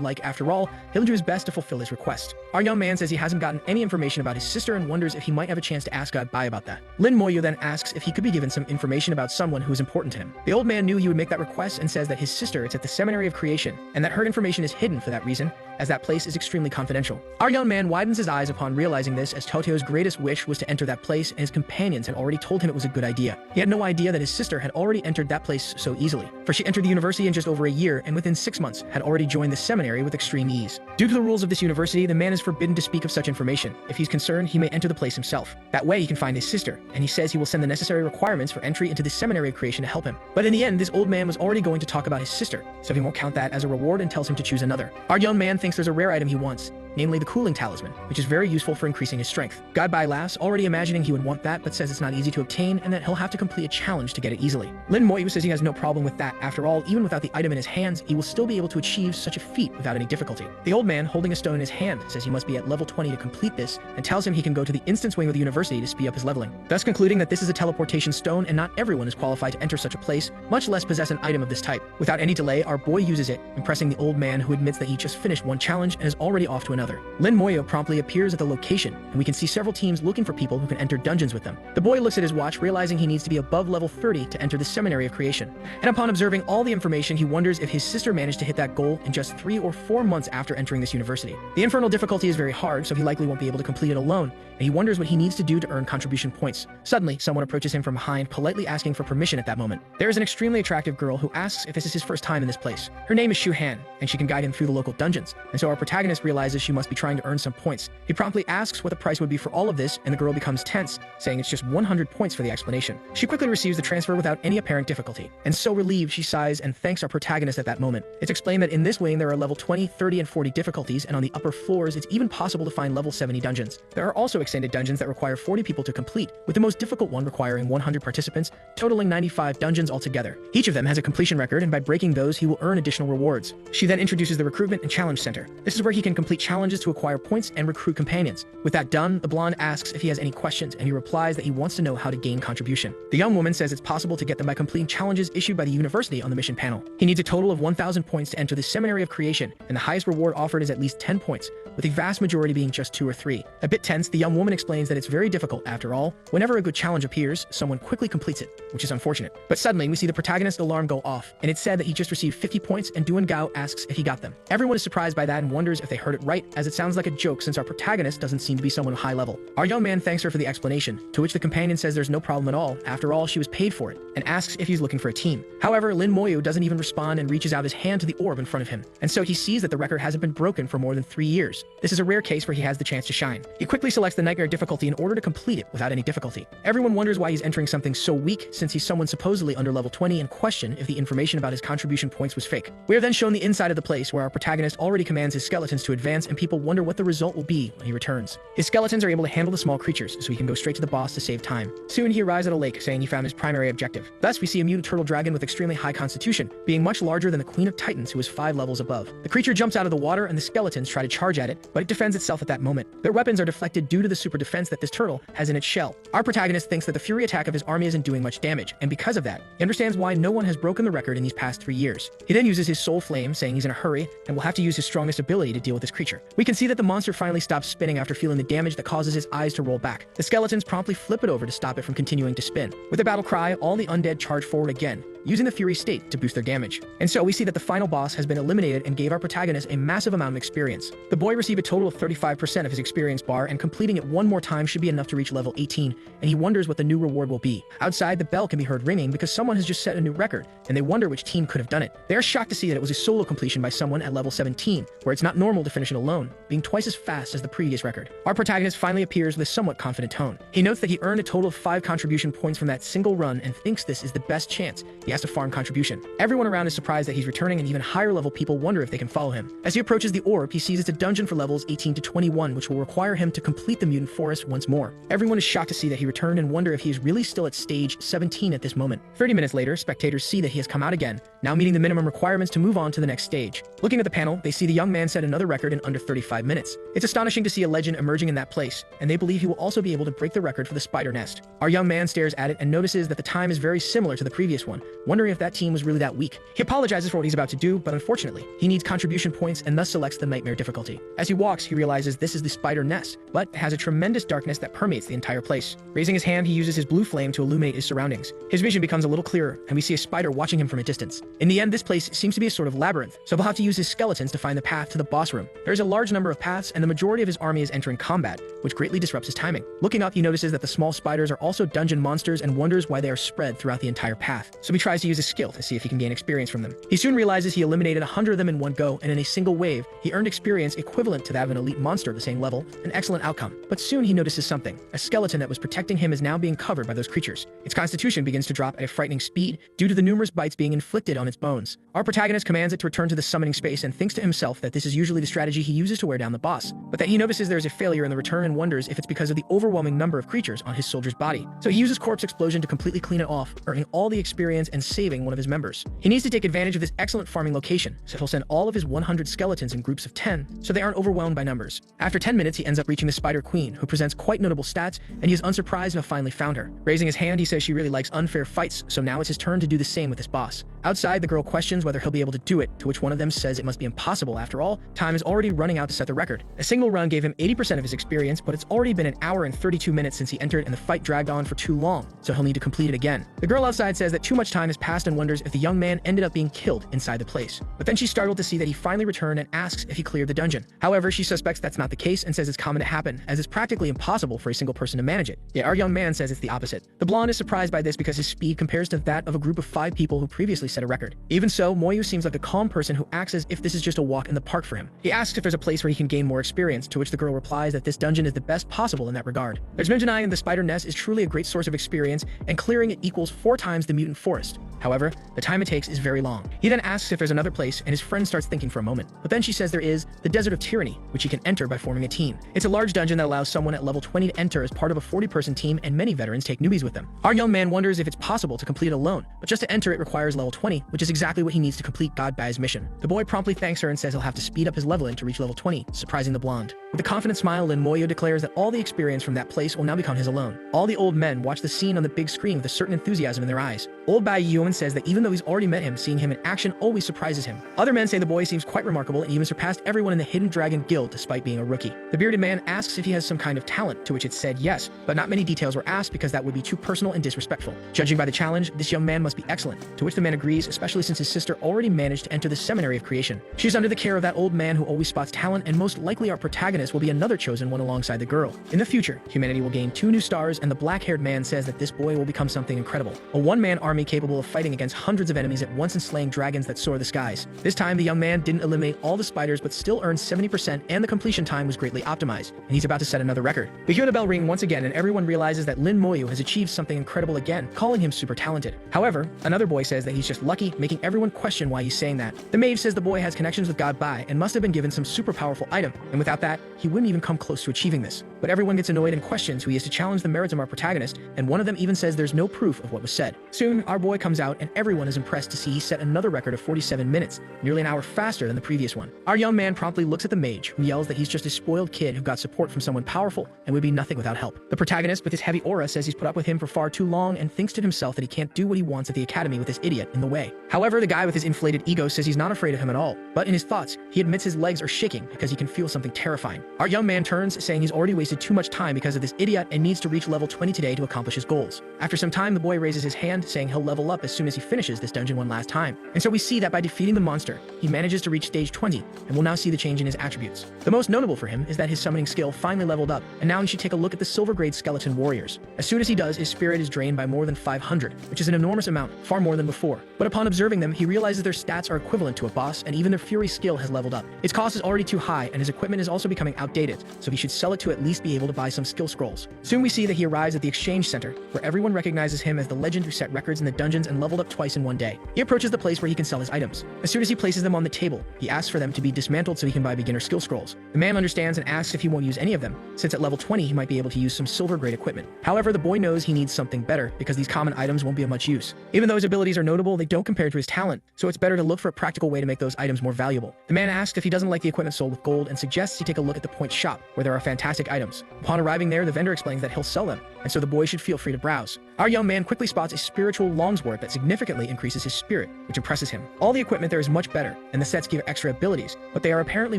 like. After all, he'll do his best to fulfill his request. Our young man says he hasn't gotten any information about his sister and wonders if he might have a chance to ask God Bae about that. Lin Moyu then asks if he could be given some information about someone who is important to him. The old man knew he would make that request and says that his sister is at the Seminary of Creation, and that her information is hidden for that reason, as that place is extremely confidential. Our young man widens his eyes upon realizing this, as Toto's greatest wish was to enter that place, and his companions had already told him it was a good idea. He had no idea that his sister had already entered that place so easily, for she entered the university in just over a year, and within 6 months had already joined the seminary with extreme ease. Due to the rules of this university, the man is forbidden to speak of such information. If he's concerned, he may enter the place himself. That way he can find his sister, and he says he will send the necessary requirements for entry into the Seminary of Creation to help him. But in the end, this old man was already going to talk about his sister, so he won't count that as a reward and tells him to choose another. Our young man thinks there's a rare item he wants, namely the cooling talisman, which is very useful for increasing his strength. God Bae laughs, already imagining he would want that, but says it's not easy to obtain and that he'll have to complete a challenge to get it easily. Lin Moyu says he has no problem with that. After all, even without the item in his hands, he will still be able to achieve such a feat without any difficulty. The old man, holding a stone in his hand, says he must be at level 20 to complete this, and tells him he can go to the instance wing of the university to speed up his leveling, thus concluding that this is a teleportation stone and not everyone is qualified to enter such a place, much less possess an item of this type. Without any delay, our boy uses it, impressing the old man, who admits that he just finished one challenge and is already off to another. another. Lin Moyo promptly appears at the location, and we can see several teams looking for people who can enter dungeons with them. The boy looks at his watch, realizing he needs to be above level 30 to enter the Seminary of Creation. And upon observing all the information, he wonders if his sister managed to hit that goal in just 3 or 4 months after entering this university. The infernal difficulty is very hard, so he likely won't be able to complete it alone, and he wonders what he needs to do to earn contribution points. Suddenly, someone approaches him from behind, politely asking for permission at that moment. There is an extremely attractive girl who asks if this is his first time in this place. Her name is Shu Han, and she can guide him through the local dungeons, and so our protagonist realizes she must be trying to earn some points. He promptly asks what the price would be for all of this, and the girl becomes tense, saying it's just 100 points for the explanation. She quickly receives the transfer without any apparent difficulty, and so relieved she sighs and thanks our protagonist at that moment. It's explained that in this wing there are level 20, 30, and 40 difficulties, and on the upper floors it's even possible to find level 70 dungeons. There are also extended dungeons that require 40 people to complete, with the most difficult one requiring 100 participants, totaling 95 dungeons altogether. Each of them has a completion record, and by breaking those he will earn additional rewards. She then introduces the recruitment and challenge center. This is where he can complete challenges to acquire points and recruit companions. With that done, the blonde asks if he has any questions, and he replies that he wants to know how to gain contribution. The young woman says it's possible to get them by completing challenges issued by the university on the mission panel. He needs a total of 1,000 points to enter the Seminary of Creation, and the highest reward offered is at least 10 points, with the vast majority being just 2 or 3. A bit tense, the young woman explains that it's very difficult after all. Whenever a good challenge appears, someone quickly completes it, which is unfortunate. But suddenly, we see the protagonist's alarm go off, and it's said that he just received 50 points, and Duan Gao asks if he got them. Everyone is surprised by that and wonders if they heard it right, as it sounds like a joke since our protagonist doesn't seem to be someone high level. Our young man thanks her for the explanation, to which the companion says there's no problem at all, after all she was paid for it, and asks if he's looking for a team. However, Lin Moyo doesn't even respond and reaches out his hand to the orb in front of him, and so he sees that the record hasn't been broken for more than 3 years. This is a rare case where he has the chance to shine. He quickly selects the nightmare difficulty in order to complete it without any difficulty. Everyone wonders why he's entering something so weak, since he's someone supposedly under level 20, and question if the information about his contribution points was fake. We are then shown the inside of the place, where our protagonist already commands his skeletons to advance, and people wonder what the result will be when he returns. His skeletons are able to handle the small creatures, so he can go straight to the boss to save time. Soon he arrives at a lake, saying he found his primary objective. Thus we see a mutant turtle dragon with extremely high constitution, being much larger than the Queen of Titans, who is 5 levels above. The creature jumps out of the water, and the skeletons try to charge at it, but it defends itself at that moment. Their weapons are deflected due to the super defense that this turtle has in its shell. Our protagonist thinks that the fury attack of his army isn't doing much damage, and because of that, he understands why no one has broken the record in these past 3 years. He then uses his soul flame, saying he's in a hurry, and will have to use his strongest ability to deal with this creature. We can see that the monster finally stops spinning after feeling the damage that causes his eyes to roll back. The skeletons promptly flip it over to stop it from continuing to spin. With a battle cry, all the undead charge forward again, using the Fury state to boost their damage. And so we see that the final boss has been eliminated and gave our protagonist a massive amount of experience. The boy received a total of 35% of his experience bar, and completing it one more time should be enough to reach level 18, and he wonders what the new reward will be. Outside, the bell can be heard ringing because someone has just set a new record, and they wonder which team could have done it. They are shocked to see that it was a solo completion by someone at level 17, where it's not normal to finish it alone, being twice as fast as the previous record. Our protagonist finally appears with a somewhat confident tone. He notes that he earned a total of 5 contribution points from that single run, and thinks this is the best chance he has to farm contribution. Everyone around is surprised that he's returning, and even higher level people wonder if they can follow him. As he approaches the orb, he sees it's a dungeon for levels 18 to 21, which will require him to complete the mutant forest once more. Everyone is shocked to see that he returned and wonder if he is really still at stage 17 at this moment. 30 minutes later, spectators see that he has come out again, now meeting the minimum requirements to move on to the next stage. Looking at the panel, they see the young man set another record in under 35 minutes. It's astonishing to see a legend emerging in that place, and they believe he will also be able to break the record for the spider nest. Our young man stares at it and notices that the time is very similar to the previous one, wondering if that team was really that weak. He apologizes for what he's about to do, but unfortunately, he needs contribution points and thus selects the nightmare difficulty. As he walks, he realizes this is the spider nest, but it has a tremendous darkness that permeates the entire place. Raising his hand, he uses his blue flame to illuminate his surroundings. His vision becomes a little clearer, and we see a spider watching him from a distance. In the end, this place seems to be a sort of labyrinth, so he'll have to use his skeletons to find the path to the boss room. There's a large number of paths, and the majority of his army is entering combat, which greatly disrupts his timing. Looking up, he notices that the small spiders are also dungeon monsters and wonders why they are spread throughout the entire path. So he tries to use his skill to see if he can gain experience from them. He soon realizes he eliminated 100 of them in one go, and in a single wave, he earned experience equivalent to that of an elite monster of the same level, an excellent outcome. But soon he notices something. A skeleton that was protecting him is now being covered by those creatures. Its constitution begins to drop at a frightening speed due to the numerous bites being inflicted on its bones. Our protagonist commands it to return to the summoning space and thinks to himself that this is usually the strategy he uses to wear down the boss, but that he notices there is a failure in the return and wonders if it's because of the overwhelming number of creatures on his soldier's body. So he uses corpse explosion to completely clean it off, earning all the experience and saving one of his members. He needs to take advantage of this excellent farming location, so he'll send all of his 100 skeletons in groups of 10, so they aren't overwhelmed by numbers. After 10 minutes, he ends up reaching the Spider Queen, who presents quite notable stats, and he is unsurprised to have finally found her. Raising his hand, he says she really likes unfair fights, so now it's his turn to do the same with his boss. Outside, Outside, the girl questions whether he'll be able to do it, to which one of them says it must be impossible. After all, time is already running out to set the record. A single run gave him 80% of his experience, but it's already been an hour and 32 minutes since he entered and the fight dragged on for too long, so he'll need to complete it again. The girl outside says that too much time has passed and wonders if the young man ended up being killed inside the place. But then she's startled to see that he finally returned and asks if he cleared the dungeon. However, she suspects that's not the case and says it's common to happen, as it's practically impossible for a single person to manage it. Yet our young man says it's the opposite. The blonde is surprised by this because his speed compares to that of a group of 5 people who previously set a record. Even so, Moyu seems like a calm person who acts as if this is just a walk in the park for him. He asks if there's a place where he can gain more experience, to which the girl replies that this dungeon is the best possible in that regard. There's Minjanai, and the spider nest is truly a great source of experience, and clearing it equals 4 times the mutant forest. However, the time it takes is very long. He then asks if there's another place, and his friend starts thinking for a moment. But then she says there is the Desert of Tyranny, which he can enter by forming a team. It's a large dungeon that allows someone at level 20 to enter as part of a 40-person team, and many veterans take newbies with them. Our young man wonders if it's possible to complete it alone, but just to enter it requires level 20, which is exactly what he needs to complete God Bai's mission. The boy promptly thanks her and says he'll have to speed up his leveling to reach level 20, surprising the blonde. With a confident smile, Lin Moyo declares that all the experience from that place will now become his alone. All the old men watch the scene on the big screen with a certain enthusiasm in their eyes. Old Bai Yuan says that even though he's already met him, seeing him in action always surprises him. Other men say the boy seems quite remarkable and even surpassed everyone in the Hidden Dragon Guild despite being a rookie. The bearded man asks if he has some kind of talent, to which it's said yes, but not many details were asked because that would be too personal and disrespectful. Judging by the challenge, this young man must be excellent, to which the man agrees, especially since his sister already managed to enter the Seminary of Creation. She's under the care of that old man who always spots talent, and most likely our protagonist will be another chosen one alongside the girl. In the future, humanity will gain 2 new stars, and the black-haired man says that this boy will become something incredible. A one-man army capable of fighting against hundreds of enemies at once and slaying dragons that soar the skies. This time, the young man didn't eliminate all the spiders but still earned 70%, and the completion time was greatly optimized, and he's about to set another record. We hear the bell ring once again, and everyone realizes that Lin Moyu has achieved something incredible again, calling him super talented. However, another boy says that he's just lucky, making everyone question why he's saying that. The mage says the boy has connections with God Bai and must have been given some super powerful item, and without that, he wouldn't even come close to achieving this. But everyone gets annoyed and questions who he is to challenge the merits of our protagonist, and one of them even says there's no proof of what was said. Soon, our boy comes out, and everyone is impressed to see he set another record of 47 minutes, nearly an hour faster than the previous one. Our young man promptly looks at the mage, who yells that he's just a spoiled kid who got support from someone powerful and would be nothing without help. The protagonist, with his heavy aura, says he's put up with him for far too long and thinks to himself that he can't do what he wants at the academy with this idiot in the way. However, the guy with his inflated ego says he's not afraid of him at all, but in his thoughts, he admits his legs are shaking because he can feel something terrifying. Our young man turns, saying he's already wasted too much time because of this idiot and needs to reach level 20 today to accomplish his goals. After some time, the boy raises his hand, saying he'll level up as soon as he finishes this dungeon one last time. And so we see that by defeating the monster, he manages to reach stage 20, and we'll now see the change in his attributes. The most notable for him is that his summoning skill finally leveled up, and now he should take a look at the silver grade skeleton warriors. As soon as he does, his spirit is drained by more than 500, which is an enormous amount, far more than before. But upon observing them, he realizes their stats are equivalent to a boss, and even their fury skill has leveled up. Its cost is already too high, and his equipment is also becoming outdated, so he should sell it to at least be able to buy some skill scrolls. Soon we see that he arrives at the exchange center, where everyone recognizes him as the legend who set records in the dungeons and leveled up twice in one day. He approaches the place where he can sell his items. As soon as he places them on the table, he asks for them to be dismantled so he can buy beginner skill scrolls. The man understands and asks if he won't use any of them, since at level 20 he might be able to use some silver grade equipment. However, the boy knows he needs something better because these common items won't be of much use. Even though his abilities are notable, they don't compare to his talent, so it's better to look for a practical way to make those items more valuable. The man asks if he doesn't like the equipment sold with gold and suggests he take a look at the point shop, where there are fantastic items. Upon arriving there, the vendor explains that he'll sell them, and so the boy should feel free to browse. Our young man quickly spots a spiritual longsword that significantly increases his spirit, which impresses him. All the equipment there is much better, and the sets give extra abilities, but they are apparently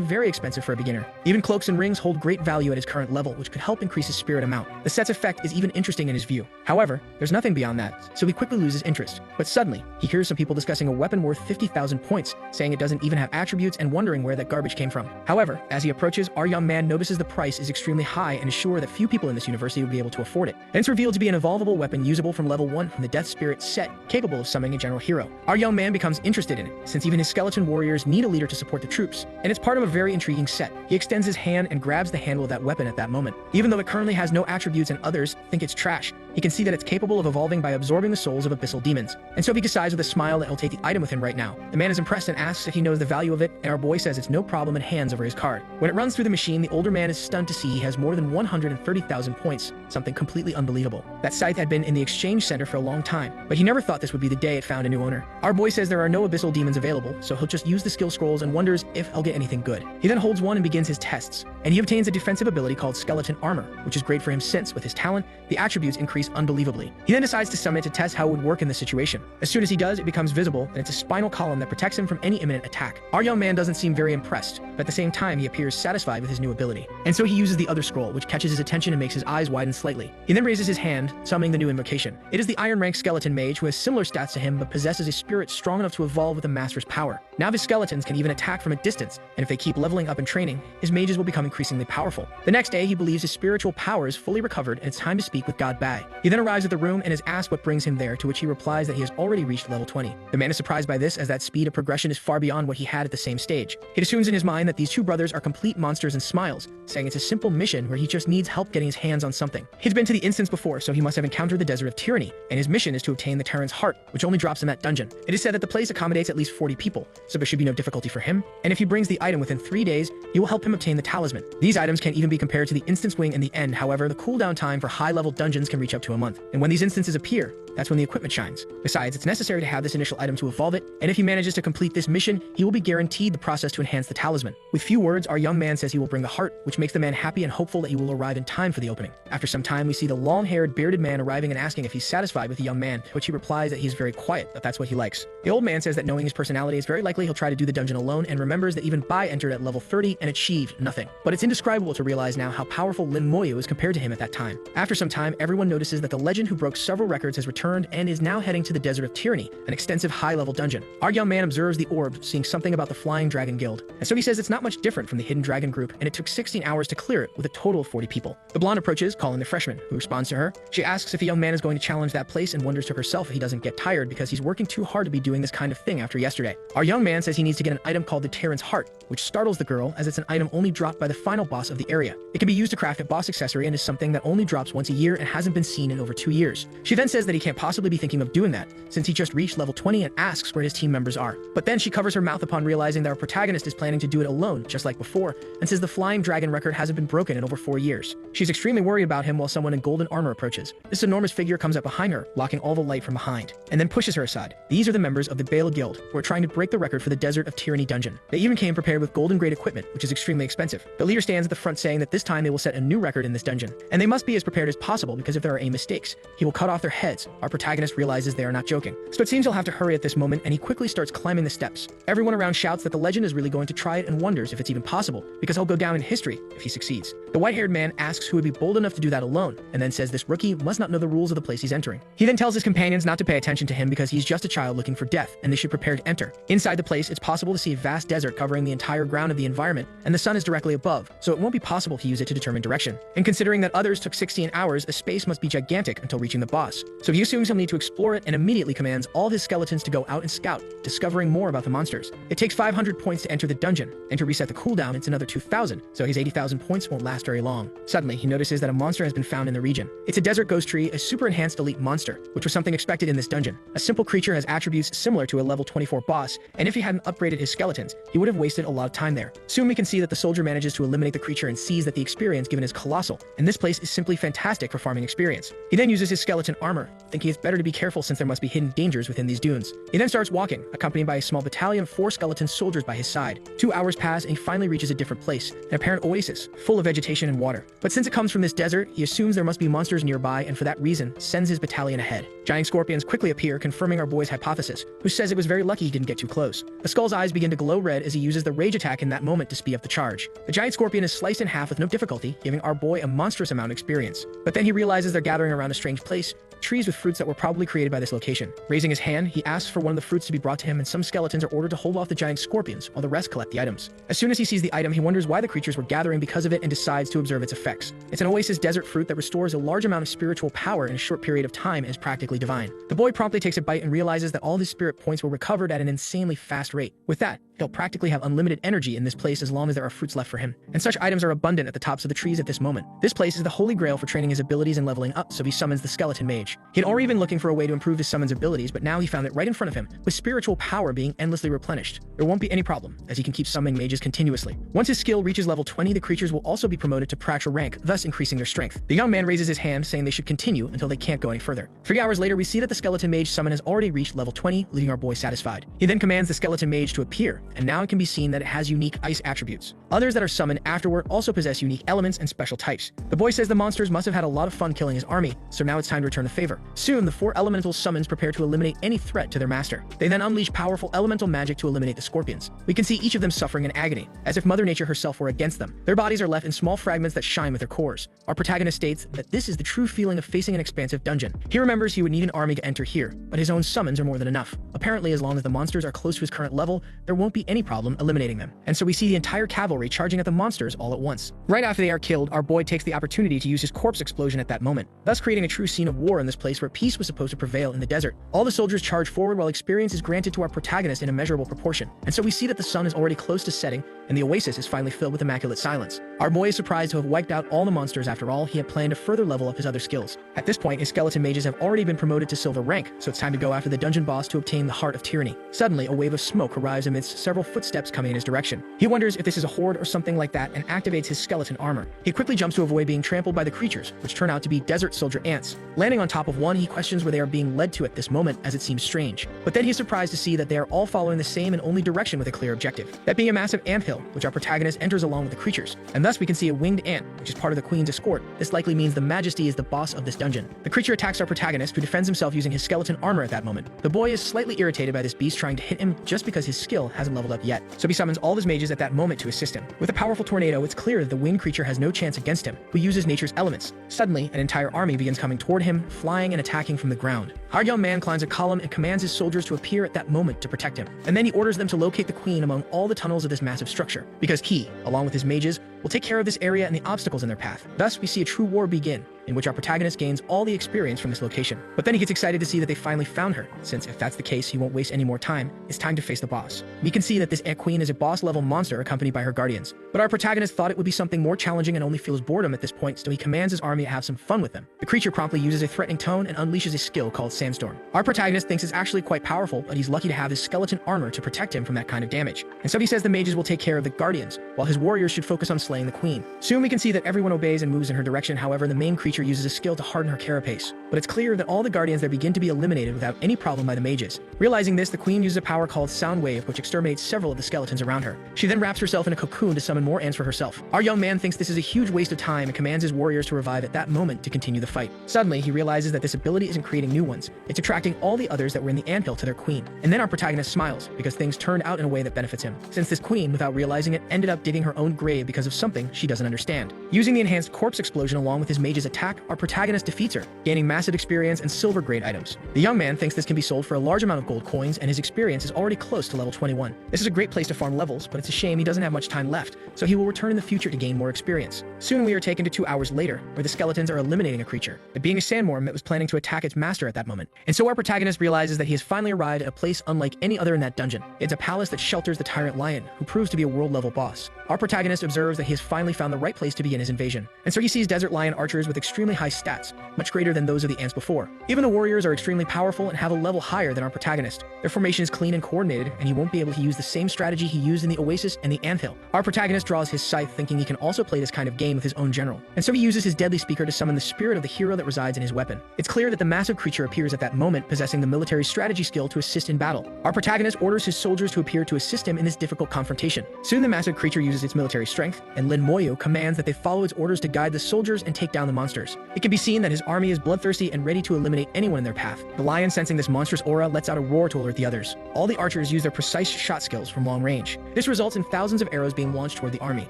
very expensive for a beginner. Even cloaks and rings hold great value at his current level, which could help increase his spirit amount. The set's effect is even interesting in his view. However, there's nothing beyond that, so he quickly loses interest. But suddenly, he hears some people discussing a weapon worth 50,000 points, saying it doesn't even have attributes and wondering where that garbage came from. However, as he approaches, our young man notices the price is extremely high and is sure that few people in this university would be able to afford it. And it's revealed to be an evolvable weapon usable from level 1 from the Death Spirit set, capable of summoning a general hero. Our young man becomes interested in it, since even his skeleton warriors need a leader to support the troops, and it's part of a very intriguing set. He extends his hand and grabs the handle of that weapon at that moment. Even though it currently has no attributes and others think it's trash, he can see that it's capable of evolving by absorbing the souls of abyssal demons. And so he decides with a smile that he'll take the item with him right now. The man is impressed and asks if he knows the value of it, and our boy says it's no problem and hands over his card. When it runs through the machine, the older man is stunned to see he has more than 130,000 points, something completely unbelievable. That scythe had been in the exchange center for a long time, but he never thought this would be the day it found a new owner. Our boy says there are no abyssal demons available, so he'll just use the skill scrolls and wonders if he'll get anything good. He then holds one and begins his tests, and he obtains a defensive ability called skeleton armor, which is great for him since, with his talent, the attributes increase increase unbelievably. He then decides to summon it to test how it would work in this situation. As soon as he does, it becomes visible, and it's a spinal column that protects him from any imminent attack. Our young man doesn't seem very impressed, but at the same time he appears satisfied with his new ability. And so he uses the other scroll, which catches his attention and makes his eyes widen slightly. He then raises his hand, summoning the new invocation. It is the Iron Rank Skeleton Mage who has similar stats to him but possesses a spirit strong enough to evolve with the Master's power. Now his skeletons can even attack from a distance, and if they keep leveling up in training, his mages will become increasingly powerful. The next day, he believes his spiritual power is fully recovered and it's time to speak with God Bai. He then arrives at the room and is asked what brings him there, to which he replies that he has already reached level 20. The man is surprised by this, as that speed of progression is far beyond what he had at the same stage. He assumes in his mind that these two brothers are complete monsters and smiles, saying it's a simple mission where he just needs help getting his hands on something. He's been to the instance before, so he must have encountered the Desert of Tyranny, and his mission is to obtain the Terran's heart, which only drops in that dungeon. It is said that the place accommodates at least 40 people, so there should be no difficulty for him, and if he brings the item within 3 days, he will help him obtain the talisman. These items can even be compared to the instance wing in the end. However, the cooldown time for high-level dungeons can reach up to a month, and when these instances appear, that's when the equipment shines. Besides, it's necessary to have this initial item to evolve it, and if he manages to complete this mission, he will be guaranteed the process to enhance the talisman. With few words, our young man says he will bring the heart, which makes the man happy and hopeful that he will arrive in time for the opening. After some time, we see the long-haired, bearded man arriving and asking if he's satisfied with the young man, to which he replies that he is very quiet, but that's what he likes. The old man says that knowing his personality, it's very likely he'll try to do the dungeon alone, and remembers that even Bai entered at level 30 and achieved nothing. But it's indescribable to realize now how powerful Lin Moyu is compared to him at that time. After some time, everyone notices that the legend who broke several records has returned and is now heading to the Desert of Tyranny, an extensive high-level dungeon. Our young man observes the orb, seeing something about the Flying Dragon Guild, and so he says it's not much different from the Hidden Dragon group, and it took 16 hours to clear it with a total of 40 people. The blonde approaches, calling the freshman, who responds to her. She asks if the young man is going to challenge that place and wonders to herself if he doesn't get tired because he's working too hard to be doing this kind of thing after yesterday. Our young man says he needs to get an item called the Terran's Heart, which startles the girl as it's an item only dropped by the final boss of the area. It can be used to craft a boss accessory and is something that only drops once a year and hasn't been seen in over 2 years. She then says that he can't possibly be thinking of doing that, since he just reached level 20, and asks where his team members are. But then she covers her mouth upon realizing that our protagonist is planning to do it alone, just like before, and says the Flying Dragon record hasn't been broken in over 4 years. She's extremely worried about him while someone in golden armor approaches. This enormous figure comes up behind her, blocking all the light from behind, and then pushes her aside. These are the members of the Bela Guild, who are trying to break the record for the Desert of Tyranny dungeon. They even came prepared with golden-grade equipment, which is extremely expensive. The leader stands at the front saying that this time they will set a new record in this dungeon, and they must be as prepared as possible because if there are any mistakes, he will cut off their heads. Our protagonist realizes they are not joking, so it seems he'll have to hurry at this moment, and he quickly starts climbing the steps. Everyone around shouts that the legend is really going to try it and wonders if it's even possible, because he'll go down in history if he succeeds. The white-haired man asks who would be bold enough to do that alone, and then says this rookie must not know the rules of the place he's entering. He then tells his companions not to pay attention to him because he's just a child looking for death, and they should prepare to enter. Inside the place, it's possible to see a vast desert covering the entire ground of the environment, and the sun is directly above, so it won't be possible to use it to determine direction. And considering that others took 16 hours, a space must be gigantic until reaching the boss. So he assumes he'll need to explore it and immediately commands all of his skeletons to go out and scout, discovering more about the monsters. It takes 500 points to enter the dungeon, and to reset the cooldown, it's another 2,000, so his 80,000 points won't last very long. Suddenly, he notices that a monster has been found in the region. It's a desert ghost tree, a super enhanced elite monster, which was something expected in this dungeon. A simple creature has attributes similar to a level 24 boss, and if he hadn't upgraded his skeletons, he would have wasted a lot of time there. Soon we can see that the soldier manages to eliminate the creature and sees that the experience given is colossal, and this place is simply fantastic for farming experience. He then uses his skeleton armor, thinking it's better to be careful since there must be hidden dangers within these dunes. He then starts walking, accompanied by a small battalion of 4 skeleton soldiers by his side. 2 hours pass and he finally reaches a different place, an apparent oasis, full of vegetation and water. But since it comes from this desert, he assumes there must be monsters nearby and for that reason, sends his battalion ahead. Giant scorpions quickly appear, confirming our boy's hypothesis, who says it was very lucky he didn't get too close. The skull's eyes begin to glow red as he uses the rage attack in that moment to speed up the charge. The giant scorpion is sliced in half with no difficulty, giving our boy a monstrous amount of experience. But then he realizes they're gathering around a strange place, trees with fruits that were probably created by this location. Raising his hand, he asks for one of the fruits to be brought to him, and some skeletons are ordered to hold off the giant scorpions, while the rest collect the items. As soon as he sees the item, he wonders why the creatures were gathering because of it and decides to observe its effects. It's an oasis desert fruit that restores a large amount of spiritual power in a short period of time and is practically divine. The boy promptly takes a bite and realizes that all his spirit points were recovered at an insanely fast rate. With that, he'll practically have unlimited energy in this place as long as there are fruits left for him. And such items are abundant at the tops of the trees at this moment. This place is the holy grail for training his abilities and leveling up, so he summons the skeleton mage. He'd already been looking for a way to improve his summons abilities, but now he found it right in front of him, with spiritual power being endlessly replenished. There won't be any problem, as he can keep summoning mages continuously. Once his skill reaches level 20, the creatures will also be promoted to Pratra rank, thus increasing their strength. The young man raises his hand, saying they should continue until they can't go any further. 3 hours later, we see that the skeleton mage summon has already reached level 20, leaving our boy satisfied. He then commands the skeleton mage to appear, and now it can be seen that it has unique ice attributes. Others that are summoned afterward also possess unique elements and special types. The boy says the monsters must have had a lot of fun killing his army, so now it's time to return the favor. Soon, the 4 elemental summons prepare to eliminate any threat to their master. They then unleash powerful elemental magic to eliminate the scorpions. We can see each of them suffering in agony, as if Mother Nature herself were against them. Their bodies are left in small fragments that shine with their cores. Our protagonist states that this is the true feeling of facing an expansive dungeon. He remembers he would need an army to enter here, but his own summons are more than enough. Apparently, as long as the monsters are close to his current level, there won't be any problem eliminating them. And so we see the entire cavalry charging at the monsters all at once. Right after they are killed, our boy takes the opportunity to use his corpse explosion at that moment, thus creating a true scene of war in this place where peace was supposed to prevail in the desert. All the soldiers charge forward while experience is granted to our protagonist in a measurable proportion. And so we see that the sun is already close to setting, and the oasis is finally filled with immaculate silence. Our boy is surprised to have wiped out all the monsters. After all, he had planned to further level up his other skills. At this point, his skeleton mages have already been promoted to silver rank, so it's time to go after the dungeon boss to obtain the Heart of Tyranny. Suddenly, a wave of smoke arrives amidst several footsteps coming in his direction. He wonders if this is a horde or something like that and activates his skeleton armor. He quickly jumps to avoid being trampled by the creatures, which turn out to be desert soldier ants. Landing on top of one, he questions where they are being led to at this moment, as it seems strange. But then he is surprised to see that they are all following the same and only direction with a clear objective, that being a massive anthill, which our protagonist enters along with the creatures. And thus we can see a winged ant, which is part of the queen's escort. This likely means the Majesty is the boss of this dungeon. The creature attacks our protagonist, who defends himself using his skeleton armor at that moment. The boy is slightly irritated by this beast trying to hit him just because his skill hasn't leveled up yet, so he summons all of his mages at that moment to assist him. With a powerful tornado, it's clear that the winged creature has no chance against him, who uses nature's elements. Suddenly, an entire army begins coming toward him, flying and attacking from the ground. Our young man climbs a column and commands his soldiers to appear at that moment to protect him. And then he orders them to locate the queen among all the tunnels of this massive structure, because he, along with his mages, will take care of this area and the obstacles in their path. Thus, we see a true war begin, in which our protagonist gains all the experience from this location. But then he gets excited to see that they finally found her, since if that's the case, he won't waste any more time. It's time to face the boss. We can see that this ant queen is a boss-level monster accompanied by her guardians. But our protagonist thought it would be something more challenging and only feels boredom at this point, so he commands his army to have some fun with them. The creature promptly uses a threatening tone and unleashes a skill called Sandstorm. Our protagonist thinks it's actually quite powerful, but he's lucky to have his skeleton armor to protect him from that kind of damage. And so he says the mages will take care of the guardians, while his warriors should focus on slaying the queen. Soon we can see that everyone obeys and moves in her direction. However, the main creature uses a skill to harden her carapace. But it's clear that all the guardians there begin to be eliminated without any problem by the mages. Realizing this, the queen uses a power called Sound Wave, which exterminates several of the skeletons around her. She then wraps herself in a cocoon to summon more ants for herself. Our young man thinks this is a huge waste of time and commands his warriors to revive at that moment to continue the fight. Suddenly, he realizes that this ability isn't creating new ones. It's attracting all the others that were in the anthill to their queen. And then our protagonist smiles, because things turned out in a way that benefits him, since this queen, without realizing it, ended up digging her own grave because of something she doesn't understand. Using the enhanced corpse explosion along with his mage's attack, our protagonist defeats her, gaining massive experience and silver grade items. The young man thinks this can be sold for a large amount of gold coins, and his experience is already close to level 21. This is a great place to farm levels, but it's a shame he doesn't have much time left, so he will return in the future to gain more experience. Soon we are taken to 2 hours later, where the skeletons are eliminating a creature. It being a sandworm, it was planning to attack its master at that moment. And so our protagonist realizes that he has finally arrived at a place unlike any other in that dungeon. It's a palace that shelters the tyrant lion, who proves to be a world-level boss. Our protagonist observes that he has finally found the right place to begin his invasion. And so he sees desert lion archers with extremely high stats, much greater than those of the ants before. Even the warriors are extremely powerful and have a level higher than our protagonist. Their formation is clean and coordinated, and he won't be able to use the same strategy he used in the oasis and the anthill. Our protagonist draws his scythe, thinking he can also play this kind of game with his own general. And so he uses his deadly speaker to summon the spirit of the hero that resides in his weapon. It's clear that the massive creature appears at that moment, possessing the military strategy skill to assist in battle. Our protagonist orders his soldiers to appear to assist him in this difficult confrontation. Soon the massive creature uses its military strength, and Lin Moyo commands that they follow its orders to guide the soldiers and take down the monsters. It can be seen that his army is bloodthirsty and ready to eliminate anyone in their path. The lion, sensing this monstrous aura, lets out a roar to alert the others. All the archers use their precise shot skills from long range. This results in thousands of arrows being launched toward the army.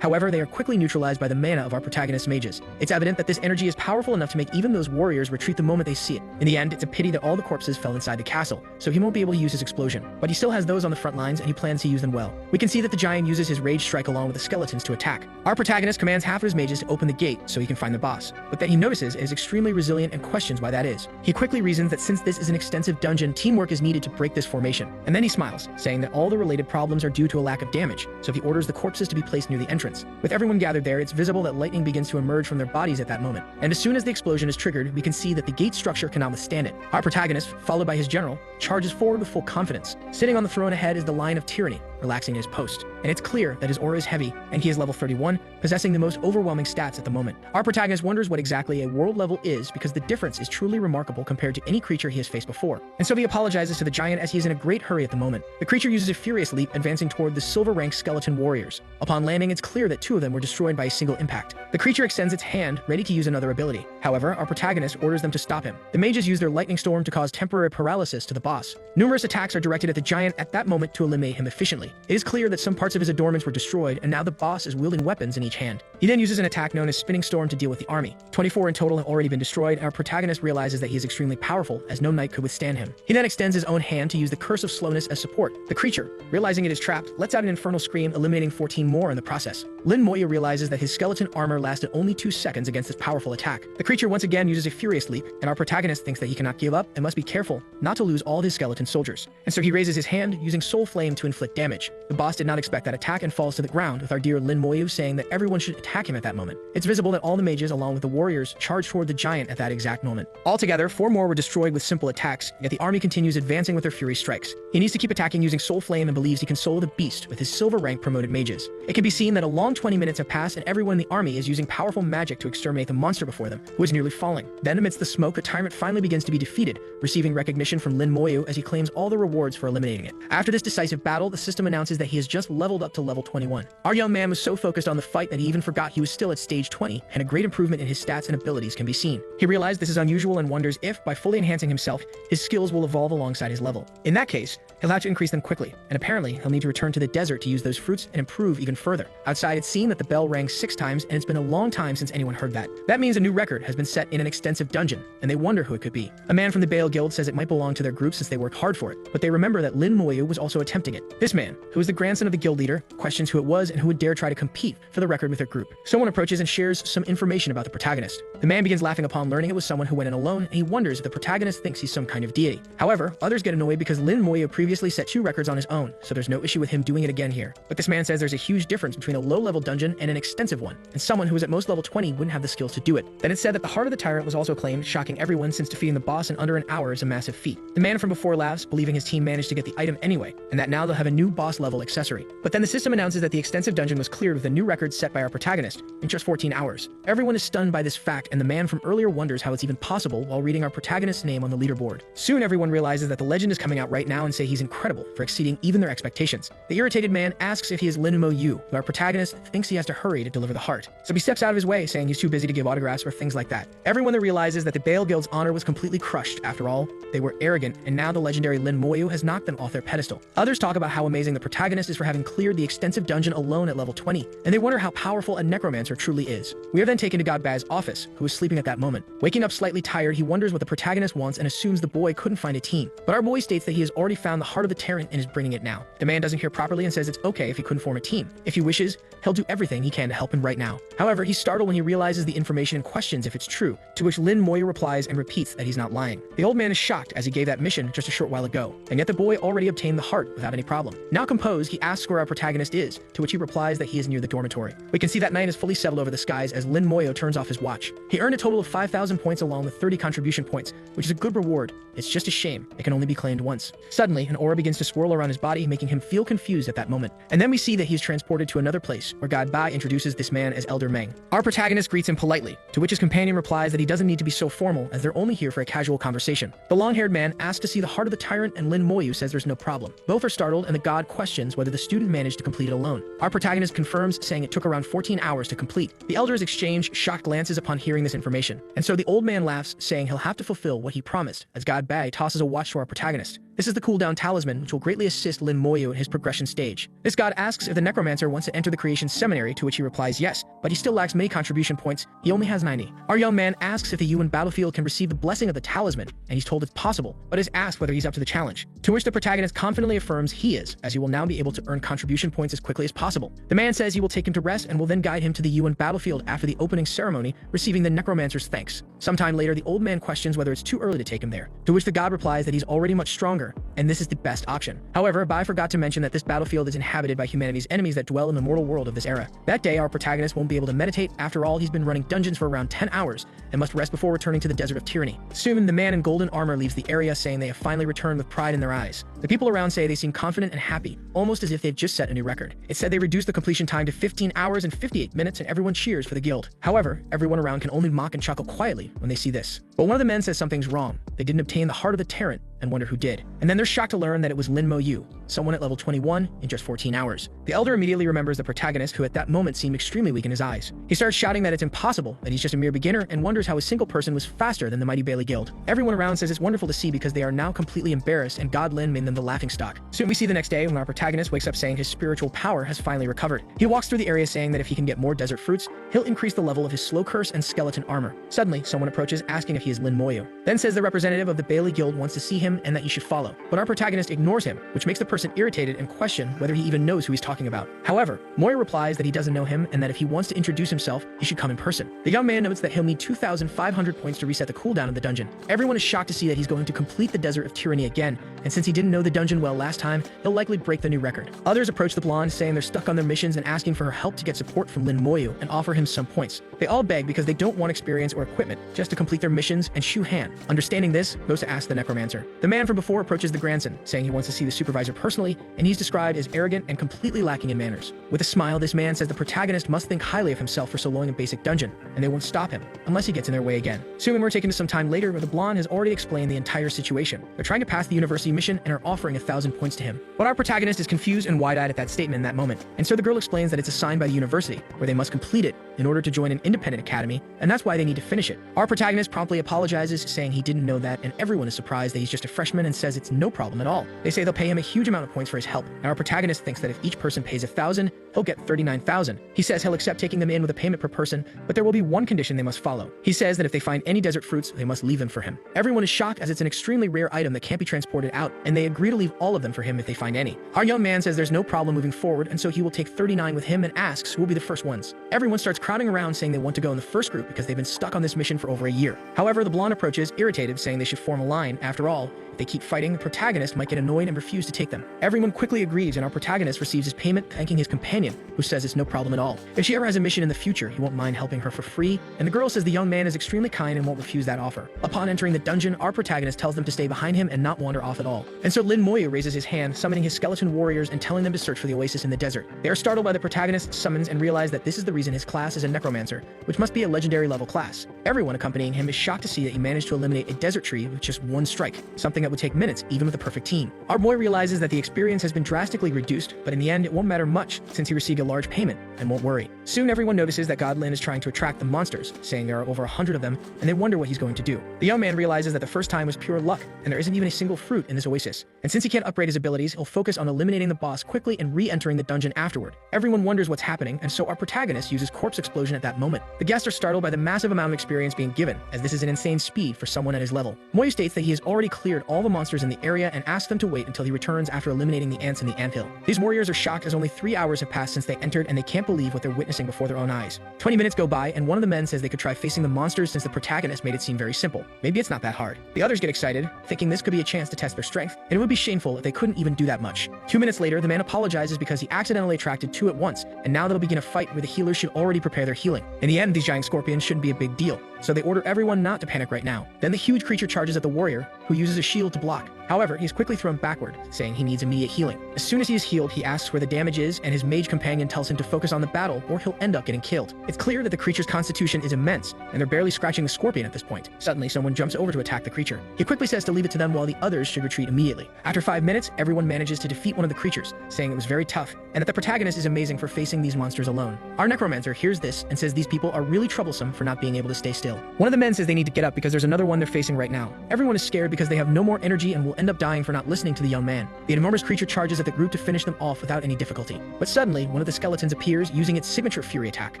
However, they are quickly neutralized by the mana of our protagonist's mages. It's evident that this energy is powerful enough to make even those warriors retreat the moment they see it. In the end, it's a pity that all the corpses fell inside the castle, so he won't be able to use his explosion. But he still has those on the front lines, and he plans to use them well. We can see that the giant uses his rage strike along with the skeletons to attack. Our protagonist commands half of his mages to open the gate so he can find the boss. But then he notices it is extremely resilient and questions why that is. He quickly reasons that since this is an extensive dungeon, teamwork is needed to break this formation. And then he smiles, saying that all the related problems are due to a lack of damage, so he orders the corpses to be placed near the entrance. With everyone gathered there, it's visible that lightning begins to emerge from their bodies at that moment. And as soon as the explosion is triggered, we can see that the gate structure cannot withstand it. Our protagonist, followed by his general, charges forward with full confidence. Sitting on the throne ahead is the Lion of Tyranny, relaxing in his post. And it's clear that his aura is heavy, and he is level 31, possessing the most overwhelming stats at the moment. Our protagonist wonders what exactly a world level is because the difference is truly remarkable compared to any creature he has faced before. And so he apologizes to the giant as he is in a great hurry at the moment. The creature uses a furious leap, advancing toward the silver-ranked skeleton warriors. Upon landing, it's clear that 2 of them were destroyed by a single impact. The creature extends its hand, ready to use another ability. However, our protagonist orders them to stop him. The mages use their lightning storm to cause temporary paralysis to the boss. Numerous attacks are directed at the giant at that moment to eliminate him efficiently. It is clear that some parts of his adornments were destroyed, and now the boss is wielding weapons in each hand. He then uses an attack known as Spinning Storm to deal with the army. 24 in total have already been destroyed, and our protagonist realizes that he is extremely powerful, as no knight could withstand him. He then extends his own hand to use the Curse of Slowness as support. The creature, realizing it is trapped, lets out an infernal scream, eliminating 14 more in the process. Lin Moyu realizes that his skeleton armor lasted only 2 seconds against this powerful attack. The creature once again uses a furious leap, and our protagonist thinks that he cannot give up and must be careful not to lose all of his skeleton soldiers. And so he raises his hand, using Soul Flame to inflict damage. The boss did not expect that attack and falls to the ground, with our dear Lin Moyu saying that everyone should attack him at that moment. It's visible that all the mages, along with the warriors, charge toward the giant at that exact moment. Altogether, 4 more were destroyed with simple attacks, yet the army continues advancing with their fury strikes. He needs to keep attacking using Soul Flame and believes he can solo the beast with his silver rank promoted mages. It can be seen that a long 20 minutes have passed and everyone in the army is using powerful magic to exterminate the monster before them, who is nearly falling. Then amidst the smoke, the tyrant finally begins to be defeated, receiving recognition from Lin Moyu as he claims all the rewards for eliminating it. After this decisive battle, the system announces that he has just leveled up to level 21. Our young man was so focused on the fight that he even forgot he was still at stage 20, and a great improvement in his stats and abilities can be seen. He realized this is unusual and wonders if, by fully enhancing himself, his skills will evolve alongside his level. In that case, he'll have to increase them quickly, and apparently he'll need to return to the desert to use those fruits and improve even further. Outside, it's seen that the bell rang 6 times, and it's been a long time since anyone heard that. That means a new record has been set in an extensive dungeon, and they wonder who it could be. A man from the Bale Guild says it might belong to their group since they worked hard for it, but they remember that Lin Moyu was also attempting it. This man, who is the grandson of the guild leader, questions who it was and who would dare try to compete for the record with their group. Someone approaches and shares some information about the protagonist. The man begins laughing upon learning it was someone who went in alone, and he wonders if the protagonist thinks he's some kind of deity. However, others get annoyed because Lin Moyu previously set 2 records on his own, so there's no issue with him doing it again here. But this man says there's a huge difference between a low-level dungeon and an extensive one, and someone who is at most level 20 wouldn't have the skills to do it. Then it's said that the heart of the tyrant was also claimed, shocking everyone since defeating the boss in under an hour is a massive feat. The man from before laughs, believing his team managed to get the item anyway, and that now they'll have a new boss level accessory. But then the system announces that the extensive dungeon was cleared with a new record set by our protagonist in just 14 hours. Everyone is stunned by this fact, and the man from earlier wonders how it's even possible while reading our protagonist's name on the leaderboard. Soon everyone realizes that the legend is coming out right now and say he's incredible for exceeding even their expectations. The irritated man asks if he is Lin Moyu, who our protagonist thinks he has to hurry to deliver the heart. So he steps out of his way, saying he's too busy to give autographs or things like that. Everyone there realizes that the Bale Guild's honor was completely crushed. After all, they were arrogant, and now the legendary Lin Moyu has knocked them off their pedestal. Others talk about how amazing the protagonist is for having cleared the extensive dungeon alone at level 20, and they wonder how powerful a necromancer truly is. We are then taken to God Bai's office, who is sleeping at that moment. Waking up slightly tired, he wonders what the protagonist wants and assumes the boy couldn't find a team. But our boy states that he has already found the heart of the tyrant and is bringing it now. The man doesn't hear properly and says it's okay if he couldn't form a team. If he wishes, he'll do everything he can to help him right now. However, he's startled when he realizes the information and questions if it's true, to which Lin Moyu replies and repeats that he's not lying. The old man is shocked as he gave that mission just a short while ago, and yet the boy already obtained the heart without any problem. Now composed, he asks where our protagonist is, to which he replies that he is near the dormitory. We can see that night is fully settled over the skies as Lin Moyu turns off his watch. He earned a total of 5,000 points along with 30 contribution points, which is a good reward. It's just a shame it can only be claimed once. Suddenly, an aura begins to swirl around his body, making him feel confused at that moment. And then we see that he is transported to another place, where God Bai introduces this man as Elder Meng. Our protagonist greets him politely, to which his companion replies that he doesn't need to be so formal, as they're only here for a casual conversation. The long-haired man asks to see the heart of the tyrant, and Lin Moyu says there's no problem. Both are startled, and the god questions whether the student managed to complete it alone. Our protagonist confirms, saying it took around 14 hours to complete. The elders exchange shocked glances upon hearing this information, and so the old man laughs, saying he'll have to fulfill what he promised, as God Bai tosses a watch to our protagonist. This is the cooldown talisman, which will greatly assist Lin Moyu in his progression stage. This god asks if the necromancer wants to enter the creation seminary, to which he replies yes, but he still lacks many contribution points. He only has 90. Our young man asks if the Yuan battlefield can receive the blessing of the talisman, and he's told it's possible, but is asked whether he's up to the challenge, to which the protagonist confidently affirms he is, as he will now be able to earn contribution points as quickly as possible. The man says he will take him to rest and will then guide him to the Yuan battlefield after the opening ceremony, receiving the necromancer's thanks. Sometime later, the old man questions whether it's too early to take him there, to which the god replies that he's already much stronger her, and this is the best option. However, I forgot to mention that this battlefield is inhabited by humanity's enemies that dwell in the mortal world of this era. That day, our protagonist won't be able to meditate. After all, he's been running dungeons for around 10 hours and must rest before returning to the desert of tyranny. Soon, the man in golden armor leaves the area, saying they have finally returned with pride in their eyes. The people around say they seem confident and happy, almost as if they've just set a new record. It said they reduced the completion time to 15 hours and 58 minutes, and everyone cheers for the guild. However, everyone around can only mock and chuckle quietly when they see this. But one of the men says something's wrong. They didn't obtain the heart of the tyrant, and wonder who did. And then they're shocked to learn that it was Lin Mo Yu, someone at level 21 in just 14 hours. The elder immediately remembers the protagonist, who at that moment seemed extremely weak in his eyes. He starts shouting that it's impossible, that he's just a mere beginner, and wonders how a single person was faster than the mighty Bailey Guild. Everyone around says it's wonderful to see because they are now completely embarrassed, and God Lin made them the laughingstock. Soon we see the next day when our protagonist wakes up saying his spiritual power has finally recovered. He walks through the area saying that if he can get more desert fruits, he'll increase the level of his slow curse and skeleton armor. Suddenly, someone approaches asking if he is Lin Mo Yu. Then says the representative of the Bailey Guild wants to see him and that you should follow. But our protagonist ignores him, which makes the person irritated and question whether he even knows who he's talking about. However, Moya replies that he doesn't know him and that if he wants to introduce himself, he should come in person. The young man notes that he'll need 2,500 points to reset the cooldown of the dungeon. Everyone is shocked to see that he's going to complete the Desert of Tyranny again, and since he didn't know the dungeon well last time, he'll likely break the new record. Others approach the blonde, saying they're stuck on their missions and asking for her help to get support from Lin Mo Yu and offer him some points. They all beg because they don't want experience or equipment, just to complete their missions and Shu Han. Understanding this, goes to ask the necromancer. The man from before approaches the grandson, saying he wants to see the supervisor personally, and he's described as arrogant and completely lacking in manners. With a smile, this man says the protagonist must think highly of himself for soloing a basic dungeon, and they won't stop him, unless he gets in their way again. Soon we're taken to some time later where the blonde has already explained the entire situation. They're trying to pass the university mission and are offering 1,000 points to him. But our protagonist is confused and wide-eyed at that statement in that moment, and so the girl explains that it's assigned by the university, where they must complete it in order to join an independent academy, and that's why they need to finish it. Our protagonist promptly apologizes, saying he didn't know that, and everyone is surprised that he's just a freshman and says it's no problem at all. They say they'll pay him a huge amount of points for his help, and our protagonist thinks that if each person pays 1,000, he'll get 39,000. He says he'll accept taking them in with a payment per person, but there will be one condition they must follow. He says that if they find any desert fruits, they must leave them for him. Everyone is shocked as it's an extremely rare item that can't be transported out, and they agree to leave all of them for him if they find any. Our young man says there's no problem moving forward, and so he will take 39 with him and asks who will be the first ones. Everyone starts crowding around saying they want to go in the first group because they've been stuck on this mission for over a year. However, the blonde approaches, irritated, saying they should form a line. After all, if they keep fighting, the protagonist might get annoyed and refuse to take them. Everyone quickly agrees, and our protagonist receives his payment, thanking his companion, who says it's no problem at all. If she ever has a mission in the future, he won't mind helping her for free, and the girl says the young man is extremely kind and won't refuse that offer. Upon entering the dungeon, our protagonist tells them to stay behind him and not wander off at all. And so Lin Mo Yu raises his hand, summoning his skeleton warriors and telling them to search for the oasis in the desert. They are startled by the protagonist's summons and realize that this is the reason his class is a necromancer, which must be a legendary level class. Everyone accompanying him is shocked to see that he managed to eliminate a desert tree with just one strike, something that would take minutes even with a perfect team. Our boy realizes that the experience has been drastically reduced, but in the end it won't matter much since he received a large payment and won't worry. Soon everyone notices that God Lin is trying to attract the monsters, saying there are over 100 of them, and they wonder what he's going to do. The young man realizes that the first time was pure luck, and there isn't even a single fruit in this oasis. And since he can't upgrade his abilities, he'll focus on eliminating the boss quickly and re-entering the dungeon afterward. Everyone wonders what's happening, and so our protagonist uses corpse explosion at that moment. The guests are startled by the massive amount of experience being given, as this is an insane speed for someone at his level. Moyu states that he has already cleared all the monsters in the area and asks them to wait until he returns after eliminating the ants in the anthill. These warriors are shocked as only 3 hours have passed since they entered, and they can't believe what they're witnessing before their own eyes. 20 minutes go by, and one of the men says they could try facing the monsters since the protagonist made it seem very simple. Maybe it's not that hard. The others get excited, thinking this could be a chance to test their strength, and it would be shameful if they couldn't even do that much. 2 minutes later, the man apologizes because he accidentally attracted two at once, and now they'll begin a fight where the healers should already prepare their healing. In the end, these giant scorpions shouldn't be a big deal, so they order everyone not to panic right now. Then the huge creature charges at the warrior, who uses a shield to block. However, he's quickly thrown backward, saying he needs immediate healing. As soon as he is healed, he asks where the damage is, and his mage companion tells him to focus on the battle or he'll end up getting killed. It's clear that the creature's constitution is immense, and they're barely scratching the scorpion at this point. Suddenly, someone jumps over to attack the creature. He quickly says to leave it to them while the others should retreat immediately. After 5 minutes, everyone manages to defeat one of the creatures, saying it was very tough, and that the protagonist is amazing for facing these monsters alone. Our necromancer hears this and says these people are really troublesome for not being able to stay still. One of the men says they need to get up because there's another one they're facing right now. Everyone is scared because they have no more energy and will end up dying for not listening to the young man. The enormous creature charges at the group to finish them off without any difficulty. But suddenly, one of the skeletons appears using its signature fury attack.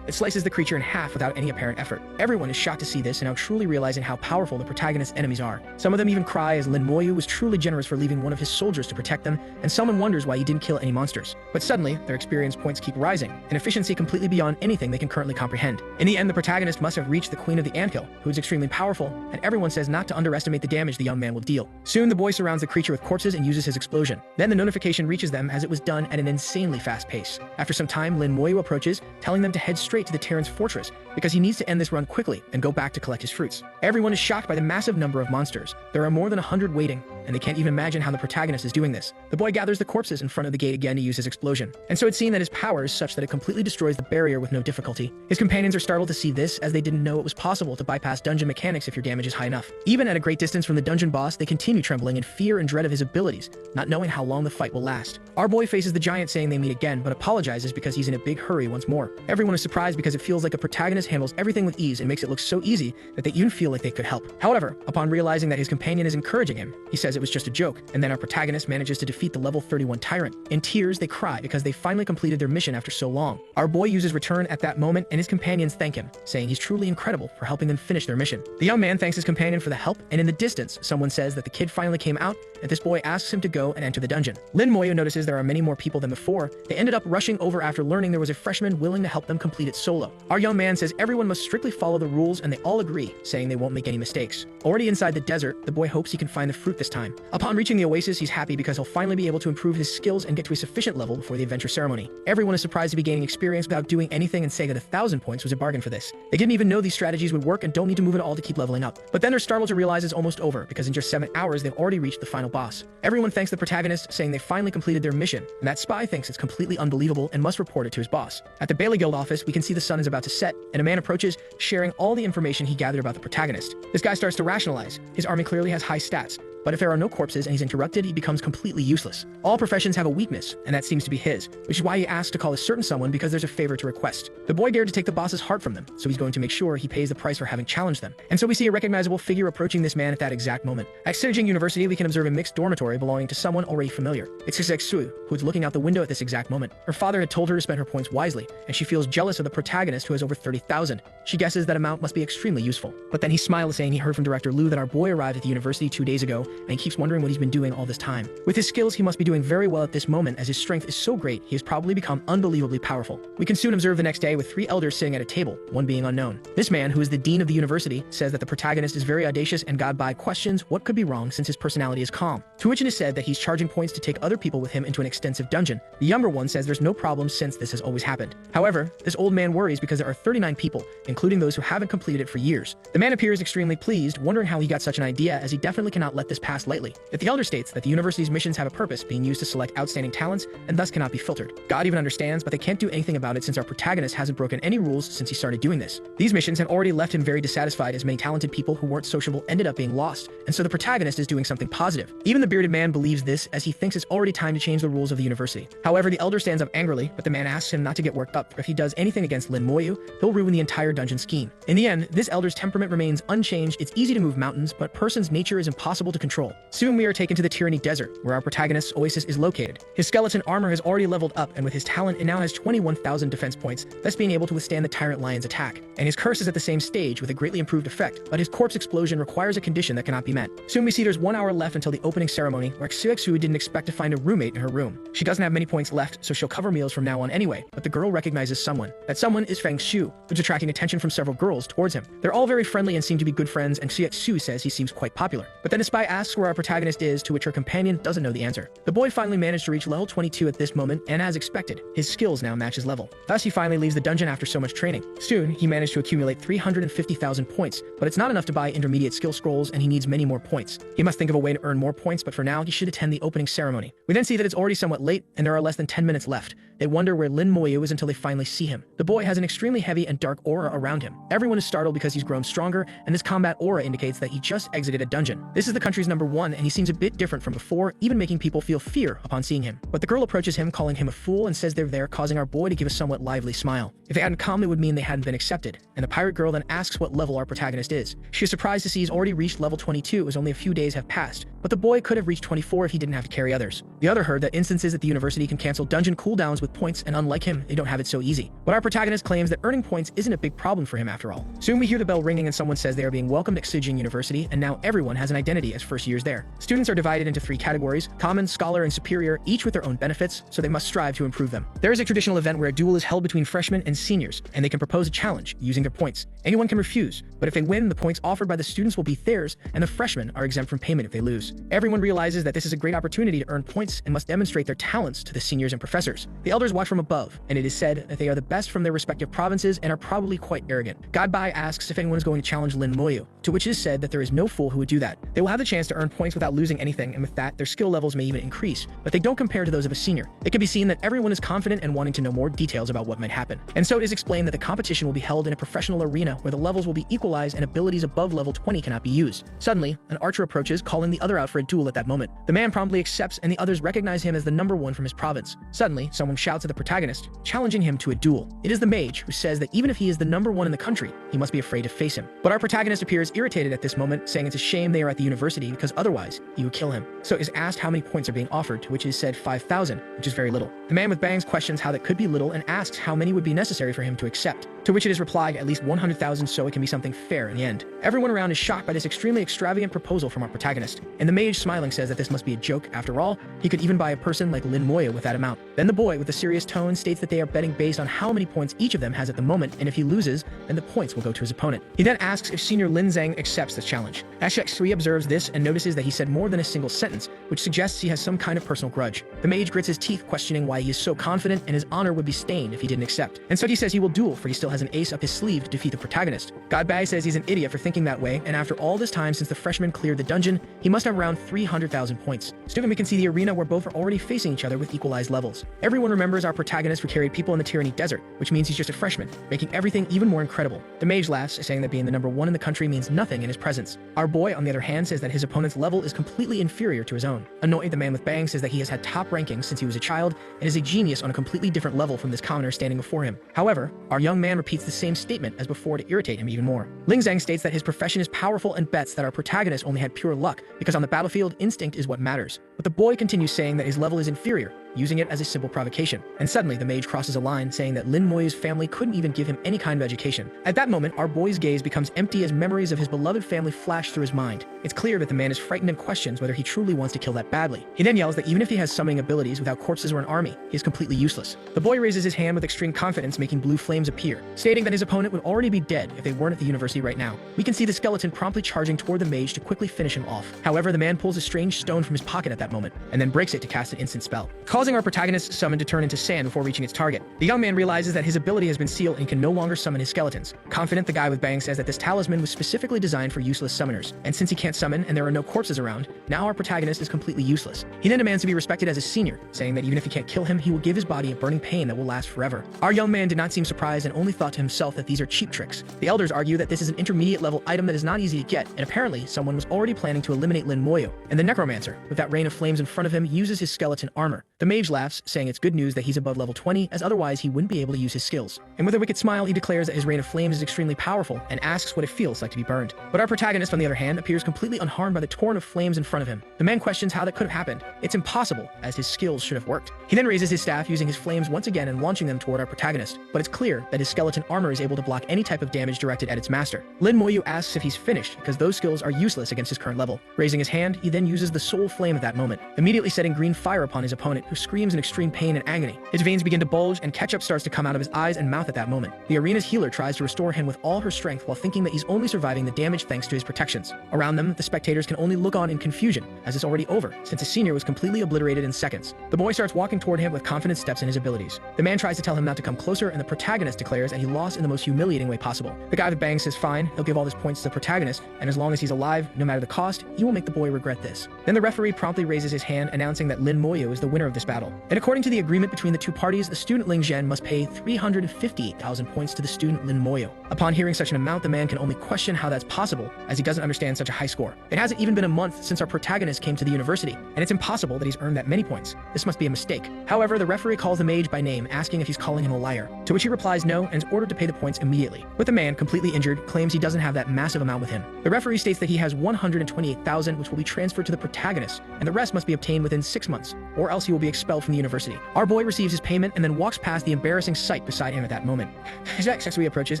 It slices the creature in half without any apparent effort. Everyone is shocked to see this and now truly realizing how powerful the protagonist's enemies are. Some of them even cry as Lin Mo Yu was truly generous for leaving one of his soldiers to protect them, and someone wonders why he didn't kill any monsters. But suddenly, their experience points keep rising, an efficiency completely beyond anything they can currently comprehend. In the end, the protagonist must have reached the Queen of the the anthill, who is extremely powerful, and everyone says not to underestimate the damage the young man will deal. Soon the boy surrounds the creature with corpses and uses his explosion. Then the notification reaches them as it was done at an insanely fast pace. After some time, Lin Moyu approaches, telling them to head straight to the Terran's fortress because he needs to end this run quickly and go back to collect his fruits. Everyone is shocked by the massive number of monsters. There are more than 100 waiting, and they can't even imagine how the protagonist is doing this. The boy gathers the corpses in front of the gate again to use his explosion, and so it's seen that his power is such that it completely destroys the barrier with no difficulty. His companions are startled to see this, as they didn't know it was possible to bypass dungeon mechanics if your damage is high enough. Even at a great distance from the dungeon boss, they continue trembling in fear and dread of his abilities, not knowing how long the fight will last. Our boy faces the giant, saying they meet again, but apologizes because he's in a big hurry once more. Everyone is surprised because it feels like the protagonist handles everything with ease and makes it look so easy that they even feel like they could help. However, upon realizing that his companion is encouraging him, he says it was just a joke, and then our protagonist manages to defeat the level 31 tyrant. In tears, they cry because they finally completed their mission after so long. Our boy uses return at that moment, and his companions thank him, saying he's truly incredible for helping them finish their mission. The young man thanks his companion for the help, and in the distance, someone says that the kid finally came out, and this boy asks him to go and enter the dungeon. Lin Moyu notices there are many more people than before. They ended up rushing over after learning there was a freshman willing to help them complete it solo. Our young man says everyone must strictly follow the rules, and they all agree, saying they won't make any mistakes. Already inside the desert, the boy hopes he can find the fruit this time. Upon reaching the oasis, he's happy because he'll finally be able to improve his skills and get to a sufficient level before the adventure ceremony. Everyone is surprised to be gaining experience without doing anything and say that 1,000 points was a bargain for this. They didn't even know these strategies would work and don't need to move at all to keep leveling up. But then they're startled to realize it's almost over, because in just 7 hours they've already reached the final boss. Everyone thanks the protagonist, saying they finally completed their mission, and that spy thinks it's completely unbelievable and must report it to his boss. At the Bailey Guild office, we can see the sun is about to set, and a man approaches, sharing all the information he gathered about the protagonist. This guy starts to rationalize. His army clearly has high stats, but if there are no corpses and he's interrupted, he becomes completely useless. All professions have a weakness, and that seems to be his, which is why he asks to call a certain someone because there's a favor to request. The boy dared to take the boss's heart from them, so he's going to make sure he pays the price for having challenged them. And so we see a recognizable figure approaching this man at that exact moment. At Sijing University, we can observe a mixed dormitory belonging to someone already familiar. It's Sisek Sui, who is looking out the window at this exact moment. Her father had told her to spend her points wisely, and she feels jealous of the protagonist who has over 30,000. She guesses that amount must be extremely useful. But then he smiles, saying he heard from Director Lu that our boy arrived at the university 2 days ago, and he keeps wondering what he's been doing all this time. With his skills, he must be doing very well at this moment, as his strength is so great, he has probably become unbelievably powerful. We can soon observe the next day with 3 elders sitting at a table, one being unknown. This man, who is the dean of the university, says that the protagonist is very audacious and God-by questions what could be wrong since his personality is calm. To which it is said that he's charging points to take other people with him into an extensive dungeon. The younger one says there's no problem since this has always happened. However, this old man worries because there are 39 people, including those who haven't completed it for years. The man appears extremely pleased, wondering how he got such an idea, as he definitely cannot let this pass lightly. Yet the elder states that the university's missions have a purpose, being used to select outstanding talents, and thus cannot be filtered. God even understands, but they can't do anything about it since our protagonist hasn't broken any rules since he started doing this. These missions have already left him very dissatisfied, as many talented people who weren't sociable ended up being lost, and so the protagonist is doing something positive. Even the bearded man believes this, as he thinks it's already time to change the rules of the university. However, the elder stands up angrily, but the man asks him not to get worked up, for if he does anything against Lin Moyu, he'll ruin the entire dungeon scheme. In the end, this elder's temperament remains unchanged. It's easy to move mountains, but person's nature is impossible to control. Soon we are taken to the Tyranny Desert, where our protagonist's oasis is located. His skeleton armor has already leveled up, and with his talent, it now has 21,000 defense points, thus being able to withstand the tyrant lion's attack. And his curse is at the same stage with a greatly improved effect, but his corpse explosion requires a condition that cannot be met. Soon we see there's 1 hour left until the opening ceremony, where Xuexu didn't expect to find a roommate in her room. She doesn't have many points left, so she'll cover meals from now on anyway, but the girl recognizes someone. That someone is Feng Xu, who's attracting attention from several girls towards him. They're all very friendly and seem to be good friends, and Xuexu says he seems quite popular. But then a spy asks where our protagonist is, to which her companion doesn't know the answer. The boy finally managed to reach level 22 at this moment, and as expected, his skills now match his level. Thus he finally leaves the dungeon after so much training. Soon, he managed to accumulate 350,000 points, but it's not enough to buy intermediate skill scrolls, and he needs many more points. He must think of a way to earn more points, but for now, he should attend the opening ceremony. We then see that it's already somewhat late, and there are less than 10 minutes left. They wonder where Lin Moyu is until they finally see him. The boy has an extremely heavy and dark aura around him. Everyone is startled because he's grown stronger, and this combat aura indicates that he just exited a dungeon. This is the country's #1, and he seems a bit different from before, even making people feel fear upon seeing him. But the girl approaches him, calling him a fool, and says they're there, causing our boy to give a somewhat lively smile. If they hadn't come, it would mean they hadn't been accepted. And the pirate girl then asks what level our protagonist is. She is surprised to see he's already reached level 22, as only a few days have passed. but the boy could have reached 24 if he didn't have to carry others. The other heard that instances at the university can cancel dungeon cooldowns with points, and unlike him, they don't have it so easy. But our protagonist claims that earning points isn't a big problem for him after all. Soon we hear the bell ringing and someone says they are being welcomed at Sijing University, and now everyone has an identity as first years there. Students are divided into 3 categories: common, scholar, and superior, each with their own benefits, so they must strive to improve them. There is a traditional event where a duel is held between freshmen and seniors, and they can propose a challenge using their points. Anyone can refuse, but if they win, the points offered by the students will be theirs, and the freshmen are exempt from payment if they lose. Everyone realizes that this is a great opportunity to earn points and must demonstrate their talents to the seniors and professors. The elders watch from above, and it is said that they are the best from their respective provinces and are probably quite arrogant. Godbai asks if anyone is going to challenge Lin Moyu, to which it is said that there is no fool who would do that. They will have the chance to earn points without losing anything, and with that, their skill levels may even increase, but they don't compare to those of a senior. It can be seen that everyone is confident and wanting to know more details about what might happen. And so it is explained that the competition will be held in a professional arena where the levels will be equalized and abilities above level 20 cannot be used. Suddenly, an archer approaches, calling the other out for a duel at that moment. The man promptly accepts, and the others recognize him as the number 1 from his province. Suddenly, someone shouts at the protagonist, challenging him to a duel. It is the mage, who says that even if he is the number 1 in the country, he must be afraid to face him. But our protagonist appears irritated at this moment, saying it's a shame they are at the university because otherwise, he would kill him. So is asked how many points are being offered, to which is said 5,000, which is very little. The man with bangs questions how that could be little and asks how many would be necessary for him to accept, to which it is replied at least 100,000 so it can be something fair in the end. Everyone around is shocked by this extremely extravagant proposal from our protagonist, and the mage smiling says that this must be a joke. After all, he could even buy a person like Lin Moya with that amount. Then the boy with a serious tone states that they are betting based on how many points each of them has at the moment, and if he loses, then the points will go to his opponent. He then asks if senior Lin Zhang accepts this challenge. Ashek3 observes this and notices that he said more than a single sentence, which suggests he has some kind of personal grudge. The mage grits his teeth, questioning why he is so confident and his honor would be stained if he didn't accept. And so he says he will duel, for he still has an ace up his sleeve to defeat the protagonist. Godbag says he's an idiot for thinking that way, and after all this time since the freshman cleared the dungeon, he must have around 300,000 points. Soon we can see the arena where both are already facing each other with equalized levels. Everyone remembers our protagonist who carried people in the Tyranny Desert, which means he's just a freshman, making everything even more incredible. The mage laughs, saying that being the number 1 in the country means nothing in his presence. Our boy, on the other hand, says that his opponent's level is completely inferior to his own. Annoyed, the man with bangs says that he has had top rankings since he was a child and is a genius on a completely different level from this commoner standing before him. However, our young man repeats the same statement as before to irritate him even more. Ling Zhang states that his profession is powerful and bets that our protagonist only had pure luck, because on the battlefield, instinct is what matters. But the boy continues saying that his level is inferior, using it as a simple provocation. And suddenly, the mage crosses a line, saying that Lin Moyu's family couldn't even give him any kind of education. At that moment, our boy's gaze becomes empty as memories of his beloved family flash through his mind. It's clear that the man is frightened and questions whether he truly wants to kill that badly. He then yells that even if he has summoning abilities without corpses or an army, he is completely useless. The boy raises his hand with extreme confidence, making blue flames appear, stating that his opponent would already be dead if they weren't at the university right now. We can see the skeleton promptly charging toward the mage to quickly finish him off. However, the man pulls a strange stone from his pocket at that moment, and then breaks it to cast an instant spell, causing our protagonist's summon to turn into sand before reaching its target. The young man realizes that his ability has been sealed and can no longer summon his skeletons. Confident, the guy with bangs says that this talisman was specifically designed for useless summoners, and since he can't summon and there are no corpses around, now our protagonist is completely useless. He then demands to be respected as a senior, saying that even if he can't kill him, he will give his body a burning pain that will last forever. Our young man did not seem surprised and only thought to himself that these are cheap tricks. The elders argue that this is an intermediate level item that is not easy to get, and apparently someone was already planning to eliminate Lin Moyo. And the necromancer, with that rain of flames in front of him, uses his skeleton armor. The mage laughs, saying it's good news that he's above level 20, as otherwise he wouldn't be able to use his skills. And with a wicked smile, he declares that his rain of flames is extremely powerful and asks what it feels like to be burned. But our protagonist, on the other hand, appears completely unharmed by the torrent of flames in front of him. The man questions how that could have happened. It's impossible, as his skills should have worked. He then raises his staff, using his flames once again and launching them toward our protagonist. But it's clear that his skeleton armor is able to block any type of damage directed at its master. Lin Moyu asks if he's finished, because those skills are useless against his current level. Raising his hand, he then uses the soul flame at that moment, immediately setting green fire upon his opponent, who screams in extreme pain and agony. His veins begin to bulge, and ketchup starts to come out of his eyes and mouth at that moment. The arena's healer tries to restore him with all her strength while thinking that he's only surviving the damage thanks to his protections. Around them, the spectators can only look on in confusion, as it's already over, since his senior was completely obliterated in seconds. The boy starts walking toward him with confident steps in his abilities. The man tries to tell him not to come closer, and the protagonist declares that he lost in the most humiliating way possible. The guy with bangs says fine, he'll give all his points to the protagonist, and as long as he's alive, no matter the cost, he will make the boy regret this. Then the referee promptly raises his hand, announcing that Lin Moyo is the winner of this battle. And according to the agreement between the two parties, the student Ling Zhen must pay 358,000 points to the student Lin Moyo. Upon hearing such an amount, the man can only question how that's possible, as he doesn't understand such a high score. It hasn't even been a month since our protagonist came to the university, and it's impossible that he's earned that many points. This must be a mistake. However, the referee calls the mage by name him, asking if he's calling him a liar, to which he replies no and is ordered to pay the points immediately. But the man, completely injured, claims he doesn't have that massive amount with him. The referee states that he has 128,000, which will be transferred to the protagonist, and the rest must be obtained within 6 months, or else he will be expelled from the university. Our boy receives his payment and then walks past the embarrassing sight beside him at that moment. His ex-Sexui approaches,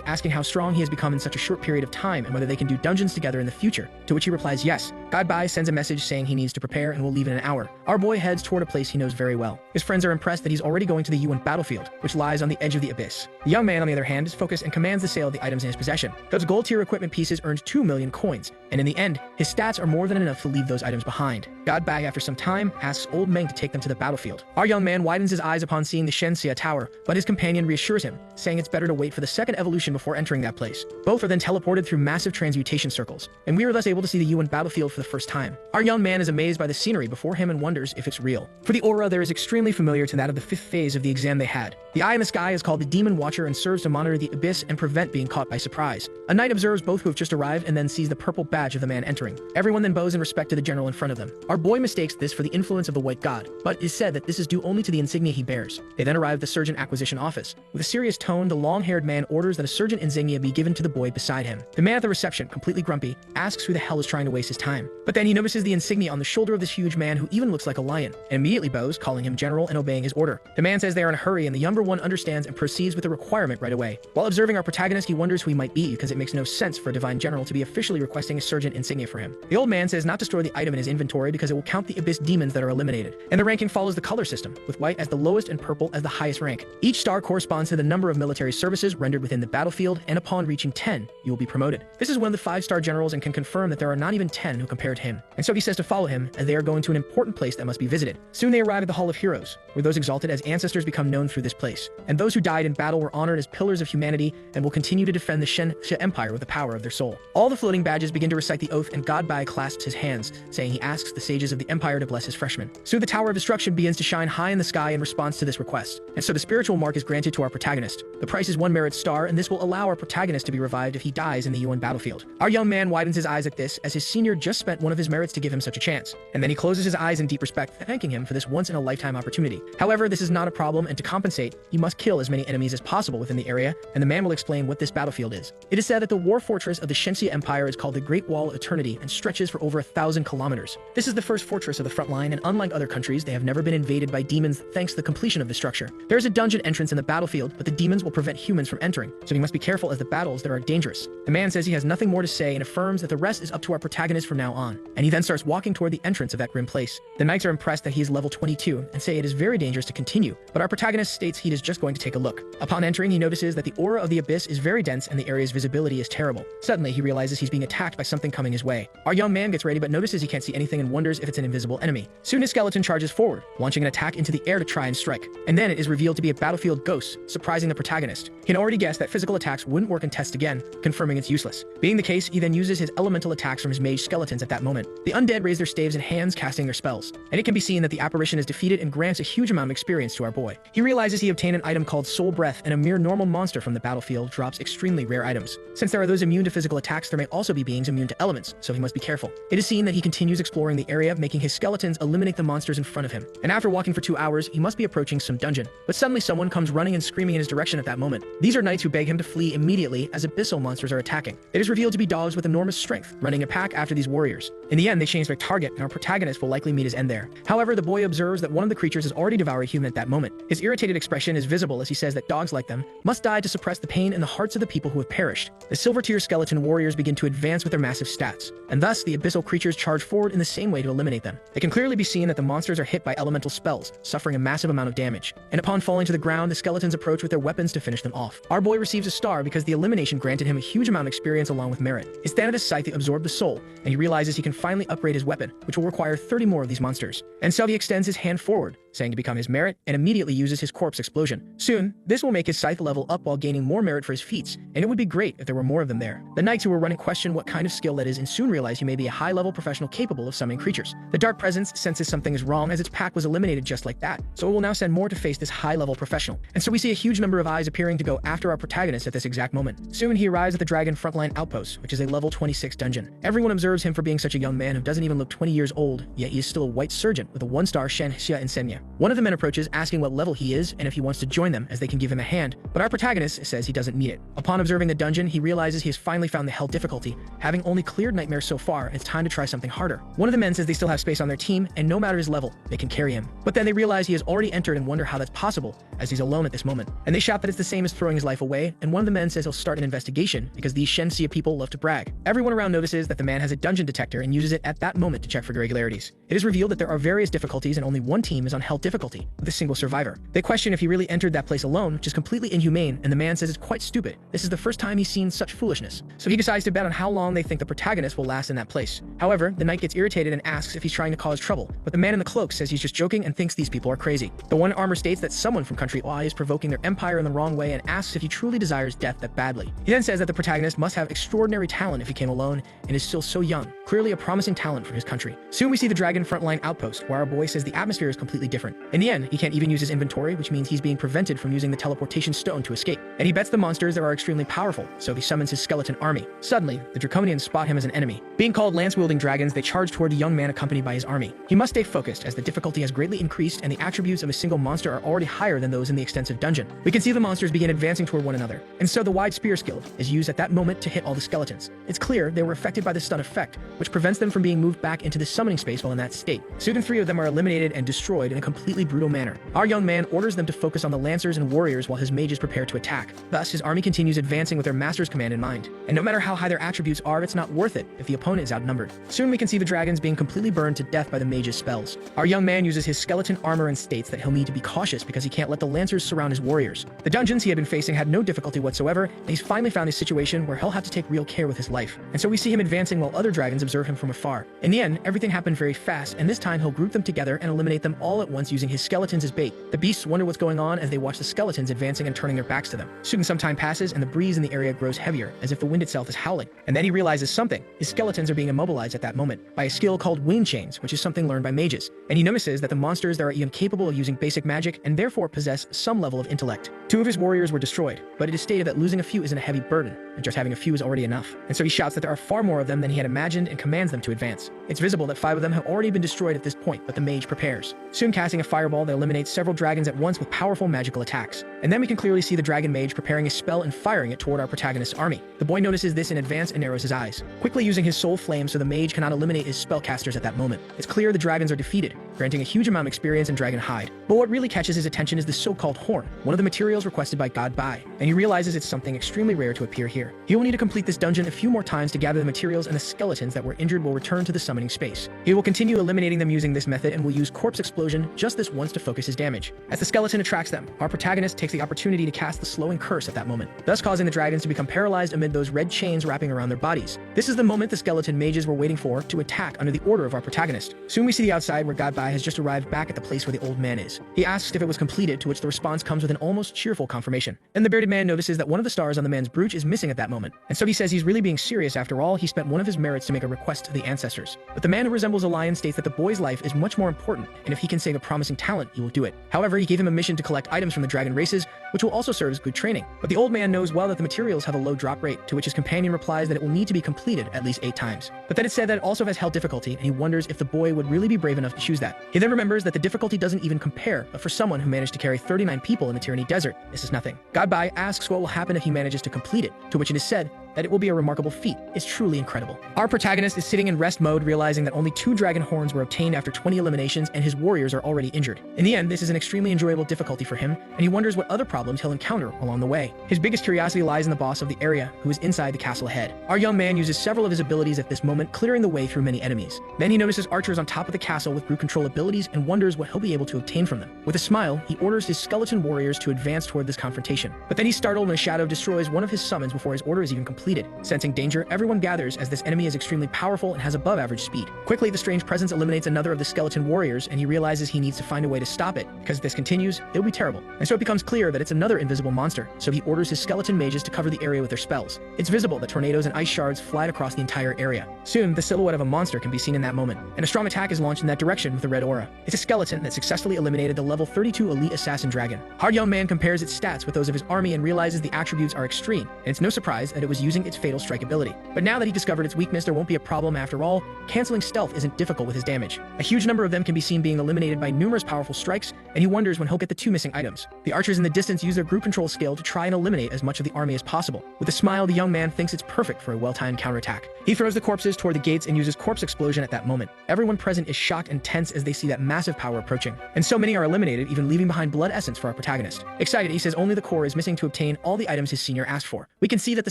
asking how strong he has become in such a short period of time and whether they can do dungeons together in the future, to which he replies yes. Godbai sends a message saying he needs to prepare and will leave in an hour. Our boy heads toward a place he knows very well. His friends are impressed that he's already going to the UN battlefield, which lies on the edge of the abyss. The young man, on the other hand, is focused and commands the sale of the items in his possession. Those gold-tier equipment pieces earned 2 million coins, and in the end, his stats are more than enough to leave those items behind. Godbag, after some time, asks Old Meng to take them to the battlefield. Our young man widens his eyes upon seeing the Shenxia Tower, but his companion reassures him, saying it's better to wait for the second evolution before entering that place. Both are then teleported through massive transmutation circles, and we are thus able to see the UN battlefield for the first time. Our young man is amazed by the scenery before him and wonders if it's real. For the aura, there is extremely familiar to that of the 5th phase of the exam they had. The eye in the sky is called the Demon Watcher and serves to monitor the abyss and prevent being caught by surprise. A knight observes both who have just arrived and then sees the purple badge of the man entering. Everyone then bows in respect to the general in front of them. Our boy mistakes this for the influence of the white god, but it is said that this is due only to the insignia he bears. They then arrive at the surgeon acquisition office. With a serious tone, the long-haired man orders that a surgeon insignia be given to the boy beside him. The man at the reception, completely grumpy, asks who the hell is trying to waste his time. But then he notices the insignia on the shoulder of this huge man who even looks like a lion, and immediately bows, calling him general and obeying his order. The man says they are in a hurry, and the younger one understands and proceeds with the requirement right away. While observing our protagonist, he wonders who he might be because it makes no sense for a divine general to be officially requesting a surgeon insignia for him. The old man says not to store the item in his inventory because it will count the abyss demons that are eliminated. And the ranking follows the color system, with white as the lowest and purple as the highest rank. Each star corresponds to the number of military services rendered within the battlefield, and upon reaching 10, you will be promoted. This is one of the 5-star generals and can confirm that there are not even 10 who compare to him. And so he says to follow him, as they are going to an important place that must be visited. Soon they arrive at the Hall of Heroes, where those exalted as ancestors become known through this place. And those who died in battle were honored as pillars of humanity and will continue to defend the Shenxia Empire with the power of their soul. All the floating badges begin to recite the oath, and Godbai clasps his hands, saying he asks the sages of the Empire to bless his freshmen. Soon the Tower of Destruction begins to shine high in the sky in response to this request. And so the spiritual mark is granted to our protagonist. The price is 1 merit star, and this will allow our protagonist to be revived if he dies in the UN battlefield. Our young man widens his eyes at this, as his senior just spent one of his merits to give him such a chance. And then he closes his eyes in deep respect, thanking him for this once-in-a-lifetime opportunity. However, this is not a problem, and to compensate, you must kill as many enemies as possible within the area, and the man will explain what this battlefield is. It is said that the war fortress of the Shenxia Empire is called the Great Wall of Eternity and stretches for over 1,000 kilometers. This is the first fortress of the front line, and unlike other countries, they have never been invaded by demons thanks to the completion of the structure. There is a dungeon entrance in the battlefield, but the demons will prevent humans from entering, so he must be careful as the battles there are dangerous. The man says he has nothing more to say and affirms that the rest is up to our protagonist from now on, and he then starts walking toward the entrance of that grim place. The knights are impressed that he is level 22 and say it is very dangerous to continue, but our protagonist states he is just going to take a look. Upon entering, he notices that the aura of the abyss is very dense and the area's visibility is terrible. Suddenly, he realizes he's being attacked by something coming his way. Our young man gets ready but notices he can't see anything and wonders if it's an invisible enemy. Soon his skeleton charges forward, launching an attack into the air to try and strike. And then it is revealed to be a battlefield ghost, surprising the protagonist. He had already guessed that physical attacks wouldn't work in tests again, confirming it's useless. Being the case, he then uses his elemental attacks from his mage skeletons at that moment. The undead raise their staves and hands, casting their spells. And it can be seen that the apparition is defeated and grants a huge amount of experience to our boy. He realizes he obtained an item called Soul Breath, and a mere normal monster from the battlefield drops extremely rare items. Since there are those immune to physical attacks, there may also be beings immune to elements, so he must be careful. It is seen that he continues exploring the area, making his skeletons eliminate the monsters in front of him. And after walking for 2 hours, he must be approaching some dungeon. But suddenly someone comes running and screaming in his direction at that moment. These are knights who beg him to flee immediately as abyssal monsters are attacking. It is revealed to be dogs with enormous strength, running a pack after these warriors. In the end, they change their target, and our protagonist will likely meet his end there. However, the boy observes that one of the creatures has already devoured a human at that moment. His irritated expression is visible as he says that dogs like them must die to suppress the pain in the hearts of the people who have perished. The silver tier skeleton warriors begin to advance with their massive stats, and thus the abyssal creatures charge forward in the same way to eliminate them. It can clearly be seen that the monsters are hit by elemental spells, suffering a massive amount of damage. And upon falling to the ground, the skeletons approach with their weapons to finish them off. Our boy receives a star because the elimination granted him a huge amount of experience along with merit. His Thanatos Scythe absorbed the soul, and he realizes he can finally upgrade his weapon, which will require 30 more of these monsters. And so he extends his hand forward, saying to become his merit, and immediately uses his corpse explosion. Soon, this will make his scythe level up while gaining more merit for his feats, and it would be great if there were more of them there. The knights who were running question what kind of skill that is and soon realize he may be a high-level professional capable of summoning creatures. The Dark Presence senses something is wrong as its pack was eliminated just like that, so it will now send more to face this high-level professional. And so we see a huge number of eyes appearing to go after our protagonist at this exact moment. Soon he arrives at the Dragon Frontline Outpost, which is a level 26 dungeon. Everyone observes him for being such a young man who doesn't even look 20 years old, yet he is still a white surgeon with a 1-star Shenxia insignia. One of the men approaches, asking what level he is and if he wants to join them, as they can give him a hand, but our protagonist says he doesn't need it. Upon observing the dungeon, he realizes he has finally found the hell difficulty, having only cleared nightmares so far. It's time to try something harder. One of the men says they still have space on their team, and no matter his level, they can carry him. But then they realize he has already entered and wonder how that's possible, as he's alone at this moment. And they shout that it's the same as throwing his life away, and one of the men says he'll start an investigation because these Shenxia people love to brag. Everyone around notices that the man has a dungeon detector and uses it at that moment to check for irregularities. It is revealed that there are various difficulties and only one team is on hell difficulty, with a single survivor. They question if he really entered that place alone, which is completely inhumane, and the man says it's quite stupid. This is the first time he's seen such foolishness. So he decides to bet on how long they think the protagonist will last in that place. However, the knight gets irritated and asks if he's trying to cause trouble, but the man in the cloak says he's just joking and thinks these people are crazy. The one in armor states that someone from country Y is provoking their empire in the wrong way and asks if he truly desires death that badly. He then says that the protagonist must have extraordinary talent if he came alone and is still so young, clearly a promising talent for his country. Soon we see the dragon frontline outpost, where our boy says the atmosphere is completely different. In the end, he can't even use his inventory, which means he's being prevented from using the teleportation stone to escape. And he bets the monsters there are extremely powerful, so he summons his skeleton army. Suddenly, the Draconians spot him as an enemy. Being called lance-wielding dragons, they charge toward the young man accompanied by his army. He must stay focused, as the difficulty has greatly increased and the attributes of a single monster are already higher than those in the extensive dungeon. We can see the monsters begin advancing toward one another, and so the wide spear skill is used at that moment to hit all the skeletons. It's clear they were affected by the stun effect, which prevents them from being moved back into the summoning space while in that state. Soon 3 of them are eliminated and destroyed in a completely brutal manner. Our young man orders them to focus on the lancers and warriors while his mages prepare to attack. Thus, his army continues advancing with their master's command in mind. And no matter how high their attributes are, it's not worth it if the opponent is outnumbered. Soon we can see the dragons being completely burned to death by the mage's spells. Our young man uses his skeleton armor and states that he'll need to be cautious because he can't let the lancers surround his warriors. The dungeons he had been facing had no difficulty whatsoever, and he's finally found his situation where he'll have to take real care with his life. And so we see him advancing while other dragons observe him from afar. In the end, everything happened very fast, and this time he'll group them together and eliminate them all at once using his skeletons as bait. The beasts wonder what's going on as they watch the skeletons advancing and turning their backs to them. Soon some time passes and the breeze in the area grows heavier, as if the wind itself is howling. And then he realizes something. His skeletons are being immobilized at that moment by a skill called wind chains, which is something learned by mages. And he notices that the monsters there are even capable of using basic magic and therefore possess some level of intellect. 2 of his warriors were destroyed, but it is stated that losing a few isn't a heavy burden, and just having a few is already enough. And so he shouts that there are far more of them than he had imagined and commands them to advance. It's visible that 5 of them have already been destroyed at this point, but the mage prepares, soon casting a fireball that eliminates several dragons at once with powerful magical attacks. And then we can clearly see the dragon mage preparing a spell and firing it toward our protagonist's army. The boy notices this in advance and narrows his eyes, quickly using his soul flame so the mage cannot eliminate his spellcasters at that moment. It's clear the dragons are defeated, granting a huge amount of experience and dragon hide. But what really catches his attention is the so-called horn, one of the materials requested by God Bai, and he realizes it's something extremely rare to appear here. He will need to complete this dungeon a few more times to gather the materials, and the skeletons that were injured will return to the summoning space. He will continue eliminating them using this method and will use corpse explosion just this once to focus his damage. As the skeleton attracts them, our protagonist takes the opportunity to cast the slowing curse at that moment, thus causing the dragons to become paralyzed amid those red chains wrapping around their bodies. This is the moment the skeleton mages were waiting for to attack under the order of our protagonist. Soon we see the outside where God Bai has just arrived back at the place where the old man is. He asks if it was completed, to which the response comes with an almost cheerful confirmation. Then the bearded man notices that one of the stars on the man's brooch is missing at that moment, and so he says he's really being serious. After all, he spent one of his merits to make a request to the ancestors. But the man who resembles a lion states that the boy's life is much more important, and if he can save a promising talent, he will do it. However, he gave him a mission to collect items from the dragon races, which will also serve as good training. But the old man knows well that the materials have a low drop rate, to which his companion replies that it will need to be completed at least 8 times. But then it's said that it also has hell difficulty, and he wonders if the boy would really be brave enough to choose that. He then remembers that the difficulty doesn't even compare, but for someone who managed to carry 39 people in the Tyranny Desert, this is nothing. God Bai asks what will happen if he manages to complete it, to which it is said that it will be a remarkable feat. It's truly incredible. Our protagonist is sitting in rest mode, realizing that only 2 dragon horns were obtained after 20 eliminations and his warriors are already injured. In the end, this is an extremely enjoyable difficulty for him, and he wonders what other problems he'll encounter along the way. His biggest curiosity lies in the boss of the area, who is inside the castle ahead. Our young man uses several of his abilities at this moment, clearing the way through many enemies. Then he notices archers on top of the castle with group control abilities and wonders what he'll be able to obtain from them. With a smile, he orders his skeleton warriors to advance toward this confrontation. But then he's startled when a shadow destroys one of his summons before his order is even completed. Sensing danger, everyone gathers as this enemy is extremely powerful and has above average speed. Quickly, the strange presence eliminates another of the skeleton warriors, and he realizes he needs to find a way to stop it, because if this continues, it'll be terrible. And so it becomes clear that it's another invisible monster, so he orders his skeleton mages to cover the area with their spells. It's visible that tornadoes and ice shards fly across the entire area. Soon, the silhouette of a monster can be seen in that moment, and a strong attack is launched in that direction with a red aura. It's a skeleton that successfully eliminated the level 32 elite assassin dragon. Our young man compares its stats with those of his army and realizes the attributes are extreme, and it's no surprise that it was using using its fatal strike ability. But now that he discovered its weakness, there won't be a problem after all. Canceling stealth isn't difficult with his damage. A huge number of them can be seen being eliminated by numerous powerful strikes, and he wonders when he'll get the two missing items. The archers in the distance use their group control skill to try and eliminate as much of the army as possible. With a smile, the young man thinks it's perfect for a well-timed counterattack. He throws the corpses toward the gates and uses corpse explosion at that moment. Everyone present is shocked and tense as they see that massive power approaching. And so many are eliminated, even leaving behind blood essence for our protagonist. Excited, he says only the core is missing to obtain all the items his senior asked for. We can see that the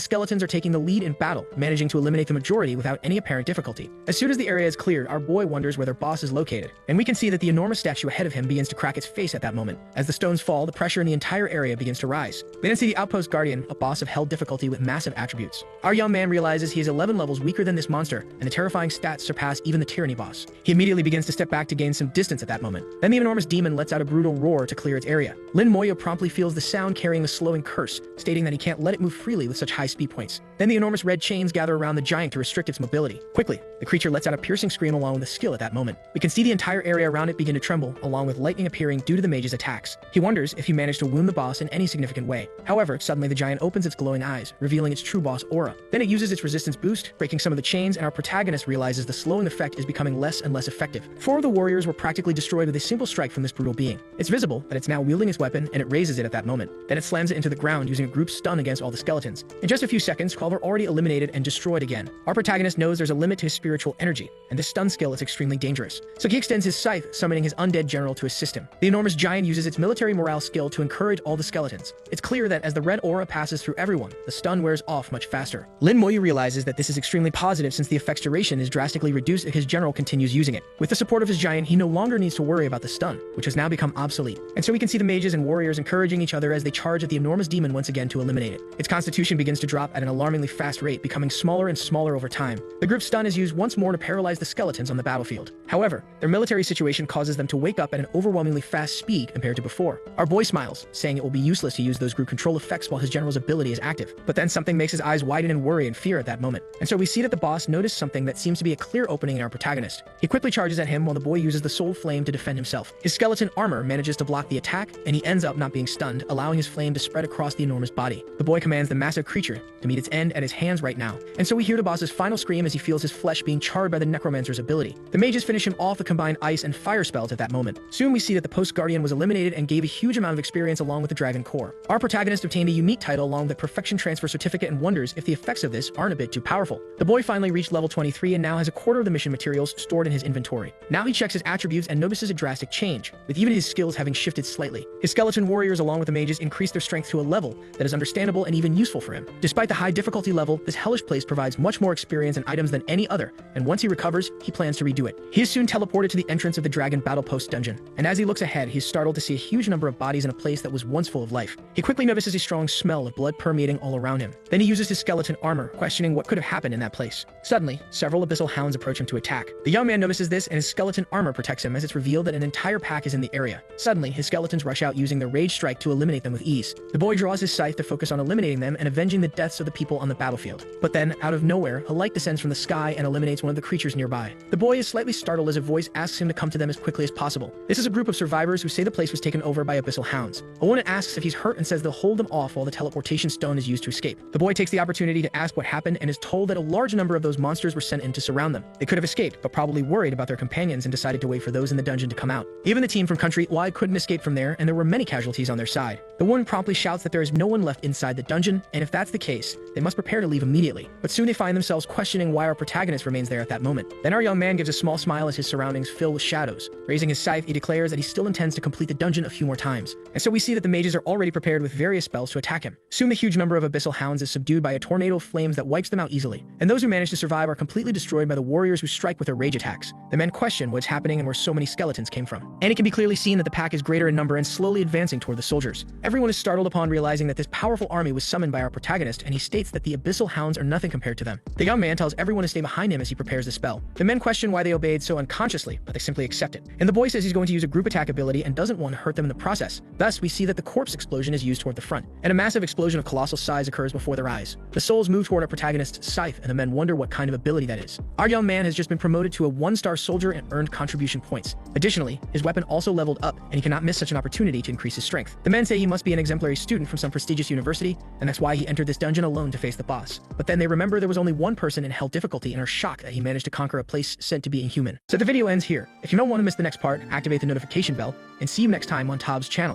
skeletons are taking the lead in battle, managing to eliminate the majority without any apparent difficulty. As soon as the area is cleared, our boy wonders where their boss is located. And we can see that the enormous statue ahead of him begins to crack its face at that moment. As the stones fall, the pressure in the entire area begins to rise. We then see the outpost guardian, a boss of hell difficulty with massive attributes. Our young man realizes he is 11 levels weaker than this monster, and the terrifying stats surpass even the tyranny boss. He immediately begins to step back to gain some distance at that moment. Then the enormous demon lets out a brutal roar to clear its area. Lin Moya promptly feels the sound carrying the slowing curse, stating that he can't let it move freely with such high speed points. Then the enormous red chains gather around the giant to restrict its mobility. Quickly, the creature lets out a piercing scream along with a skill at that moment. We can see the entire area around it begin to tremble, along with lightning appearing due to the mage's attacks. He wonders if he managed to wound the boss in any significant way. However, suddenly the giant opens its glowing eyes, revealing its true boss aura. Then it uses its resistance boost, breaking some of the chains, and our protagonist realizes the slowing effect is becoming less and less effective. 4 of the warriors were practically destroyed with a single strike from this brutal being. It's visible that it's now wielding its weapon, and it raises it at that moment. Then it slams it into the ground using a group stun against all the skeletons. In just a few seconds, 12 are already eliminated and destroyed again. Our protagonist knows there's a limit to his spiritual energy, and this stun skill is extremely dangerous. So he extends his scythe, summoning his undead general to assist him. The enormous giant uses its military morale skill to encourage all the skeletons. It's clear that as the red aura passes through everyone, the stun wears off much faster. Lin Moya realizes that this is extremely positive since the effect's duration is drastically reduced if his general continues using it. With the support of his giant, he no longer needs to worry about the stun, which has now become obsolete. And so we can see the mages and warriors encouraging each other as they charge at the enormous demon once again to eliminate it. Its constitution begins to drop at an alarmingly fast rate, becoming smaller and smaller over time. The group stun is used once more to paralyze the skeletons on the battlefield. However, their military situation causes them to wake up at an overwhelmingly fast speed compared to before. Our boy smiles, saying it will be useless to use those group control effects while his general's ability is active. But then something makes his eyes widen in worry and fear at that moment. And so we see that the boss noticed something that seems to be a clear opening in our protagonist. He quickly charges at him while the boy uses the soul flame to defend himself. His skeleton armor manages to block the attack, and he ends up not being stunned, allowing his flame to spread across the enormous body. The boy commands the massive creature to meet its end at his hands right now. And so we hear the boss's final scream as he feels his flesh being charred by the necromancer's ability. The mages finish him off with combined ice and fire spells at that moment. Soon we see that the post guardian was eliminated and gave a huge amount of experience along with the dragon core. Our protagonist obtained a unique title along with the perfection transfer certificate and wonders if the effects of this aren't a bit too powerful. The boy finally reached level 23 and now has a quarter of the mission materials stored in his inventory. Now he checks his attributes and notices a drastic change, with even his skills having shifted slightly. His skeleton warriors along with the mages increase their strength to a level that is understandable and even useful for him. Despite the high difficulty level, this hellish place provides much more experience and items than any other, and once he recovers, he plans to redo it. He is soon teleported to the entrance of the dragon battle post dungeon, and as he looks ahead, he is startled to see a huge number of bodies in a place that was once full of life. He quickly notices a strong smell of blood permeating all around him. Then he uses his skeleton armor, questioning what could have happened in that place. Suddenly, several abyssal hounds approach him to attack. The young man notices this, and his skeleton armor protects him as it's revealed that an entire pack is in the area. Suddenly, his skeletons rush out using their rage strike to eliminate them with ease. The boy draws his scythe to focus on eliminating them and avenging the deaths of the people on the battlefield. But then, out of nowhere, a light descends from the sky and eliminates one of the creatures nearby. The boy is slightly startled as a voice asks him to come to them as quickly as possible. This is a group of survivors who say the place was taken over by abyssal hounds. Owen asks if he's hurt and says they'll hold them off while the teleportation stone is used to escape. The boy takes the opportunity to ask what happened and is told that a large number of those monsters were sent in to surround them. They could have escaped, but probably worried about their companions and decided to wait for those in the dungeon to come out. Even the team from Country Y couldn't escape from there, and there were many casualties on their side. The woman promptly shouts that there is no one left inside the dungeon, and if that's the case, they must prepare to leave immediately. But soon they find themselves questioning why our protagonist remains there at that moment. Then our young man gives a small smile as his surroundings fill with shadows. Raising his scythe, he declares that he still intends to complete the dungeon a few more times. And so we see that the mages are already prepared with various spells to attack him. Soon the huge number of abyssal hounds is subdued by a tornado of flames that wipes them out easily. And those who manage to survive are completely destroyed by the warriors who strike with their rage attacks. The men question what's happening and where so many skeletons came from. And it can be clearly seen that the pack is greater in number and slowly advancing toward the soldiers. Everyone is startled upon realizing that this powerful army was summoned by our protagonist, and he states that the abyssal hounds are nothing compared to them. The young man tells everyone to stay behind him as he prepares the spell. The men question why they obeyed so unconsciously, but they simply accept it. And the boy says he's going to use a group attack ability and doesn't want to hurt them in the process. Thus, we see that the corpse explosion is used toward the front, and a massive explosion of colossal size occurs before their eyes. The souls move toward our protagonist's scythe, and the men wonder what kind of ability that is. Our young man has just been promoted to a 1-star soldier and earned contribution points. Additionally, his weapon also leveled up, and he cannot miss such an opportunity to increase his strength. The men say he must be an exemplary student from some prestigious university, and that's why he entered this dungeon alone to to face the boss. But then they remember there was only one person in hell difficulty and are shocked that he managed to conquer a place said to be inhuman. So the video ends here. If you don't want to miss the next part, activate the notification bell, and see you next time on Tob's channel.